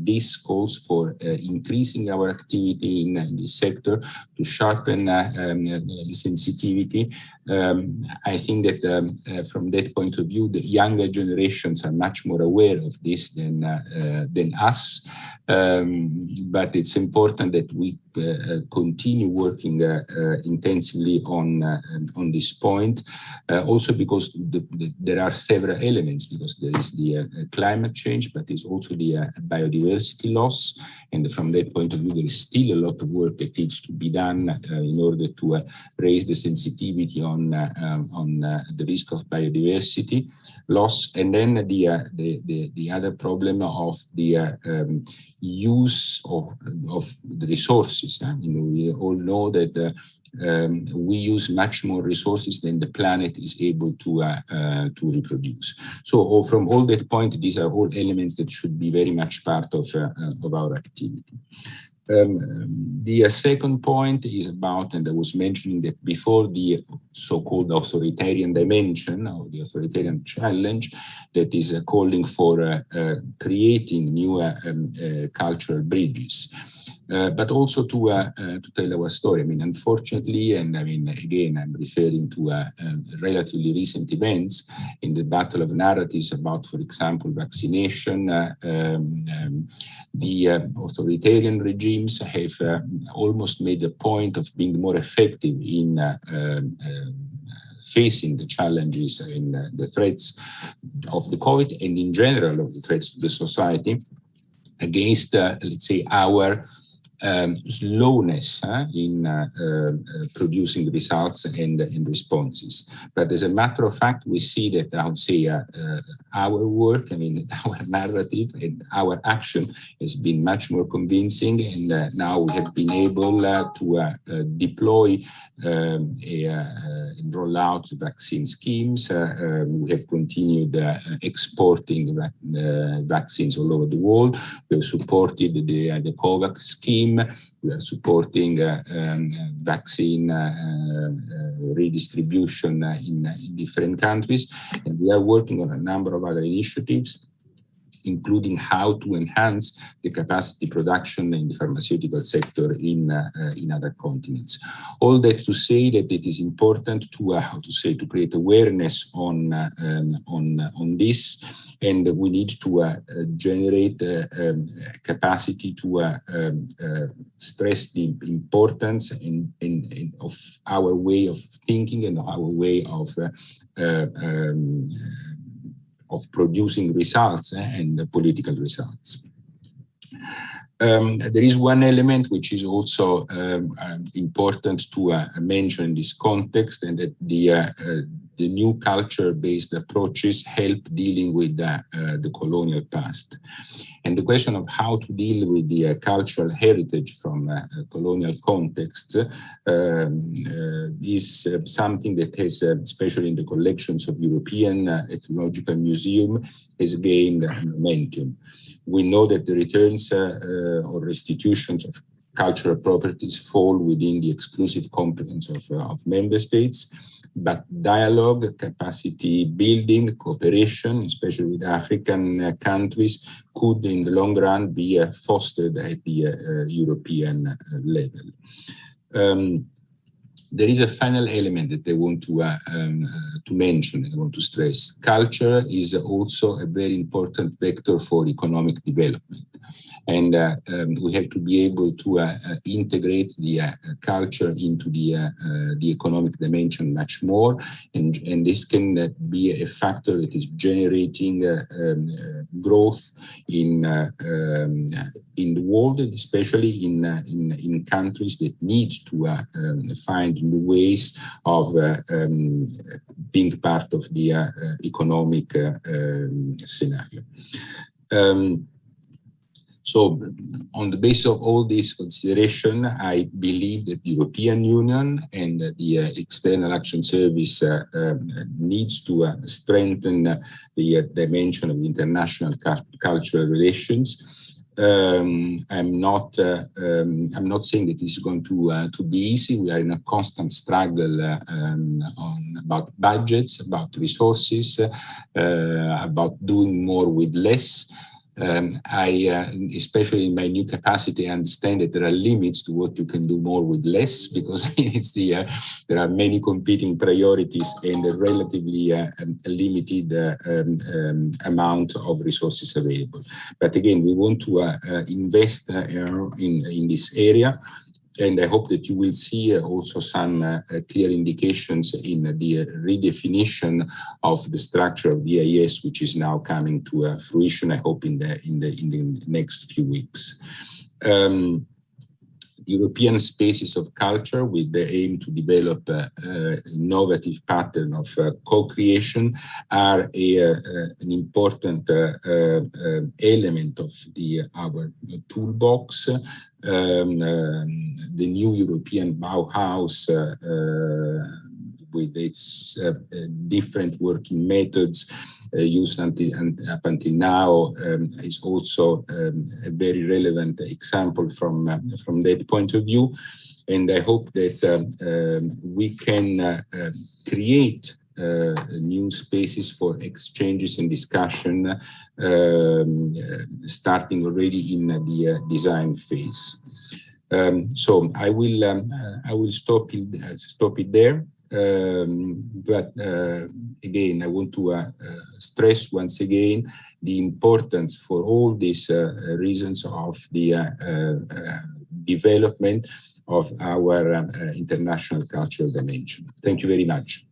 this calls for increasing our activity in this sector to sharpen the sensitivity. I think that from that point of view, the younger generations are much more aware of this than us. But it's important that we continue working intensively on this point, also because there are several elements, because there is the climate change, but there's also the biodiversity loss. And from that point of view, there is still a lot of work that needs to be done in order to raise the sensitivity on the risk of biodiversity loss. And then the other problem of the use of the resources. We all know that we use much more resources than the planet is able to reproduce. So from all that point, these are all elements that should be very much part of our activity. The second point is about, and I was mentioning that before, the so-called authoritarian dimension or the authoritarian challenge that is calling for creating new cultural bridges. But also to tell our story. I mean, unfortunately, and I mean, again, I'm referring to relatively recent events in the battle of narratives about, for example, vaccination. The authoritarian regimes have almost made a point of being more effective in facing the challenges and the threats of the COVID and in general of the threats to the society against, let's say, our slowness in producing results and responses. But as a matter of fact, we see that, I would say, our work, I mean, our narrative and our action has been much more convincing, and now we have been able to deploy and roll out vaccine schemes. We have continued exporting vaccines all over the world. We have supported the COVAX scheme. We are supporting vaccine redistribution in different countries, and we are working on a number of other initiatives, including how to enhance the capacity production in the pharmaceutical sector in other continents. All that to say that it is important to to create awareness on this, and we need to generate capacity to stress the importance of our way of thinking and our way of producing results and political results. There is one element which is also important to mention in this context, and that the new culture-based approaches help dealing with the colonial past. And the question of how to deal with the cultural heritage from colonial contexts is something that has, especially in the collections of European ethnological museum, has gained momentum. We know that the returns or restitutions of cultural properties fall within the exclusive competence of member states. But dialogue, capacity building, cooperation, especially with African countries, could in the long run be fostered at the European level. There is a final element that I want to mention and I want to stress. Culture is also a very important vector for economic development. And we have to be able to integrate the culture into the economic dimension much more. And this can be a factor that is generating growth in the world, especially in countries that need to find new ways of being part of the economic scenario. So on the basis of all this consideration, I believe that the European Union and the External Action Service needs to strengthen the dimension of international cultural relations. I'm not saying that it's going to be easy. We are in a constant struggle about budgets, about resources, about doing more with less. I, especially in my new capacity, understand that there are limits to what you can do more with less, because it's there are many competing priorities and a relatively limited amount of resources available. But again, we want to invest in this area. And I hope that you will see also some clear indications in the redefinition of the structure of the EIS, which is now coming to fruition, I hope, in the next few weeks. European spaces of culture with the aim to develop an innovative pattern of co-creation are an important element of our toolbox. The new European Bauhaus with its different working methods used up until now is also a very relevant example from that point of view. And I hope that we can create new spaces for exchanges and discussion starting already in the design phase. So I will stop it there. But again, I want to stress once again the importance for all these reasons of the development of our international cultural dimension. Thank you very much.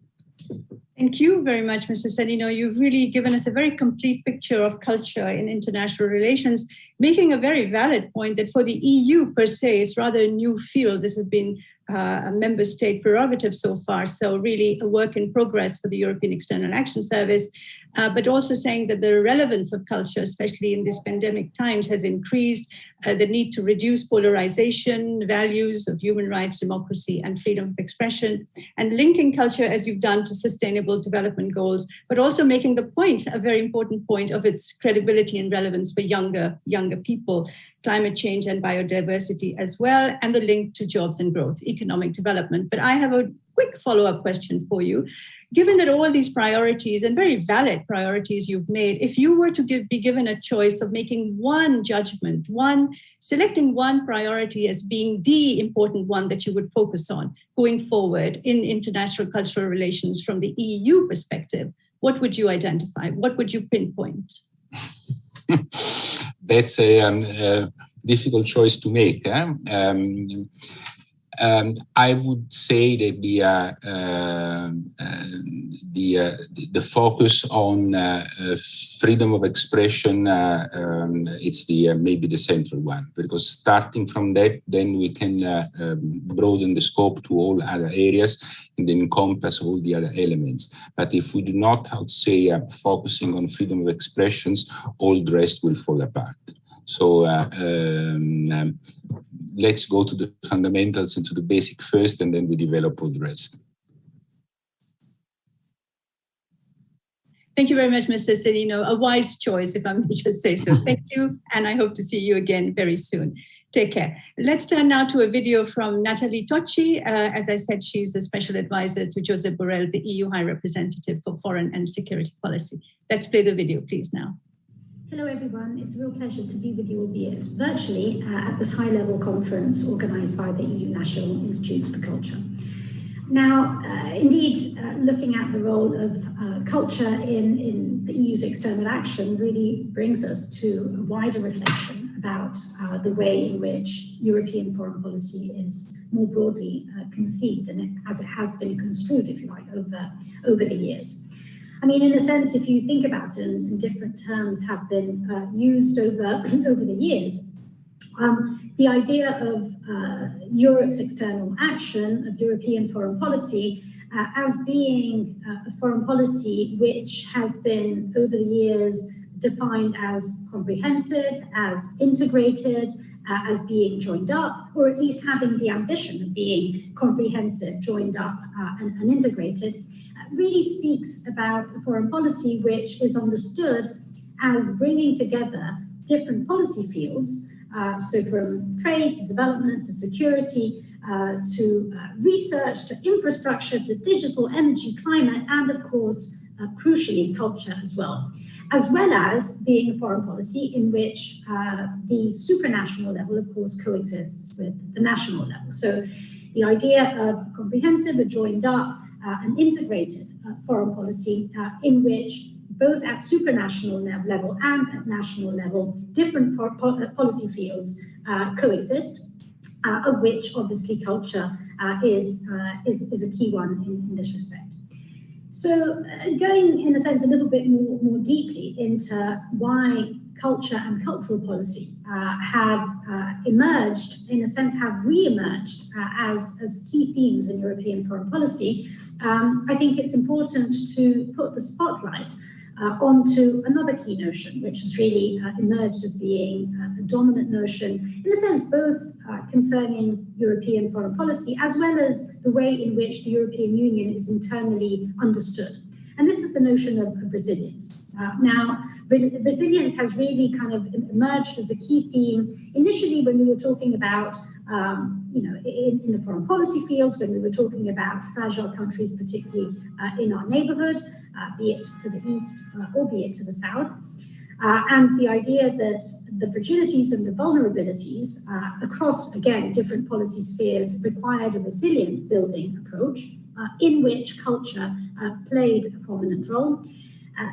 Thank you very much, Mr. Cellino. You've really given us a very complete picture of culture in international relations, making a very valid point that for the EU per se, it's rather a new field. This has been a member state prerogative so far, so really a work in progress for the European External Action Service, but also saying that the relevance of culture, especially in these pandemic times, has increased, the need to reduce polarization, values of human rights, democracy, and freedom of expression, and linking culture, as you've done, to sustainable development goals, but also making the point, a very important point, of its credibility and relevance for younger people, climate change and biodiversity as well, and the link to jobs and growth, economic development. But I have a quick follow-up question for you. Given that all these priorities, and very valid priorities you've made, if you were to be given a choice of making one judgment, selecting one priority as being the important one that you would focus on going forward in international cultural relations from the EU perspective, what would you identify? What would you pinpoint? That's a difficult choice to make. I would say that the focus on freedom of expression it's maybe the central one, because starting from that, then we can broaden the scope to all other areas and encompass all the other elements. But if we do not, how to say, focusing on freedom of expressions, all the rest will fall apart. So let's go to the fundamentals and to the basic first, and then we develop all the rest. Thank you very much, Mr. Cellino. A wise choice, if I may just say so. Thank you, and I hope to see you again very soon. Take care. Let's turn now to a video from Nathalie Tocci. As I said, she's the special advisor to Josep Borrell, the EU High Representative for Foreign and Security Policy. Let's play the video, please, now. Hello, everyone. It's a real pleasure to be with you, albeit virtually, at this high-level conference organised by the EU National Institutes for Culture. Now, indeed, looking at the role of culture in the EU's external action really brings us to a wider reflection about the way in which European foreign policy is more broadly conceived and as it has been construed, if you like, over the years. I mean, in a sense, if you think about it, and different terms have been used over the years, the idea of Europe's external action, of European foreign policy, as being a foreign policy which has been, over the years, defined as comprehensive, as integrated, as being joined up, or at least having the ambition of being comprehensive, joined up, and integrated, really speaks about a foreign policy which is understood as bringing together different policy fields, so from trade to development to security, to research, to infrastructure, to digital, energy, climate, and of course, crucially, culture as well as being a foreign policy in which the supranational level, of course, coexists with the national level. So the idea of comprehensive, a joined up, an integrated foreign policy in which both at supranational level and at national level, different policy fields coexist, of which obviously culture is a key one in this respect. So going in a sense a little bit more deeply into why culture and cultural policy have emerged, in a sense have re-emerged as key themes in European foreign policy, I think it's important to put the spotlight onto another key notion, which has really emerged as being a dominant notion, in a sense, both concerning European foreign policy, as well as the way in which the European Union is internally understood. And this is the notion of resilience. Now, resilience has really kind of emerged as a key theme initially when we were talking about, in the foreign policy fields, when we were talking about fragile countries, particularly in our neighborhood, be it to the east or be it to the south. And the idea that the fragilities and the vulnerabilities across, again, different policy spheres required a resilience building approach in which culture played a prominent role.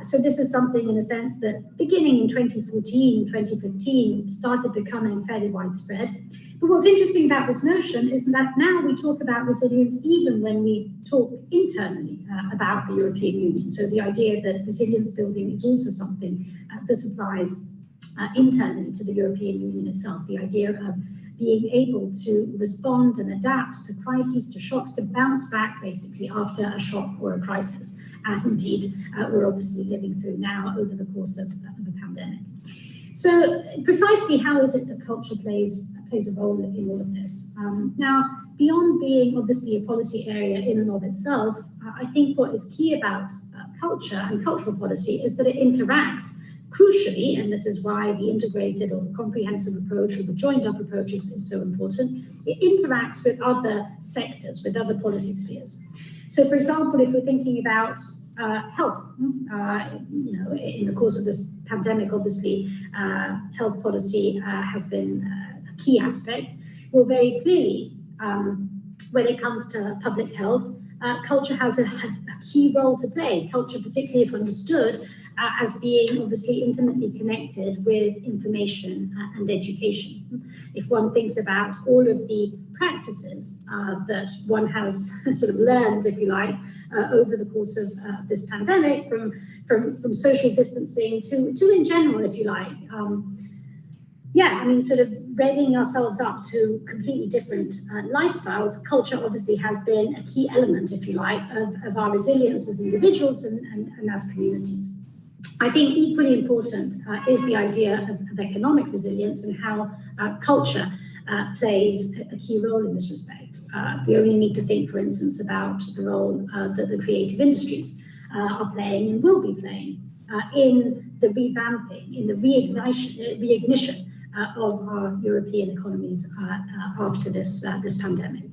So this is something, in a sense, that beginning in 2014, 2015, started becoming fairly widespread. But what's interesting about this notion is that now we talk about resilience even when we talk internally about the European Union. So the idea that resilience building is also something that applies internally to the European Union itself. The idea of being able to respond and adapt to crises, to shocks, to bounce back basically after a shock or a crisis, as indeed we're obviously living through now over the course of the pandemic. So precisely how is it that culture plays a role in all of this? Now, beyond being obviously a policy area in and of itself, I think what is key about culture and cultural policy is that it interacts crucially, and this is why the integrated or the comprehensive approach or the joined up approach is so important, it interacts with other sectors, with other policy spheres. So for example, if we're thinking about health, in the course of this pandemic, obviously, health policy has been a key aspect. Well, very clearly, when it comes to public health, culture has a key role to play. Culture, particularly if understood as being obviously intimately connected with information and education. If one thinks about all of the practices that one has sort of learned, if you like, over the course of this pandemic, from social distancing to in general, if you like, sort of readying ourselves up to completely different lifestyles. Culture obviously has been a key element, if you like, of our resilience as individuals and as communities. I think equally important is the idea of economic resilience and how culture plays a key role in this respect. We only need to think, for instance, about the role that the creative industries are playing and will be playing in the revamping, in the reignition of our European economies after this pandemic.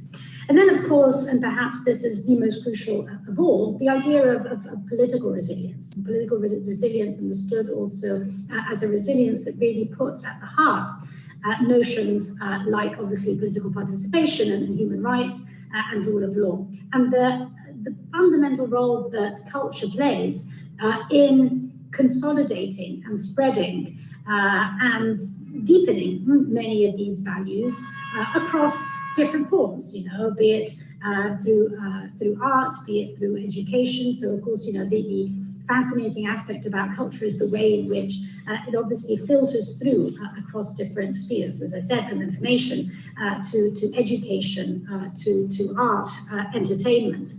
And then, of course, and perhaps this is the most crucial of all, the idea of political resilience. And political resilience understood also as a resilience that really puts at the heart notions like, obviously, political participation and human rights and rule of law. And the fundamental role that culture plays in consolidating and spreading and deepening many of these values across different forms, be it through art, be it through education. So, of course, the fascinating aspect about culture is the way in which it obviously filters through across different spheres, as I said, from information to education, to art, entertainment.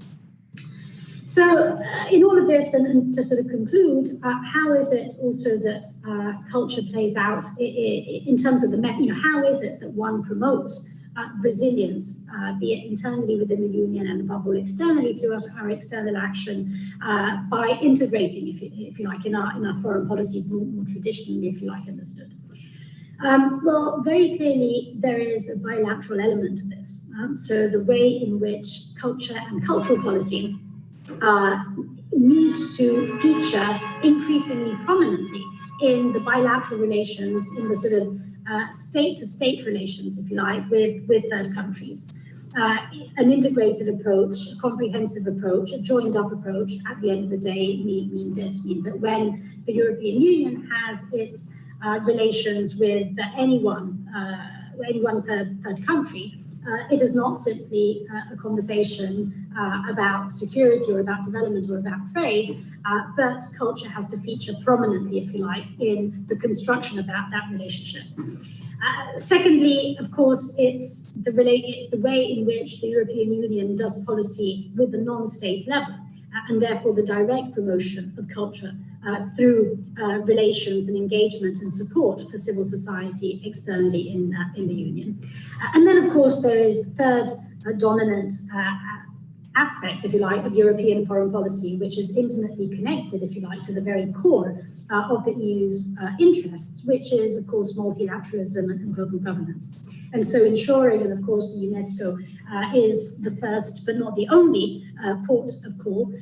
So in all of this, and to sort of conclude, how is it also that culture plays out in terms of how is it that one promotes resilience, be it internally within the Union and above all externally through our external action, by integrating, if you like, in our foreign policies more traditionally, if you like, understood. Well, very clearly, there is a bilateral element to this. So the way in which culture and cultural policy need to feature increasingly prominently in the bilateral relations, in the sort of state-to-state relations, if you like, with third countries. An integrated approach, a comprehensive approach, a joined-up approach, at the end of the day, mean that when the European Union has its relations with anyone third country, it is not simply a conversation about security or about development or about trade, but culture has to feature prominently, if you like, in the construction of that relationship. Secondly, of course, it's the way in which the European Union does policy with the non-state level, and therefore the direct promotion of culture through relations and engagement and support for civil society externally in the Union. And then, of course, there is third dominant aspect, if you like, of European foreign policy, which is intimately connected, if you like, to the very core of the EU's interests, which is, of course, multilateralism and global governance. And so ensuring, and of course, the UNESCO is the first, but not the only port of call,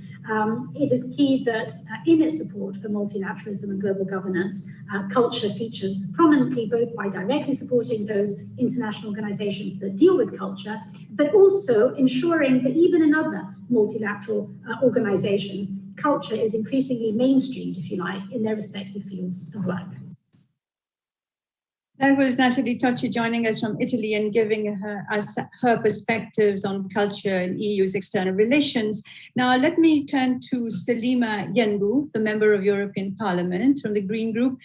it is key that in its support for multilateralism and global governance, culture features prominently, both by directly supporting those international organizations that deal with culture, but also ensuring that even in other multilateral organizations, culture is increasingly mainstreamed, if you like, in their respective fields of work. That was Natalie Tocci joining us from Italy and giving us her perspectives on culture and EU's external relations. Now, let me turn to Selima Yenbu, the member of European Parliament from the Green Group.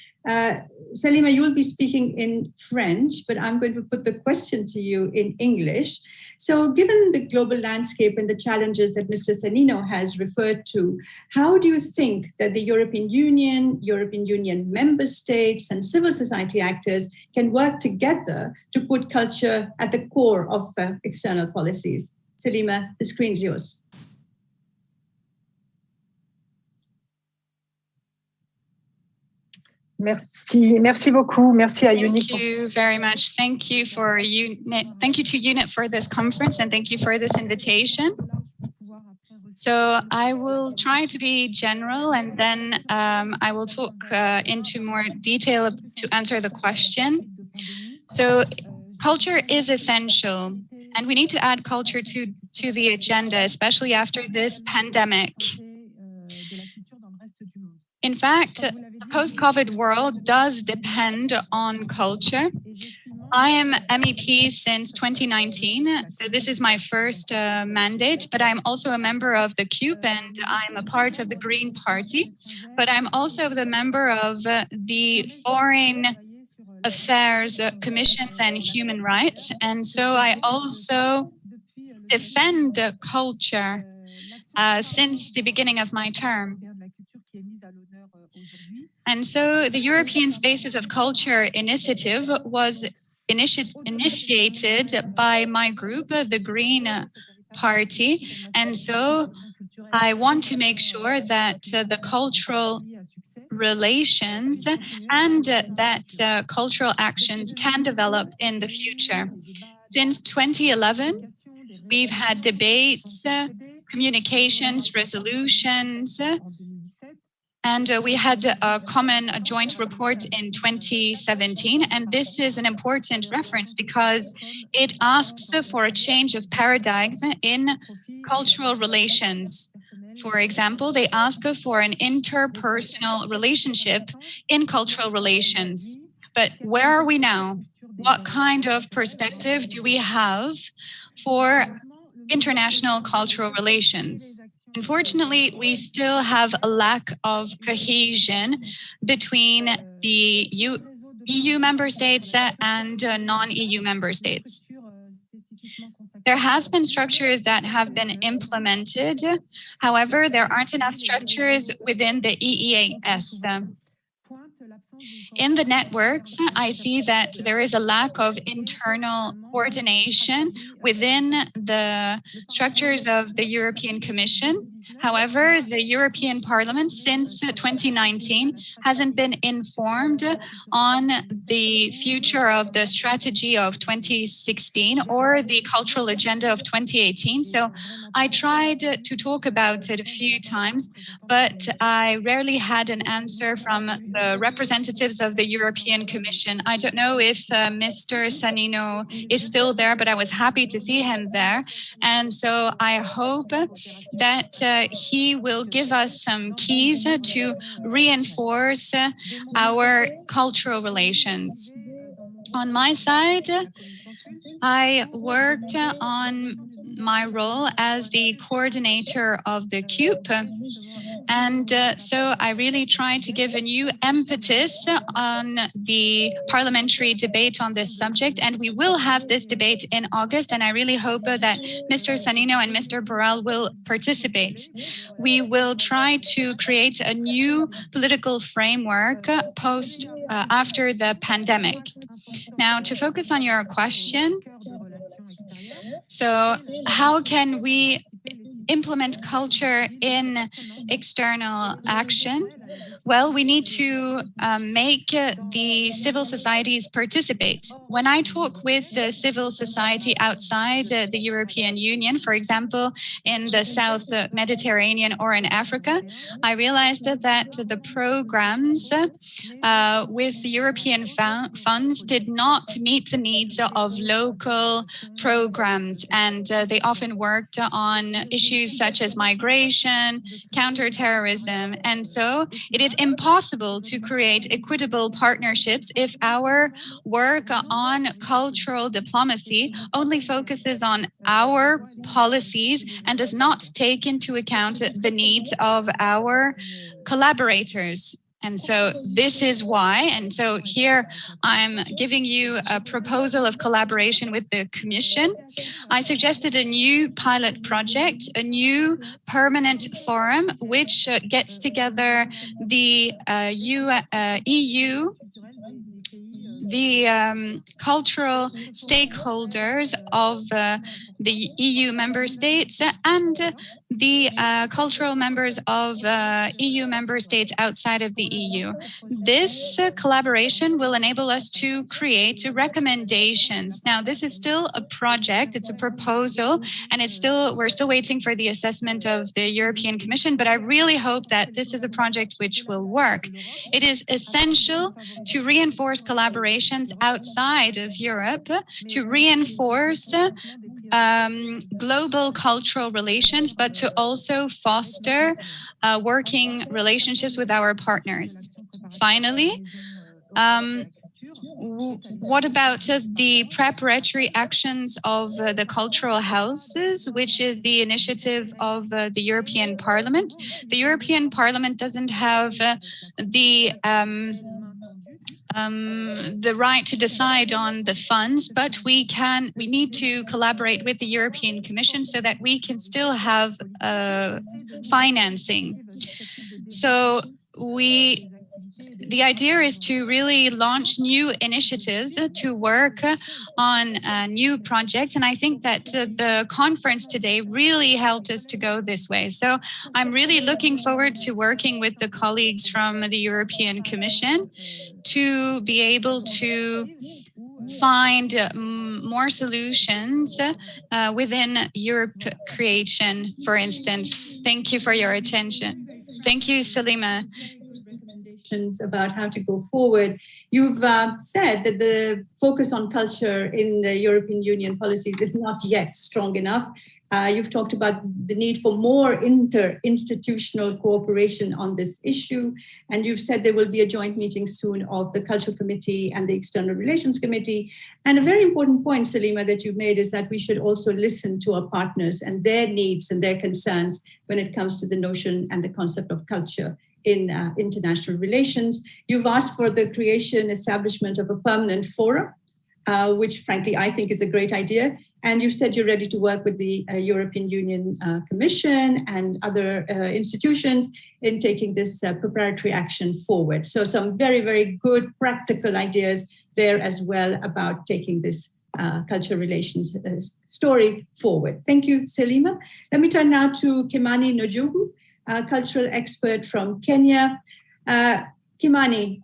Selima, you will be speaking in French, but I'm going to put the question to you in English. So given the global landscape and the challenges that Mr. Sanino has referred to, how do you think that the European Union member states and civil society actors can work together to put culture at the core of external policies? Selima, the screen's yours. Merci beaucoup. Merci à EUNIC. Thank you very much. Thank you for EUNIC. Thank you to EUNIC for this conference, and thank you for this invitation. So I will try to be general, and then I will talk into more detail to answer the question. So culture is essential, and we need to add culture to the agenda, especially after this pandemic. In fact, the post-COVID world does depend on culture. I am MEP since 2019, so this is my first mandate, but I'm also a member of the CUP and I'm a part of the Green Party, but I'm also the member of the Foreign Affairs Commissions and Human Rights. And so I also defend culture since the beginning of my term. And so the European Spaces of Culture initiative was initiated by my group, the Green Party. And so I want to make sure that the cultural relations and that cultural actions can develop in the future. Since 2011, we've had debates, communications, resolutions, and we had a joint report in 2017. And this is an important reference because it asks for a change of paradigms in cultural relations. For example, they ask for an interpersonal relationship in cultural relations. But where are we now? What kind of perspective do we have for international cultural relations? Unfortunately, we still have a lack of cohesion between the EU member states and non-EU member states. There has been structures that have been implemented. However, there aren't enough structures within the EEAS. In the networks, I see that there is a lack of internal coordination within the structures of the European Commission. However, the European Parliament since 2019 hasn't been informed on the future of the strategy of 2016 or the cultural agenda of 2018. So I tried to talk about it a few times, but I rarely had an answer from the representatives of the European Commission. I don't know if Mr. Sanino is still there, but I was happy to see him there. And so I hope that he will give us some keys to reinforce our cultural relations. On my side, I worked on my role as the coordinator of the CUPE. And so I really tried to give a new impetus on the parliamentary debate on this subject. And we will have this debate in August. And I really hope that Mr. Sanino and Mr. Borrell will participate. We will try to create a new political framework after the pandemic. Now, to focus on your question, so how can we implement culture in external action? Well, we need to make the civil societies participate. When I talk with the civil society outside the European Union, for example, in the South Mediterranean or in Africa, I realized that the programs with European funds did not meet the needs of local programs. And they often worked on issues such as migration, counterterrorism. And so it is impossible to create equitable partnerships if our work on cultural diplomacy only focuses on our policies and does not take into account the needs of our collaborators. And so this is why. And so here I'm giving you a proposal of collaboration with the Commission. I suggested a new pilot project, a new permanent forum, which gets together the EU, the cultural stakeholders of the EU member states and the cultural members of EU member states outside of the EU. This collaboration will enable us to create recommendations. Now, this is still a project, it's a proposal, and we're still waiting for the assessment of the European Commission, but I really hope that this is a project which will work. It is essential to reinforce collaborations outside of Europe, to reinforce global cultural relations, but to also foster working relationships with our partners. Finally, what about the preparatory actions of the cultural houses, which is the initiative of the European Parliament? The European Parliament doesn't have the right to decide on the funds, but we need to collaborate with the European Commission so that we can still have financing. So we the idea is to really launch new initiatives to work on new projects. And I think that the conference today really helped us to go this way. So I'm really looking forward to working with the colleagues from the European Commission to be able to find more solutions within Europe Creation, for instance. Thank you for your attention. Thank you, Salima. Recommendations about how to go forward. You've said that the focus on culture in the European Union policies is not yet strong enough. You've talked about the need for more inter-institutional cooperation on this issue, and you've said there will be a joint meeting soon of the Culture Committee and the External Relations Committee. And a very important point, Salima, that you've made is that we should also listen to our partners and their needs and their concerns when it comes to the notion and the concept of culture in international relations. You've asked for the establishment of a permanent forum, which frankly I think is a great idea. And you said you're ready to work with the European Union Commission and other institutions in taking this preparatory action forward. So some very, very good practical ideas there as well about taking this culture relations story forward. Thank you, Salima. Let me turn now to Kimani Njogu, a cultural expert from Kenya. Kimani,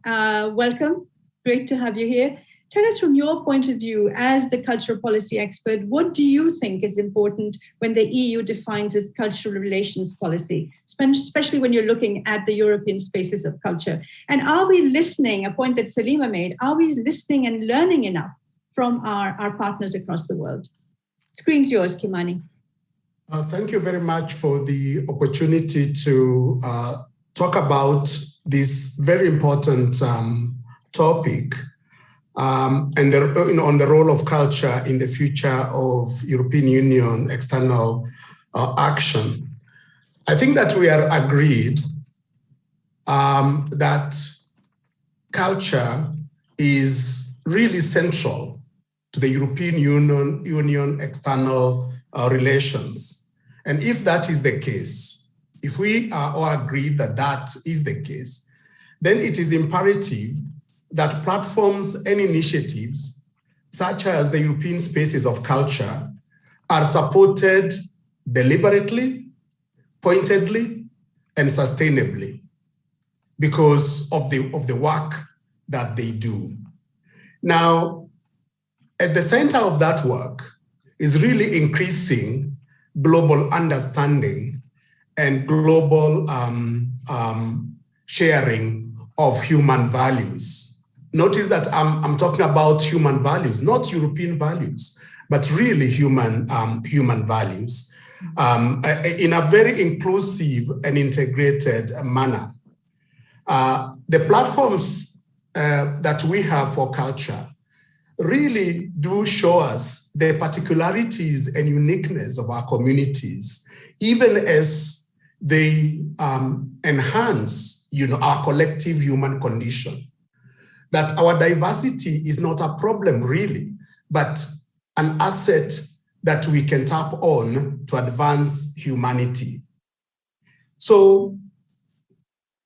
welcome. Great to have you here. Tell us from your point of view as the cultural policy expert, what do you think is important when the EU defines its cultural relations policy, especially when you're looking at the European spaces of culture? And are we listening, a point that Salima made, are we listening and learning enough from our partners across the world? Screen's yours, Kimani. Thank you very much for the opportunity to talk about this very important topic. And on the role of culture in the future of European Union external action. I think that we are agreed that culture is really central to the European Union external relations. And if that is the case, if we are all agreed that that is the case, then it is imperative that platforms and initiatives, such as the European Spaces of Culture, are supported deliberately, pointedly, and sustainably because of the work that they do. Now, at the center of that work is really increasing global understanding and global sharing of human values. Notice that I'm talking about human values, not European values, but really human values in a very inclusive and integrated manner. The platforms that we have for culture really do show us the particularities and uniqueness of our communities, even as they enhance, our collective human condition. That our diversity is not a problem really, but an asset that we can tap on to advance humanity. So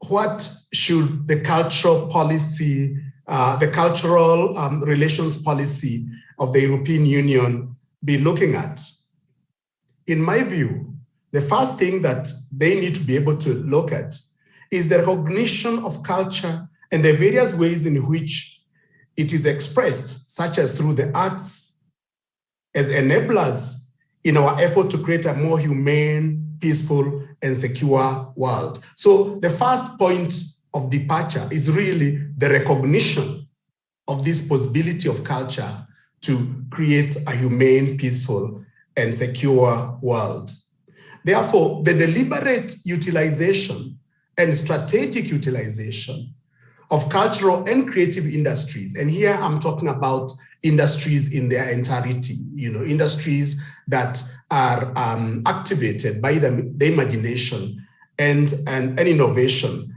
what should the cultural policy, the cultural relations policy of the European Union be looking at? In my view, the first thing that they need to be able to look at is the recognition of culture and the various ways in which it is expressed, such as through the arts, as enablers in our effort to create a more humane, peaceful, and secure world. So the first point of departure is really the recognition of this possibility of culture to create a humane, peaceful, and secure world. Therefore, the deliberate utilization and strategic utilization of cultural and creative industries. And here I'm talking about industries in their entirety, industries that are activated by the imagination and innovation,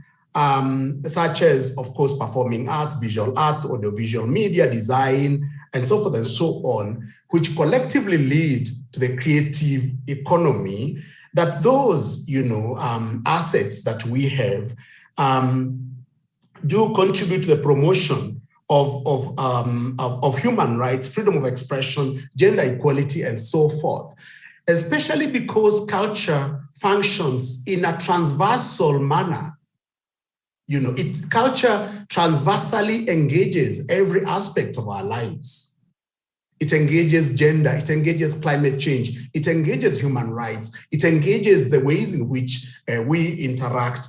such as, of course, performing arts, visual arts, audiovisual media, design, and so forth and so on, which collectively lead to the creative economy, that those, assets that we have do contribute to the promotion of human rights, freedom of expression, gender equality, and so forth, especially because culture functions in a transversal manner. Culture transversally engages every aspect of our lives. It engages gender, it engages climate change, it engages human rights, it engages the ways in which we interact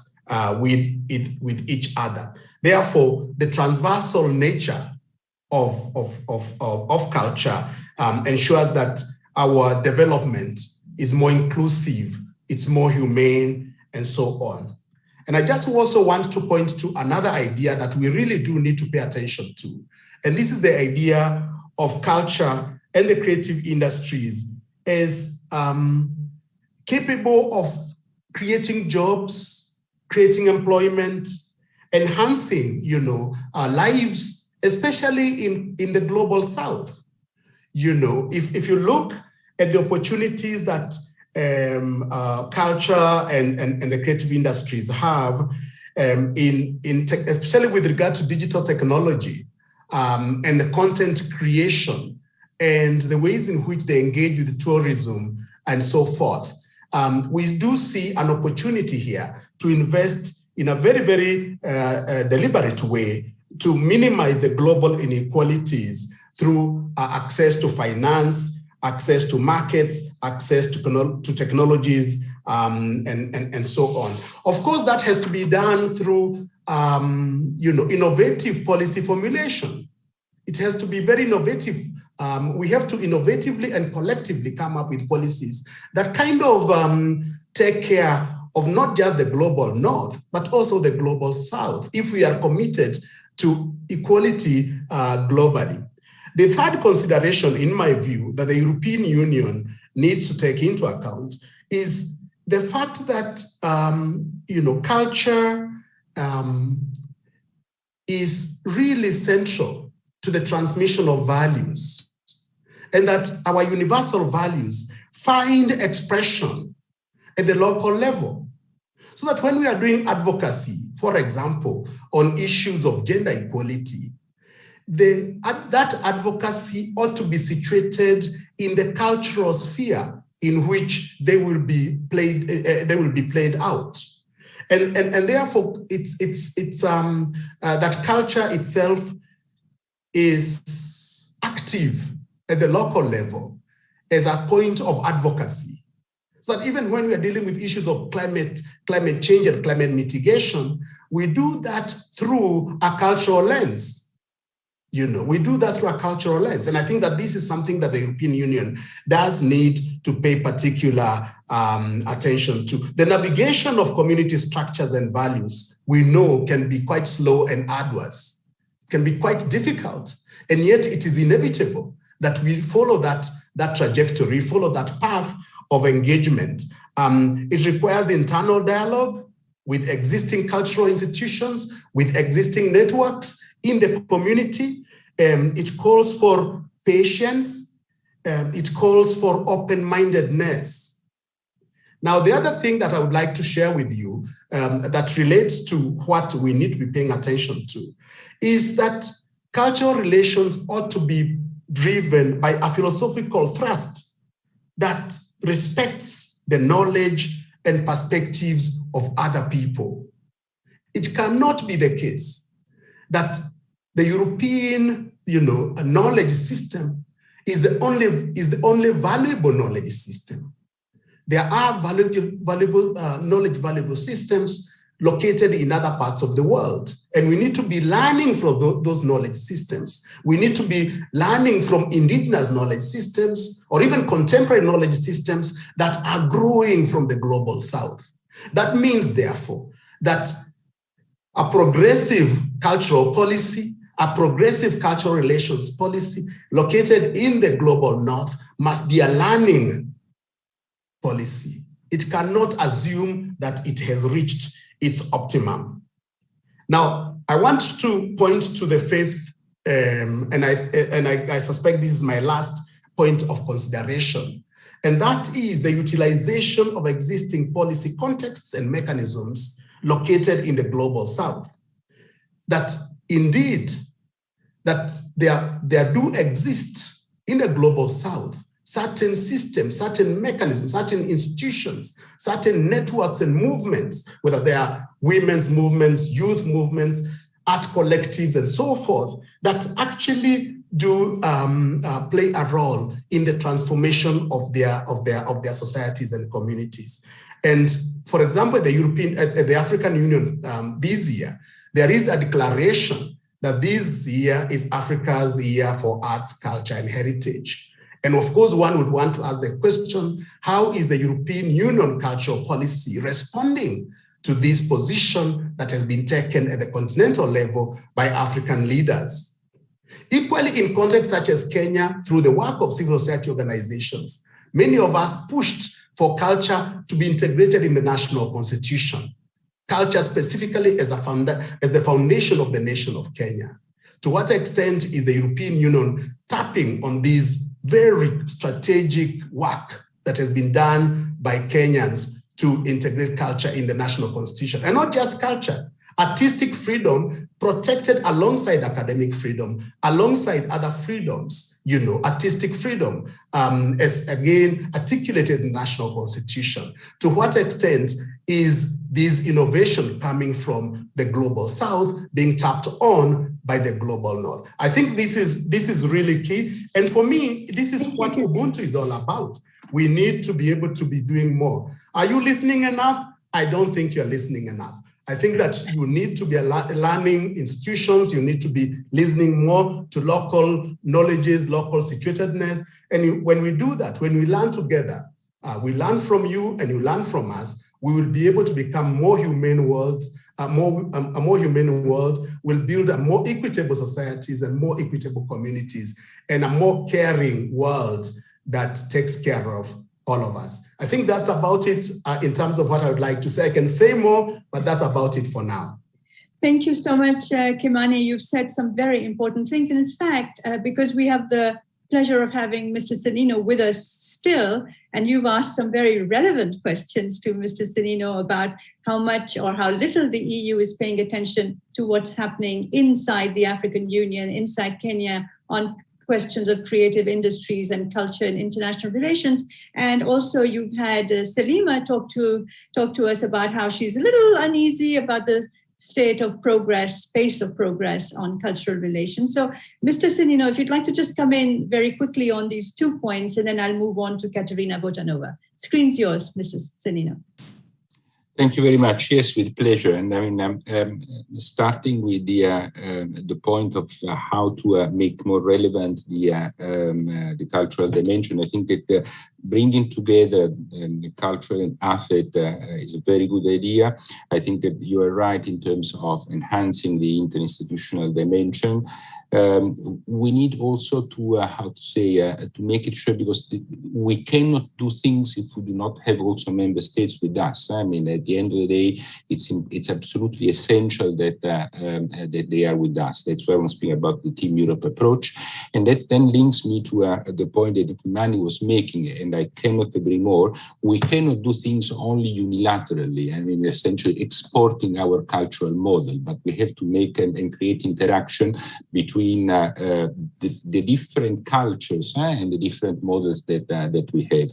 with each other. Therefore, the transversal nature of culture ensures that our development is more inclusive, it's more humane, and so on. And I just also want to point to another idea that we really do need to pay attention to. And this is the idea of culture and the creative industries as capable of creating jobs, creating employment, enhancing, our lives, especially in the global South. If you look at the opportunities that culture and the creative industries have, especially with regard to digital technology and the content creation and the ways in which they engage with tourism and so forth, we do see an opportunity here to invest in a very, very deliberate way to minimize the global inequalities through access to finance, access to markets, access to technologies, and so on. Of course, that has to be done through innovative policy formulation. It has to be very innovative. We have to innovatively and collectively come up with policies that kind of take care of not just the global North, but also the global South, if we are committed to equality globally. The third consideration, in my view, that the European Union needs to take into account is the fact that culture is really central to the transmission of values, and that our universal values find expression at the local level. So that when we are doing advocacy, for example, on issues of gender equality, that advocacy ought to be situated in the cultural sphere in which they will be played out, and therefore it's that culture itself is active at the local level as a point of advocacy, so that even when we are dealing with issues of climate change and climate mitigation, we do that through a cultural lens. We do that through a cultural lens. And I think that this is something that the European Union does need to pay particular attention to. The navigation of community structures and values, we know, can be quite slow and arduous, can be quite difficult. And yet it is inevitable that we follow that trajectory, follow that path of engagement. It requires internal dialogue with existing cultural institutions, with existing networks in the community. It calls for patience. It calls for open-mindedness. Now, the other thing that I would like to share with you that relates to what we need to be paying attention to is that cultural relations ought to be driven by a philosophical thrust that respects the knowledge and perspectives of other people. It cannot be the case that the European, knowledge system is the only valuable knowledge system. There are valuable systems located in other parts of the world, and we need to be learning from those knowledge systems. We need to be learning from indigenous knowledge systems or even contemporary knowledge systems that are growing from the global South. That means, therefore, that a progressive cultural policy, a progressive cultural relations policy located in the global North must be a learning policy. It cannot assume that it has reached its optimum. Now, I want to point to the fifth, and I suspect this is my last point of consideration, and that is the utilization of existing policy contexts and mechanisms located in the global South. that indeed that there do exist in the global south certain systems, certain mechanisms, certain institutions, certain networks and movements, whether they are women's movements, youth movements, art collectives, and so forth, that actually do play a role in the transformation of their societies and communities. And for example, the African Union this year, there is a declaration that this year is Africa's year for arts, culture, and heritage. And of course, one would want to ask the question, how is the European Union cultural policy responding to this position that has been taken at the continental level by African leaders? Equally, in contexts such as Kenya, through the work of civil society organizations, many of us pushed for culture to be integrated in the national constitution. Culture specifically as the foundation of the nation of Kenya. To what extent is the European Union tapping on these very strategic work that has been done by Kenyans to integrate culture in the national constitution? And not just culture, artistic freedom protected alongside academic freedom, alongside other freedoms, artistic freedom, as again articulated in the national constitution. To what extent is this innovation coming from the global south being tapped on by the global north? I think this is really key. And for me, this is what Ubuntu is all about. We need to be able to be doing more. Are you listening enough? I don't think you're listening enough. I think that you need to be learning institutions, you need to be listening more to local knowledges, local situatedness. And when we do that, when we learn together, we learn from you and you learn from us, we will be able to become more humane worlds. A more humane world will build a more equitable societies and more equitable communities and a more caring world that takes care of all of us. I think that's about it in terms of what I would like to say. I can say more, but that's about it for now. Thank you so much, Kimani. You've said some very important things. And in fact, because we have the pleasure of having Mr. Cellino with us still, and you've asked some very relevant questions to Mr. Cellino about how much or how little the EU is paying attention to what's happening inside the African Union, inside Kenya, on questions of creative industries and culture and international relations. And also you've had Salima talk to us about how she's a little uneasy about the state of progress, pace of progress on cultural relations. So Mr. Cellino, if you'd like to just come in very quickly on these 2 points, and then I'll move on to Katerina Botanova. Screen's yours, Mrs. Cellino. Thank you very much. Yes, with pleasure. And I mean, starting with the point of how to make more relevant the cultural dimension, I think that bringing together the cultural and affect is a very good idea. I think that you are right in terms of enhancing the interinstitutional dimension. We need also to, to make it sure, because we cannot do things if we do not have also member states with us. I mean, at the end of the day, it's absolutely essential that that they are with us. That's why I'm speaking about the Team Europe approach. And that then links me to the point that Kimani was making, and I cannot agree more. We cannot do things only unilaterally. I mean, essentially exporting our cultural model, but we have to make and create interaction between the different cultures and the different models that we have.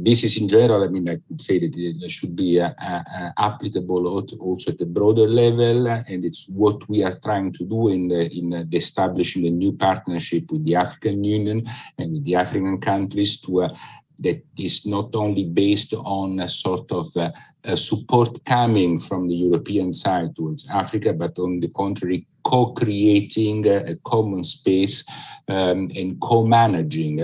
This is in general, I mean, I could say that it should be applicable also at the broader level, and it's what we are trying to do in establishing a new partnership with the African Union and with the African countries to that is not only based on a sort of support coming from the European side towards Africa, but on the contrary, co-creating a common space and co-managing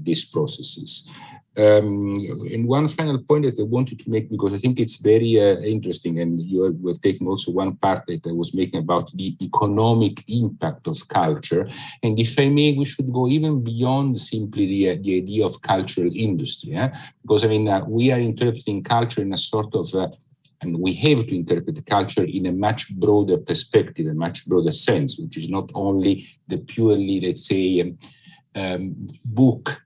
these processes. And one final point that I wanted to make, because I think it's very interesting, and you were taking also one part that I was making about the economic impact of culture. And if I may, we should go even beyond simply the idea of cultural industry, because I mean, we are interpreting culture in a sort of and we have to interpret the culture in a much broader perspective, a much broader sense, which is not only the purely, let's say, books,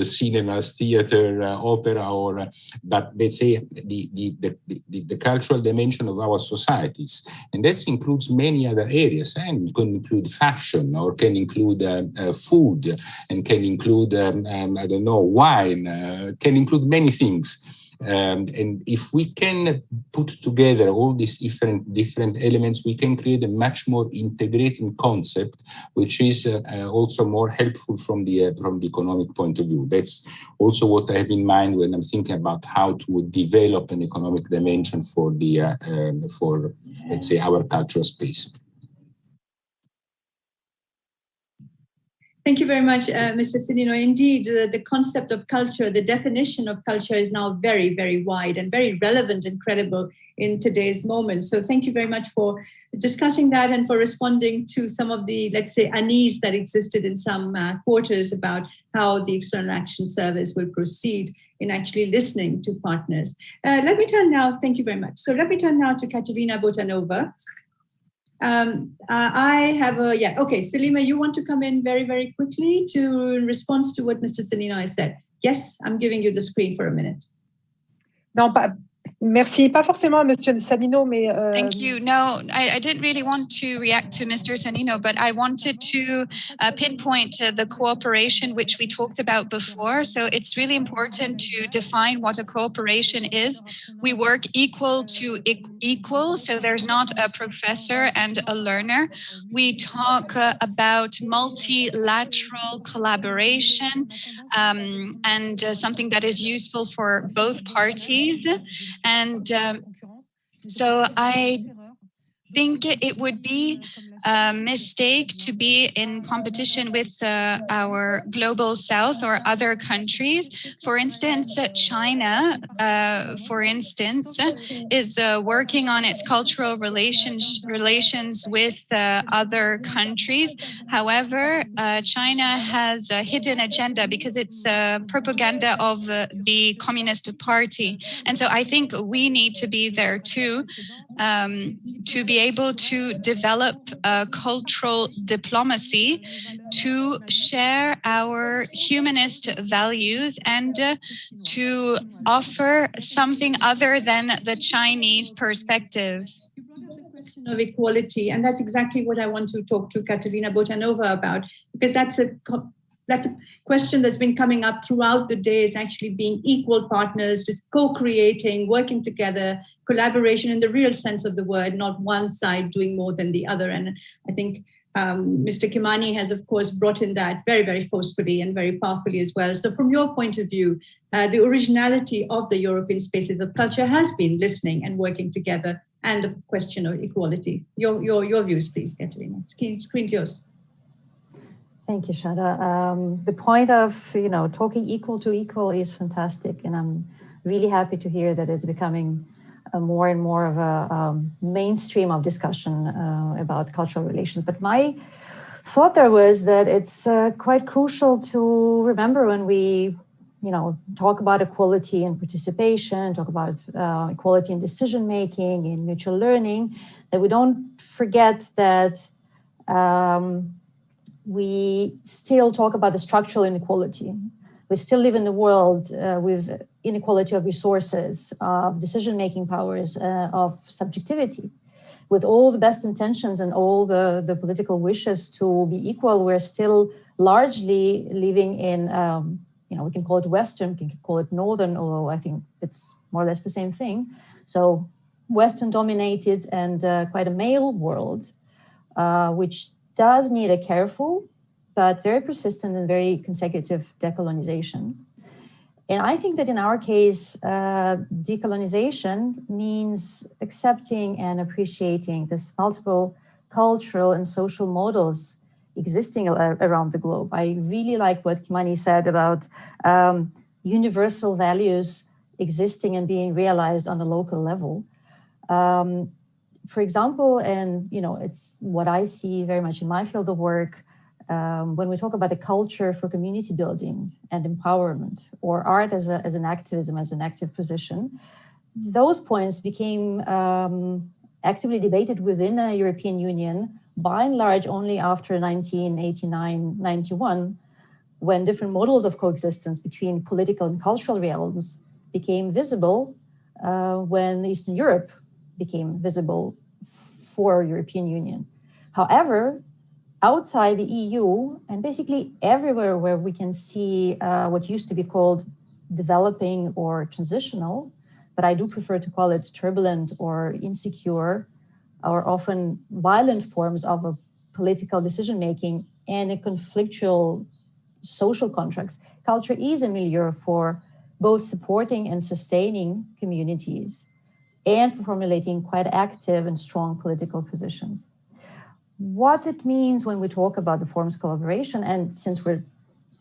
cinemas, theater, opera, or but let's say the cultural dimension of our societies, and that includes many other areas, and can include fashion, or can include food, and can include I don't know, wine, can include many things. And if we can put together all these different elements, we can create a much more integrating concept, which is also more helpful from the economic point of view. That's also what I have in mind when I'm thinking about how to develop an economic dimension for for let's say our cultural space. Thank you very much, Mr. Cellino. Indeed, the concept of culture, the definition of culture is now very, very wide and very relevant and credible in today's moment. So thank you very much for discussing that and for responding to some of the, let's say, unease that existed in some quarters about how the External Action Service will proceed in actually listening to partners. Let me turn now, thank you very much. So let me turn now to Katerina Botanova. I have okay, Selima, you want to come in very, very quickly to respond to what Mr. Cellino has said? Yes, I'm giving you the screen for a minute. Non, merci. Pas forcément, Monsieur Cellino, mais. Thank you. No, I didn't really want to react to Mr. Cellino, but I wanted to pinpoint the cooperation which we talked about before. So it's really important to define what a cooperation is. We work equal to equal, so there's not a professor and a learner. We talk about multilateral collaboration and something that is useful for both parties. And so I think it would be a mistake to be in competition with our global south or other countries. For instance, China, is working on its cultural relations with other countries. However, China has a hidden agenda because it's propaganda of the Communist Party. And so I think we need to be there too, to be able to develop cultural diplomacy, to share our humanist values, and to offer something other than the Chinese perspective. Of equality, and that's exactly what I want to talk to Katerina Botanova about, because that's a question that's been coming up throughout the day, is actually being equal partners, just co-creating, working together, collaboration in the real sense of the word, not one side doing more than the other. And I think Mr. Kimani has, of course, brought in that very, very forcefully and very powerfully as well. So from your point of view, the originality of the European spaces of culture has been listening and working together, and the question of equality. Your views, please, Katerina. Screen's yours. Thank you, Shada. The point of talking equal to equal is fantastic, and I'm really happy to hear that it's becoming more and more of a mainstream of discussion about cultural relations. But my thought there was that it's quite crucial to remember when we talk about equality and participation, talk about equality in decision making, in mutual learning, that we don't forget that we still talk about the structural inequality. We still live in the world with inequality of resources, of decision-making powers, of subjectivity. With all the best intentions and all the political wishes to be equal, we're still largely living in, we can call it Western, we can call it Northern, although I think it's more or less the same thing. So Western-dominated and quite a male world, which does need a careful but very persistent and very consecutive decolonization. And I think that in our case, decolonization means accepting and appreciating this multiple cultural and social models existing around the globe. I really like what Kimani said about universal values existing and being realized on a local level. For example, and it's what I see very much in my field of work, when we talk about the culture for community building and empowerment, or art as an activism, as an active position, those points became actively debated within the European Union by and large only after 1989-91, when different models of coexistence between political and cultural realms became visible, when Eastern Europe became visible for European Union. However, outside the EU, and basically everywhere where we can see what used to be called developing or transitional, but I do prefer to call it turbulent or insecure, or often violent forms of a political decision-making and a conflictual social contracts, culture is a milieu for both supporting and sustaining communities and for formulating quite active and strong political positions. What it means when we talk about the forms of collaboration, and since we're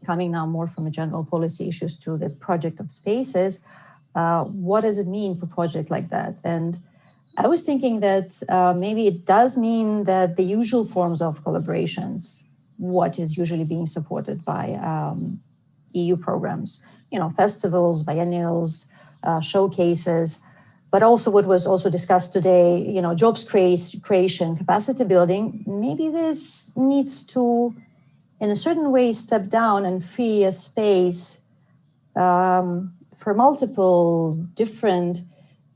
coming now more from a general policy issues to the project of spaces, what does it mean for a project like that? And I was thinking that maybe it does mean that the usual forms of collaborations, what is usually being supported by EU programs, festivals, biennials, showcases, but also what was also discussed today, jobs creation, capacity building, maybe this needs to, in a certain way, step down and free a space for multiple different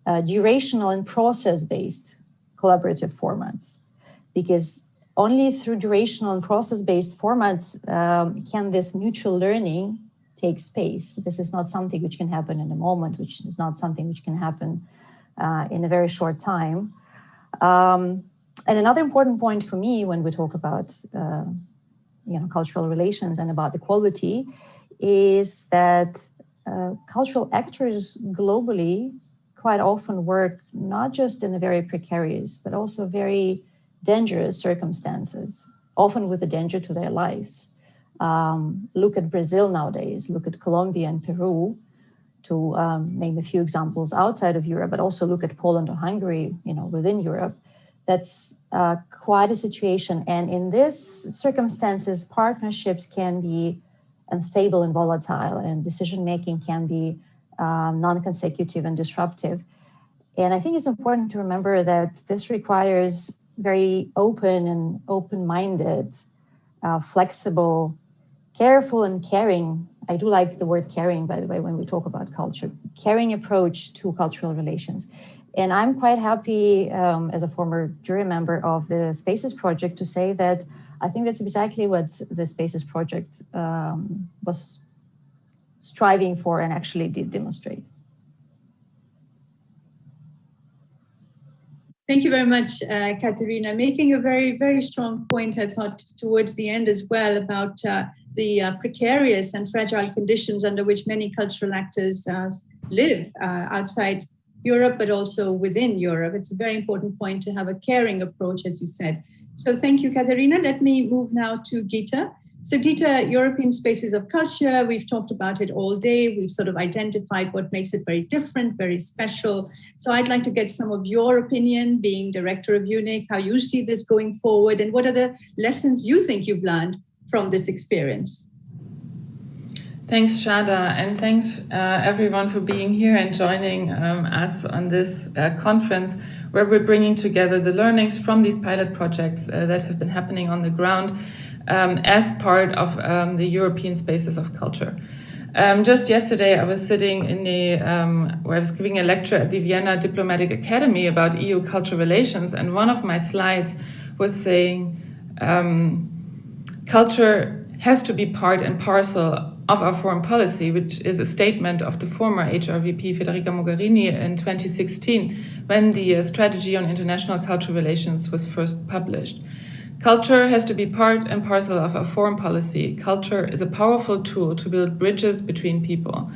durational and process-based collaborative formats, because only through durational and process-based formats can this mutual learning take space. This is not something which can happen in a moment, which is not something which can happen in a very short time. And another important point for me when we talk about cultural relations and about the quality is that cultural actors globally quite often work not just in the very precarious, but also very dangerous circumstances, often with a danger to their lives. Look at Brazil nowadays, look at Colombia and Peru, to name a few examples outside of Europe, but also look at Poland or Hungary, within Europe. That's quite a situation. And in these circumstances, partnerships can be unstable and volatile, and decision-making can be non-consecutive and disruptive. And I think it's important to remember that this requires very open and open-minded, flexible, careful and caring. I do like the word caring, by the way, when we talk about culture, caring approach to cultural relations. And I'm quite happy as a former jury member of the Spaces Project to say that I think that's exactly what the Spaces Project was striving for and actually did demonstrate. Thank you very much, Katerina. Making a very, very strong point, I thought, towards the end as well about the precarious and fragile conditions under which many cultural actors live outside Europe, but also within Europe. It's a very important point to have a caring approach, as you said. So thank you, Katerina. Let me move now to Gita. So Gita, European Spaces of Culture, we've talked about it all day. We've sort of identified what makes it very different, very special. So I'd like to get some of your opinion, being director of EUNIC, how you see this going forward, and what are the lessons you think you've learned from this experience? Thanks, Shada, and thanks everyone for being here and joining us on this conference where we're bringing together the learnings from these pilot projects that have been happening on the ground as part of the European Spaces of Culture. Just yesterday, I was sitting in where I was giving a lecture at the Vienna Diplomatic Academy about EU cultural relations, and one of my slides was saying culture has to be part and parcel of our foreign policy, which is a statement of the former HRVP Federica Mogherini in 2016, when the strategy on international cultural relations was first published. Culture has to be part and parcel of our foreign policy. Culture is a powerful tool to build bridges between people.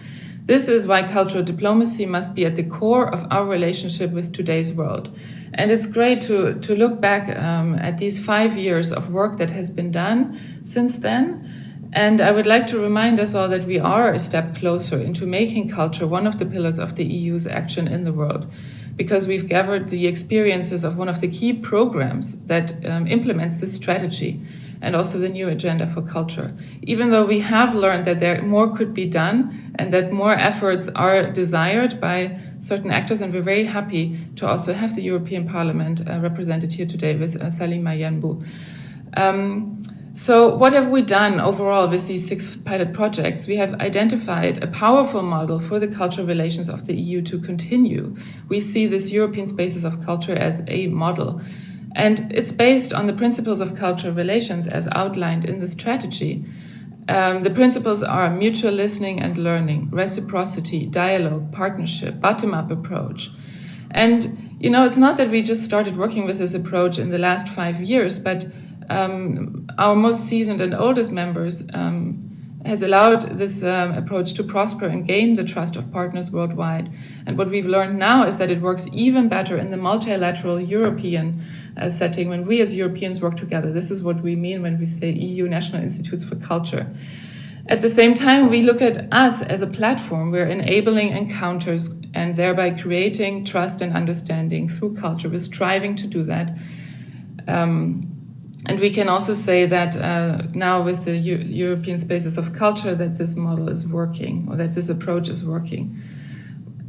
This is why cultural diplomacy must be at the core of our relationship with today's world. And it's great to look back at these 5 years of work that has been done since then. And I would like to remind us all that we are a step closer into making culture one of the pillars of the EU's action in the world, because we've gathered the experiences of one of the key programs that implements this strategy. and also the new agenda for culture. Even though we have learned that there more could be done and that more efforts are desired by certain actors, and we're very happy to also have the European Parliament represented here today with Salima Yanbu. So what have we done overall with these 6 pilot projects? We have identified a powerful model for the cultural relations of the EU to continue. We see this European spaces of culture as a model. And it's based on the principles of cultural relations as outlined in the strategy. The principles are mutual listening and learning, reciprocity, dialogue, partnership, bottom-up approach. And, you know, it's not that we just started working with this approach in the last 5 years, but our most seasoned and oldest members has allowed this approach to prosper and gain the trust of partners worldwide. And what we've learned now is that it works even better in the multilateral European setting when we as Europeans work together. This is what we mean when we say EU National Institutes for Culture. At the same time, we look at us as a platform. We're enabling encounters and thereby creating trust and understanding through culture. We're striving to do that. And we can also say that now with the European spaces of culture that this model is working, or that this approach is working.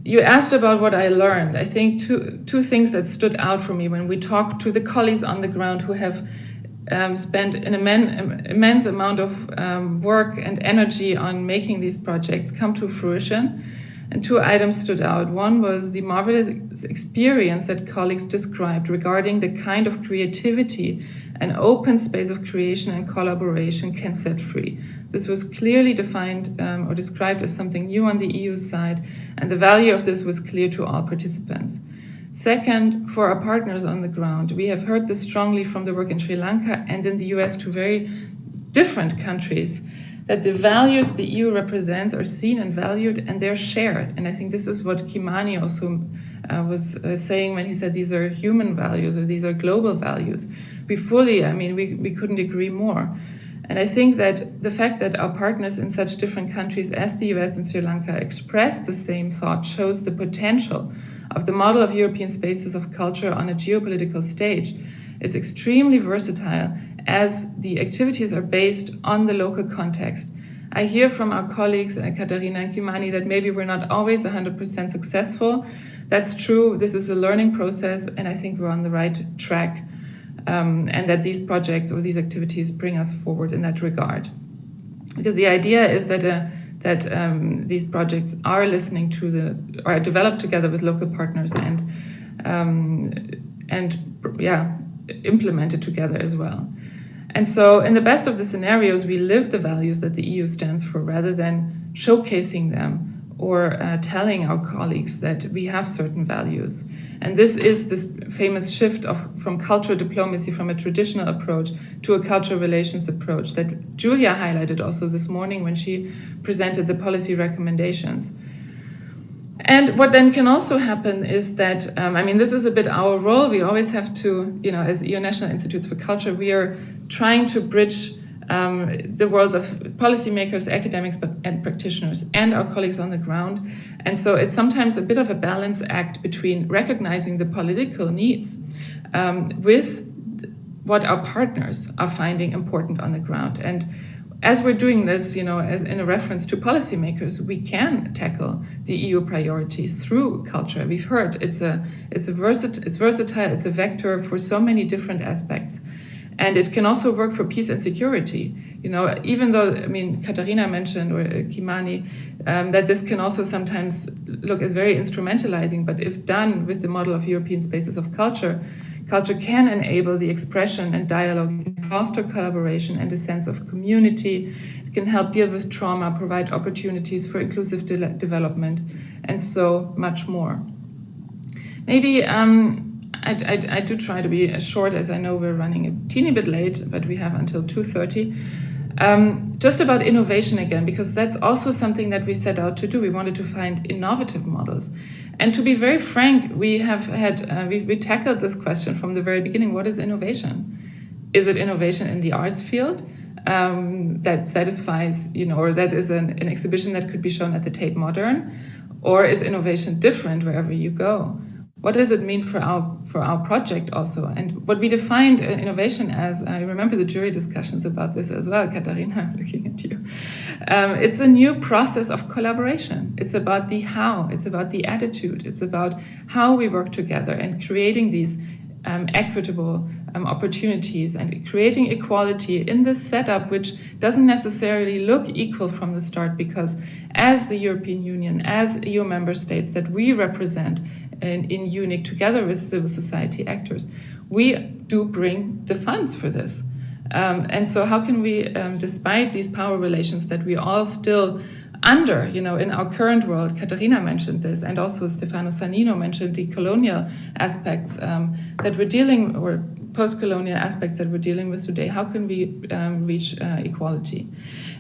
You asked about what I learned. I think two things that stood out for me when we talked to the colleagues on the ground who have spent an immense amount of work and energy on making these projects come to fruition. And 2 items stood out. One was the marvelous experience that colleagues described regarding the kind of creativity an open space of creation and collaboration can set free. This was clearly defined or described as something new on the EU side, and the value of this was clear to all participants. Second, for our partners on the ground, we have heard this strongly from the work in Sri Lanka and in the US, 2 very different countries, that the values the EU represents are seen and valued, and they're shared. And I think this is what Kimani also was saying when he said these are human values or these are global values. We fully, we couldn't agree more. And I think that the fact that our partners in such different countries as the US and Sri Lanka express the same thought shows the potential of the model of European spaces of culture on a geopolitical stage. It's extremely versatile as the activities are based on the local context. I hear from our colleagues, Katarina and Kimani, that maybe we're not always 100% successful. That's true. This is a learning process, and I think we're on the right track. And that these projects or these activities bring us forward in that regard. Because the idea is that these projects are listening to are developed together with local partners and implemented together as well. And so in the best of the scenarios, we live the values that the EU stands for rather than showcasing them or telling our colleagues that we have certain values. And this is this famous shift from cultural diplomacy, from a traditional approach to a cultural relations approach that Julia highlighted also this morning when she presented the policy recommendations. And what then can also happen is that, this is a bit our role. We always have to, as EU National Institutes for Culture, we are trying to bridge the worlds of policymakers, academics, and practitioners, and our colleagues on the ground. And so it's sometimes a bit of a balance act between recognizing the political needs with what our partners are finding important on the ground. And as we're doing this, as in a reference to policymakers, we can tackle the EU priorities through culture. We've heard it's versatile, it's a vector for so many different aspects. And it can also work for peace and security. Even though, Katarina mentioned, or Kimani, that this can also sometimes look as very instrumentalizing, but if done with the model of European spaces of culture, culture can enable the expression and dialogue, foster collaboration and a sense of community. It can help deal with trauma, provide opportunities for inclusive development, and so much more. Maybe I do try to be as short, as I know we're running a teeny bit late, but we have until 2:30. Just about innovation again, because that's also something that we set out to do. We wanted to find innovative models. And to be very frank, we have had, we tackled this question from the very beginning. What is innovation? Is it innovation in the arts field that satisfies, or that is an exhibition that could be shown at the Tate Modern? Or is innovation different wherever you go? what does it mean for our project also? And what we defined innovation as, I remember the jury discussions about this as well, Katharina, I'm looking at you. It's a new process of collaboration. It's about the how, it's about the attitude, it's about how we work together and creating these equitable opportunities and creating equality in this setup, which doesn't necessarily look equal from the start, because as the European Union, as EU member states that we represent in EUNIC together with civil society actors, we do bring the funds for this. And so how can we, despite these power relations that we all still under, in our current world, Katharina mentioned this, and also Stefano Sannino mentioned the colonial aspects that we're dealing, or post-colonial aspects that we're dealing with today, how can we reach equality?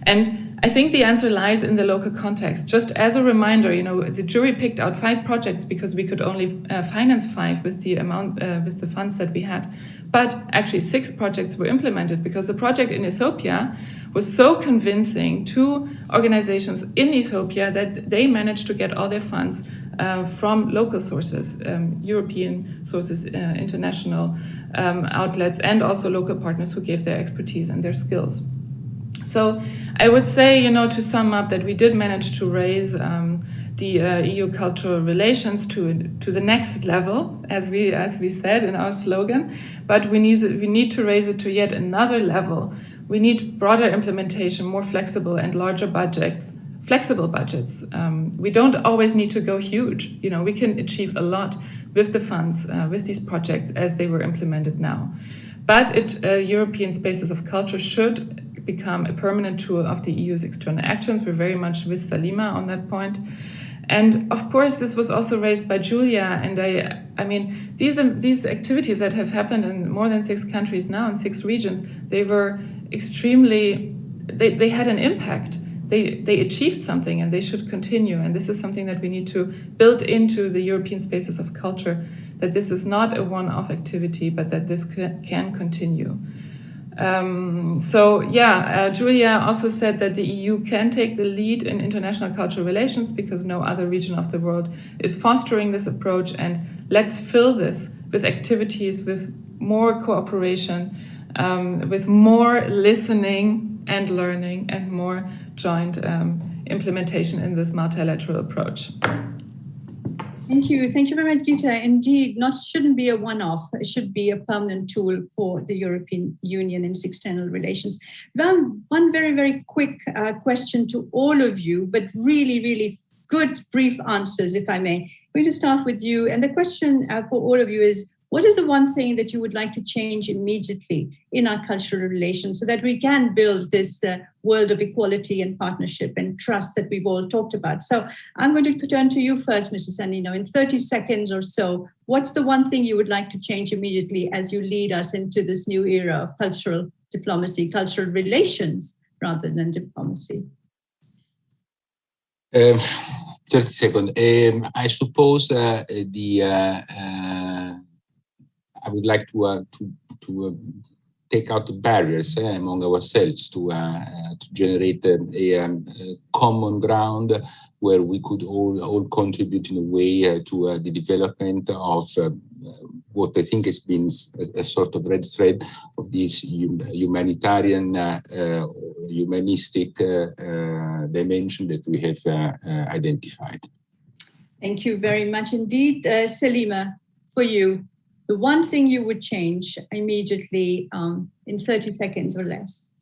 And I think the answer lies in the local context. Just as a reminder, the jury picked out 5 projects because we could only finance 5 with the amount, with the funds that we had. But actually 6 projects were implemented because the project in Ethiopia was so convincing to organizations in Ethiopia that they managed to get all their funds from local sources, European sources, international outlets, and also local partners who gave their expertise and their skills. So I would say, to sum up, that we did manage to raise the EU cultural relations to the next level, as we said in our slogan, but we need to raise it to yet another level. We need broader implementation, more flexible and larger budgets, flexible budgets. We don't always need to go huge. We can achieve a lot with the funds, with these projects as they were implemented now. But European spaces of culture should become a permanent tool of the EU's external actions. We're very much with Salima on that point. And of course, this was also raised by Julia. And I mean, these activities that have happened in more than 6 countries now, in 6 regions, they were extremely, they had an impact. They achieved something, and they should continue. And this is something that we need to build into the European spaces of culture, that this is not a one-off activity, but that this can continue. Julia also said that the EU can take the lead in international cultural relations because no other region of the world is fostering this approach, and let's fill this with activities, with more cooperation, with more listening and learning, and more joint implementation in this multilateral approach. Thank you. Thank you very much, Gita. Indeed, shouldn't be a one-off. It should be a permanent tool for the European Union in its external relations. Well, one very, very quick question to all of you, but really, really good, brief answers, if I may. I'm going to start with you. And the question for all of you is, what is the one thing that you would like to change immediately in our cultural relations so that we can build this world of equality and partnership and trust that we've all talked about? So I'm going to turn to you first, Mr. Sannino. In 30 seconds or so, what's the one thing you would like to change immediately as you lead us into this new era of cultural diplomacy, cultural relations rather than diplomacy? 30 seconds. I suppose I would like to take out the barriers among ourselves to generate a common ground where we could all contribute in a way to the development of what I think has been a sort of red thread of this humanitarian, humanistic dimension that we have identified. Thank you very much indeed. Salima, for you. The one thing you would change immediately in 30 seconds or less.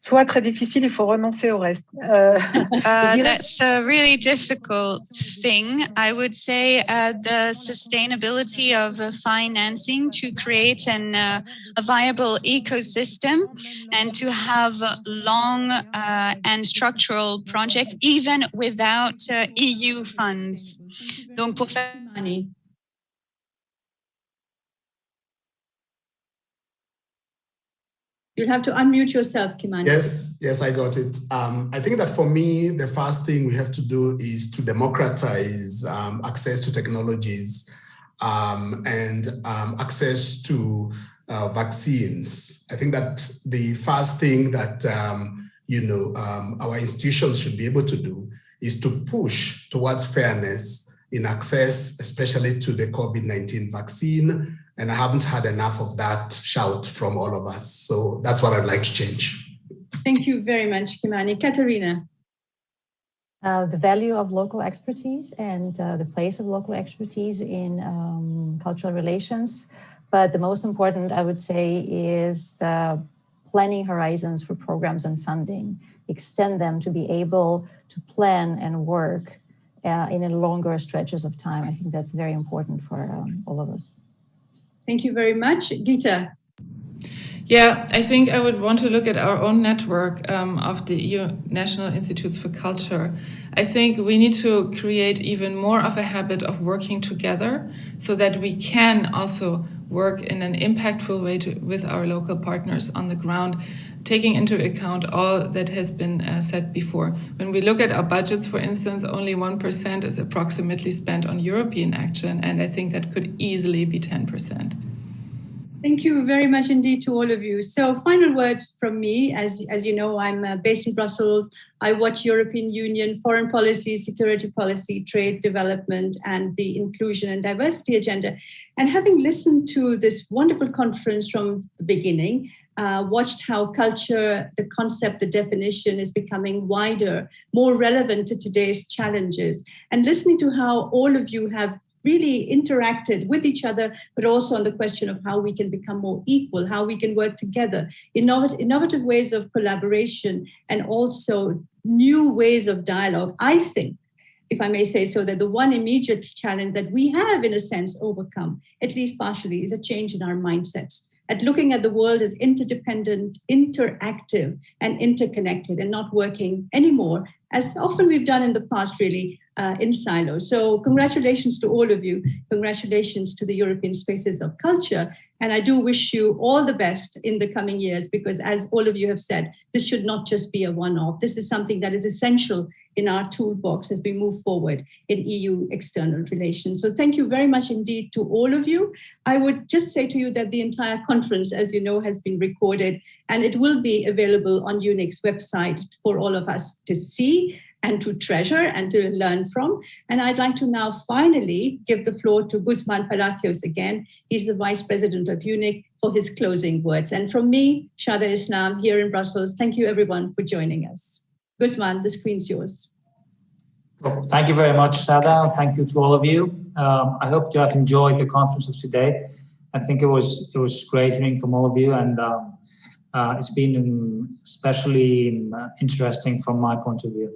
Soit très difficile, il faut renoncer au reste. That's a really difficult thing. I would say the sustainability of financing to create a viable ecosystem and to have long and structural projects even without EU funds. Donc pour faire money. You'll have to unmute yourself, Kimani. Yes, I got it. I think that for me, the first thing we have to do is to democratize access to technologies and access to vaccines. I think that the first thing that our institutions should be able to do is to push towards fairness in access, especially to the COVID-19 vaccine. And I haven't had enough of that shout from all of us. So that's what I'd like to change. Thank you very much, Kimani. Katerina. The value of local expertise and the place of local expertise in cultural relations. But the most important, I would say, is planning horizons for programs and funding, extend them to be able to plan and work in a longer stretches of time. I think that's very important for all of us. Thank you very much. Gita. Yeah, I think I would want to look at our own network of the EU National Institutes for Culture. I think we need to create even more of a habit of working together so that we can also work in an impactful way with our local partners on the ground, taking into account all that has been said before. When we look at our budgets, for instance, only 1% is approximately spent on European action, and I think that could easily be 10%. Thank you very much indeed to all of you. So final word from me, as you know, I'm based in Brussels. I watch European Union foreign policy, security policy, trade development, and the inclusion and diversity agenda. And having listened to this wonderful conference from the beginning, watched how culture, the concept, the definition is becoming wider, more relevant to today's challenges, and listening to how all of you have really interacted with each other, but also on the question of how we can become more equal, how we can work together, innovative ways of collaboration, and also new ways of dialogue. I think, if I may say so, that the one immediate challenge that we have, in a sense, overcome, at least partially, is a change in our mindsets, at looking at the world as interdependent, interactive, and interconnected, and not working anymore, as often we've done in the past, really, in silos. So congratulations to all of you. Congratulations to the European Spaces of Culture. And I do wish you all the best in the coming years, because as all of you have said, this should not just be a one-off. This is something that is essential in our toolbox as we move forward in EU external relations. So thank you very much indeed to all of you. I would just say to you that the entire conference, as you know, has been recorded, and it will be available on EUNIC's website for all of us to see and to treasure and to learn from. And I'd like to now finally give the floor to Guzman Palacios again. He's the Vice President of EUNIC, for his closing words. And from me, Shada Islam, here in Brussels, thank you everyone for joining us. Guzman, the screen's yours. Well, thank you very much, Shada. Thank you to all of you. I hope you have enjoyed the conference of today. I think it was great hearing from all of you, and it's been especially interesting from my point of view.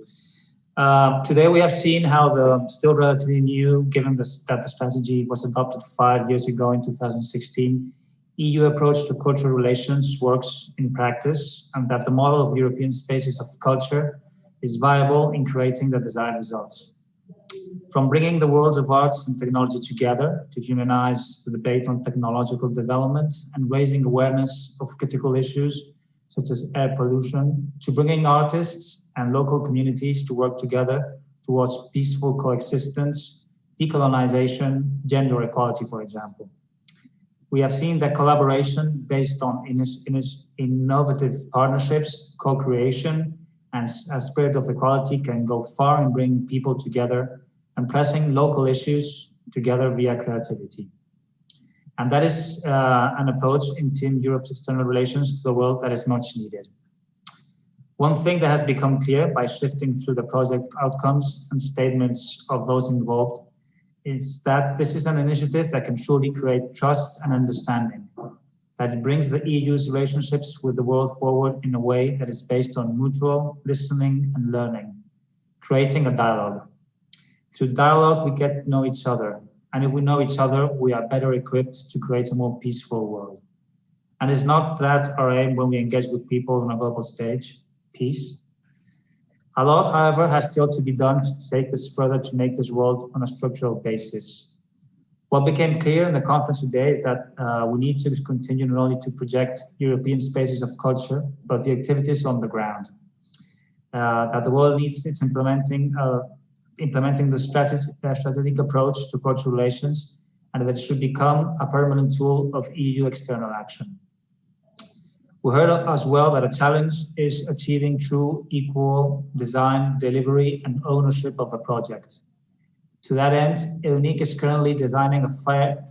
Today we have seen how the still relatively new, given that the strategy was adopted 5 years ago in 2016, EU approach to cultural relations works in practice, and that the model of European spaces of culture is viable in creating the desired results. From bringing the worlds of arts and technology together to humanize the debate on technological development and raising awareness of critical issues such as air pollution, to bringing artists and local communities to work together towards peaceful coexistence, decolonization, gender equality, for example. We have seen that collaboration based on innovative partnerships, co-creation, and a spirit of equality can go far in bringing people together and pressing local issues together via creativity. And that is an approach in Team Europe's external relations to the world that is much needed. One thing that has become clear by shifting through the project outcomes and statements of those involved is that this is an initiative that can surely create trust and understanding, that it brings the EU's relationships with the world forward in a way that is based on mutual listening and learning, creating a dialogue. Through dialogue, we get to know each other. And if we know each other, we are better equipped to create a more peaceful world. And it's not that our aim when we engage with people on a global stage, peace. A lot, however, has still to be done to take this further to make this world on a structural basis. What became clear in the conference today is that we need to continue not only to project European spaces of culture, but the activities on the ground. That the world needs its implementing the strategic approach to cultural relations, and that it should become a permanent tool of EU external action. We heard as well that a challenge is achieving true equal design, delivery, and ownership of a project. To that end, EUNIC is currently designing a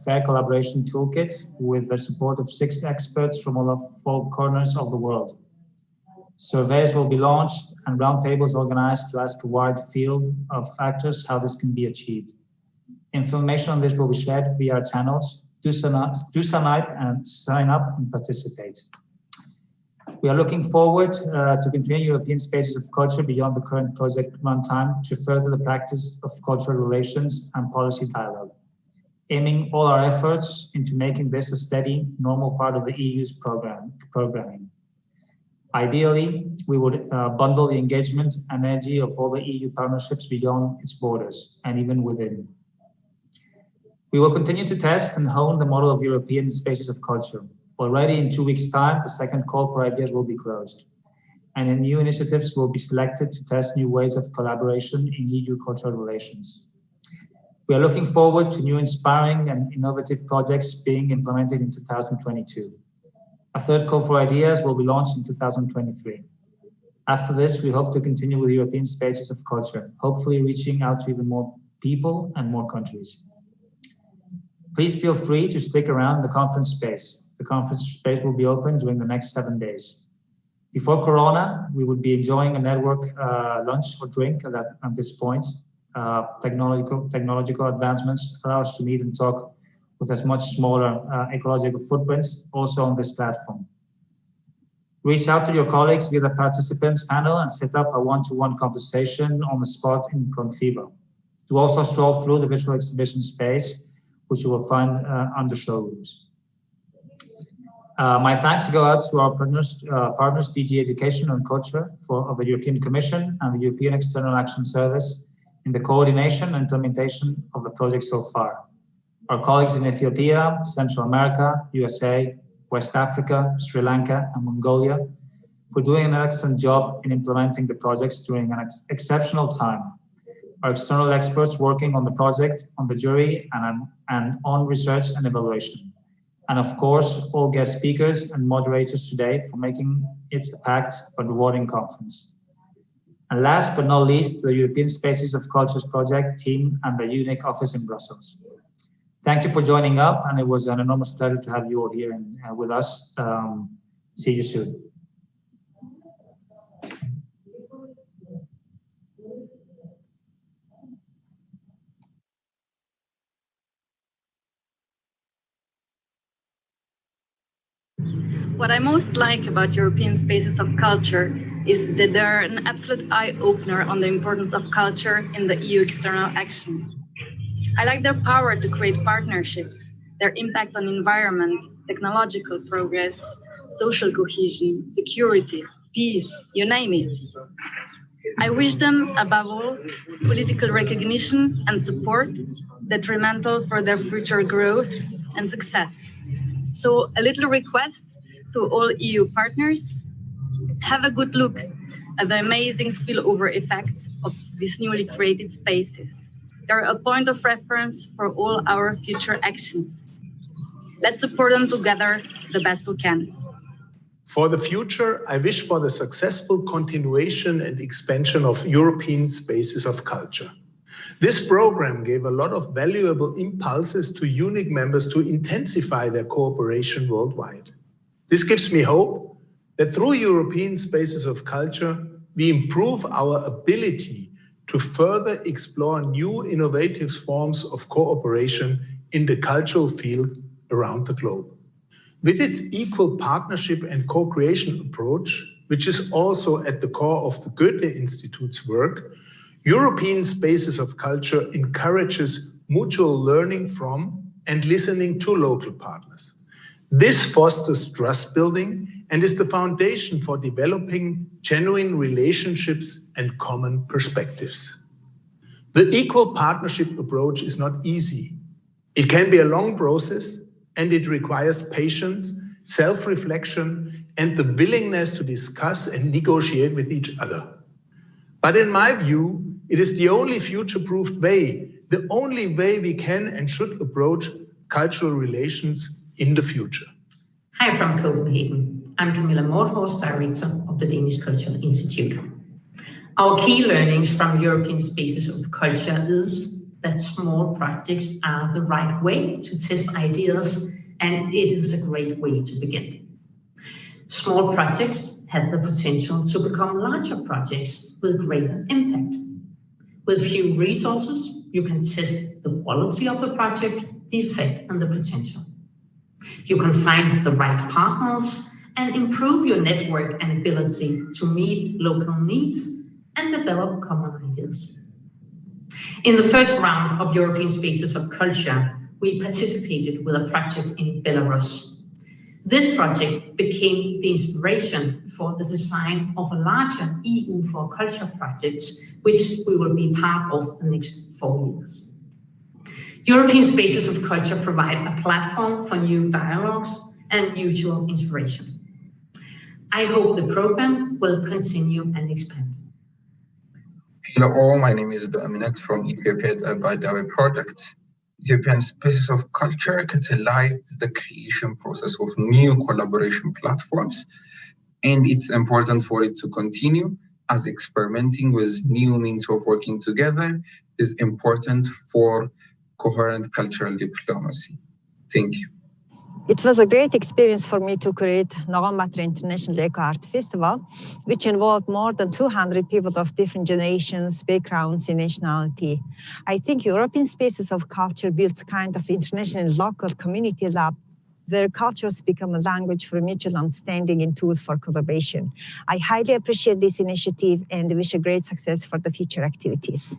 fair collaboration toolkit with the support of 6 experts from all 4 corners of the world. Surveys will be launched and roundtables organized to ask a wide field of actors how this can be achieved. Information on this will be shared via our channels. Do sign up and participate. We are looking forward to continue European spaces of culture beyond the current project runtime to further the practice of cultural relations and policy dialogue, aiming all our efforts into making this a steady, normal part of the EU's programming. Ideally, we would bundle the engagement and energy of all the EU partnerships beyond its borders and even within. We will continue to test and hone the model of European spaces of culture. Already in 2 weeks' time, the second call for ideas will be closed, and new initiatives will be selected to test new ways of collaboration in EU cultural relations. We are looking forward to new inspiring and innovative projects being implemented in 2022. A third call for ideas will be launched in 2023. After this, we hope to continue with European spaces of culture, hopefully reaching out to even more people and more countries. Please feel free to stick around in the conference space. The conference space will be open during the next 7 days. Before Corona, we would be enjoying a network lunch or drink at this point. Technological advancements allow us to meet and talk with as much smaller ecological footprints also on this platform. Reach out to your colleagues via the participants panel and set up a one-to-one conversation on the spot in Confibo. Do also stroll through the virtual exhibition space, which you will find under showrooms. My thanks go out to our partners, DG Education and Culture of the European Commission and the European External Action Service in the coordination and implementation of the project so far. Our colleagues in Ethiopia, Central America, USA, West Africa, Sri Lanka, and Mongolia for doing an excellent job in implementing the projects during an exceptional time. Our external experts working on the project, on the jury, and on research and evaluation. And of course, all guest speakers and moderators today for making it a packed but rewarding conference. And last but not least, the European Spaces of Cultures project team and the EUNIC office in Brussels. Thank you for joining up, and it was an enormous pleasure to have you all here with us. See you soon. What I most like about European Spaces of Culture is that they're an absolute eye-opener on the importance of culture in the EU external action. I like their power to create partnerships, their impact on environment, technological progress, social cohesion, security, peace, you name it. I wish them, above all, political recognition and support detrimental for their future growth and success. So a little request to all EU partners, have a good look at the amazing spillover effects of these newly created spaces. They're a point of reference for all our future actions. Let's support them together the best we can. For the future, I wish for the successful continuation and expansion of European Spaces of Culture. This program gave a lot of valuable impulses to EUNIC members to intensify their cooperation worldwide. This gives me hope that through European Spaces of Culture, we improve our ability to further explore new innovative forms of cooperation in the cultural field around the globe. With its equal partnership and co-creation approach, which is also at the core of the Goethe Institute's work, European Spaces of Culture encourages mutual learning from and listening to local partners. This fosters trust building and is the foundation for developing genuine relationships and common perspectives. The equal partnership approach is not easy. It can be a long process, and it requires patience, self-reflection, and the willingness to discuss and negotiate with each other. But in my view, it is the only future-proofed way, the only way we can and should approach cultural relations in the future. Hi from Copenhagen. I'm Camilla Morthorst, Director of the Danish Cultural Institute. Our key learnings from European Spaces of Culture is that small projects are the right way to test ideas, and it is a great way to begin. Small projects have the potential to become larger projects with greater impact. With few resources, you can test the quality of the project, the effect, and the potential. You can find the right partners and improve your network and ability to meet local needs and develop common ideas. In the first round of European Spaces of Culture, we participated with a project in Belarus. This project became the inspiration for the design of a larger EU for Culture project, which we will be part of the next 4 years. European Spaces of Culture provide a platform for new dialogues and mutual inspiration. I hope the program will continue and expand. Hello all, my name is Aminat from Ethiopia by Dawe Project. Ethiopian Spaces of Culture catalyzed the creation process of new collaboration platforms, and it's important for it to continue, as experimenting with new means of working together is important for coherent cultural diplomacy. Thank you. It was a great experience for me to create Nogombatra International Eco Art Festival, which involved more than 200 people of different generations, backgrounds, and nationality. I think European Spaces of Culture builds kind of international local community lab where cultures become a language for mutual understanding and tool for collaboration. I highly appreciate this initiative and wish a great success for the future activities.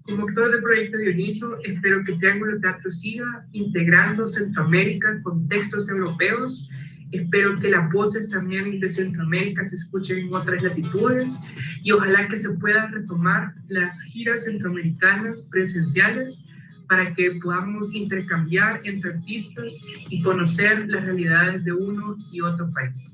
Como actor del proyecto de UNISO, espero que Triángulo Teatro siga integrando Centroamérica con textos europeos. Espero que las voces también de Centroamérica se escuchen en otras latitudes y ojalá que se puedan retomar las giras centroamericanas presenciales para que podamos intercambiar entre artistas y conocer las realidades de uno y otro país.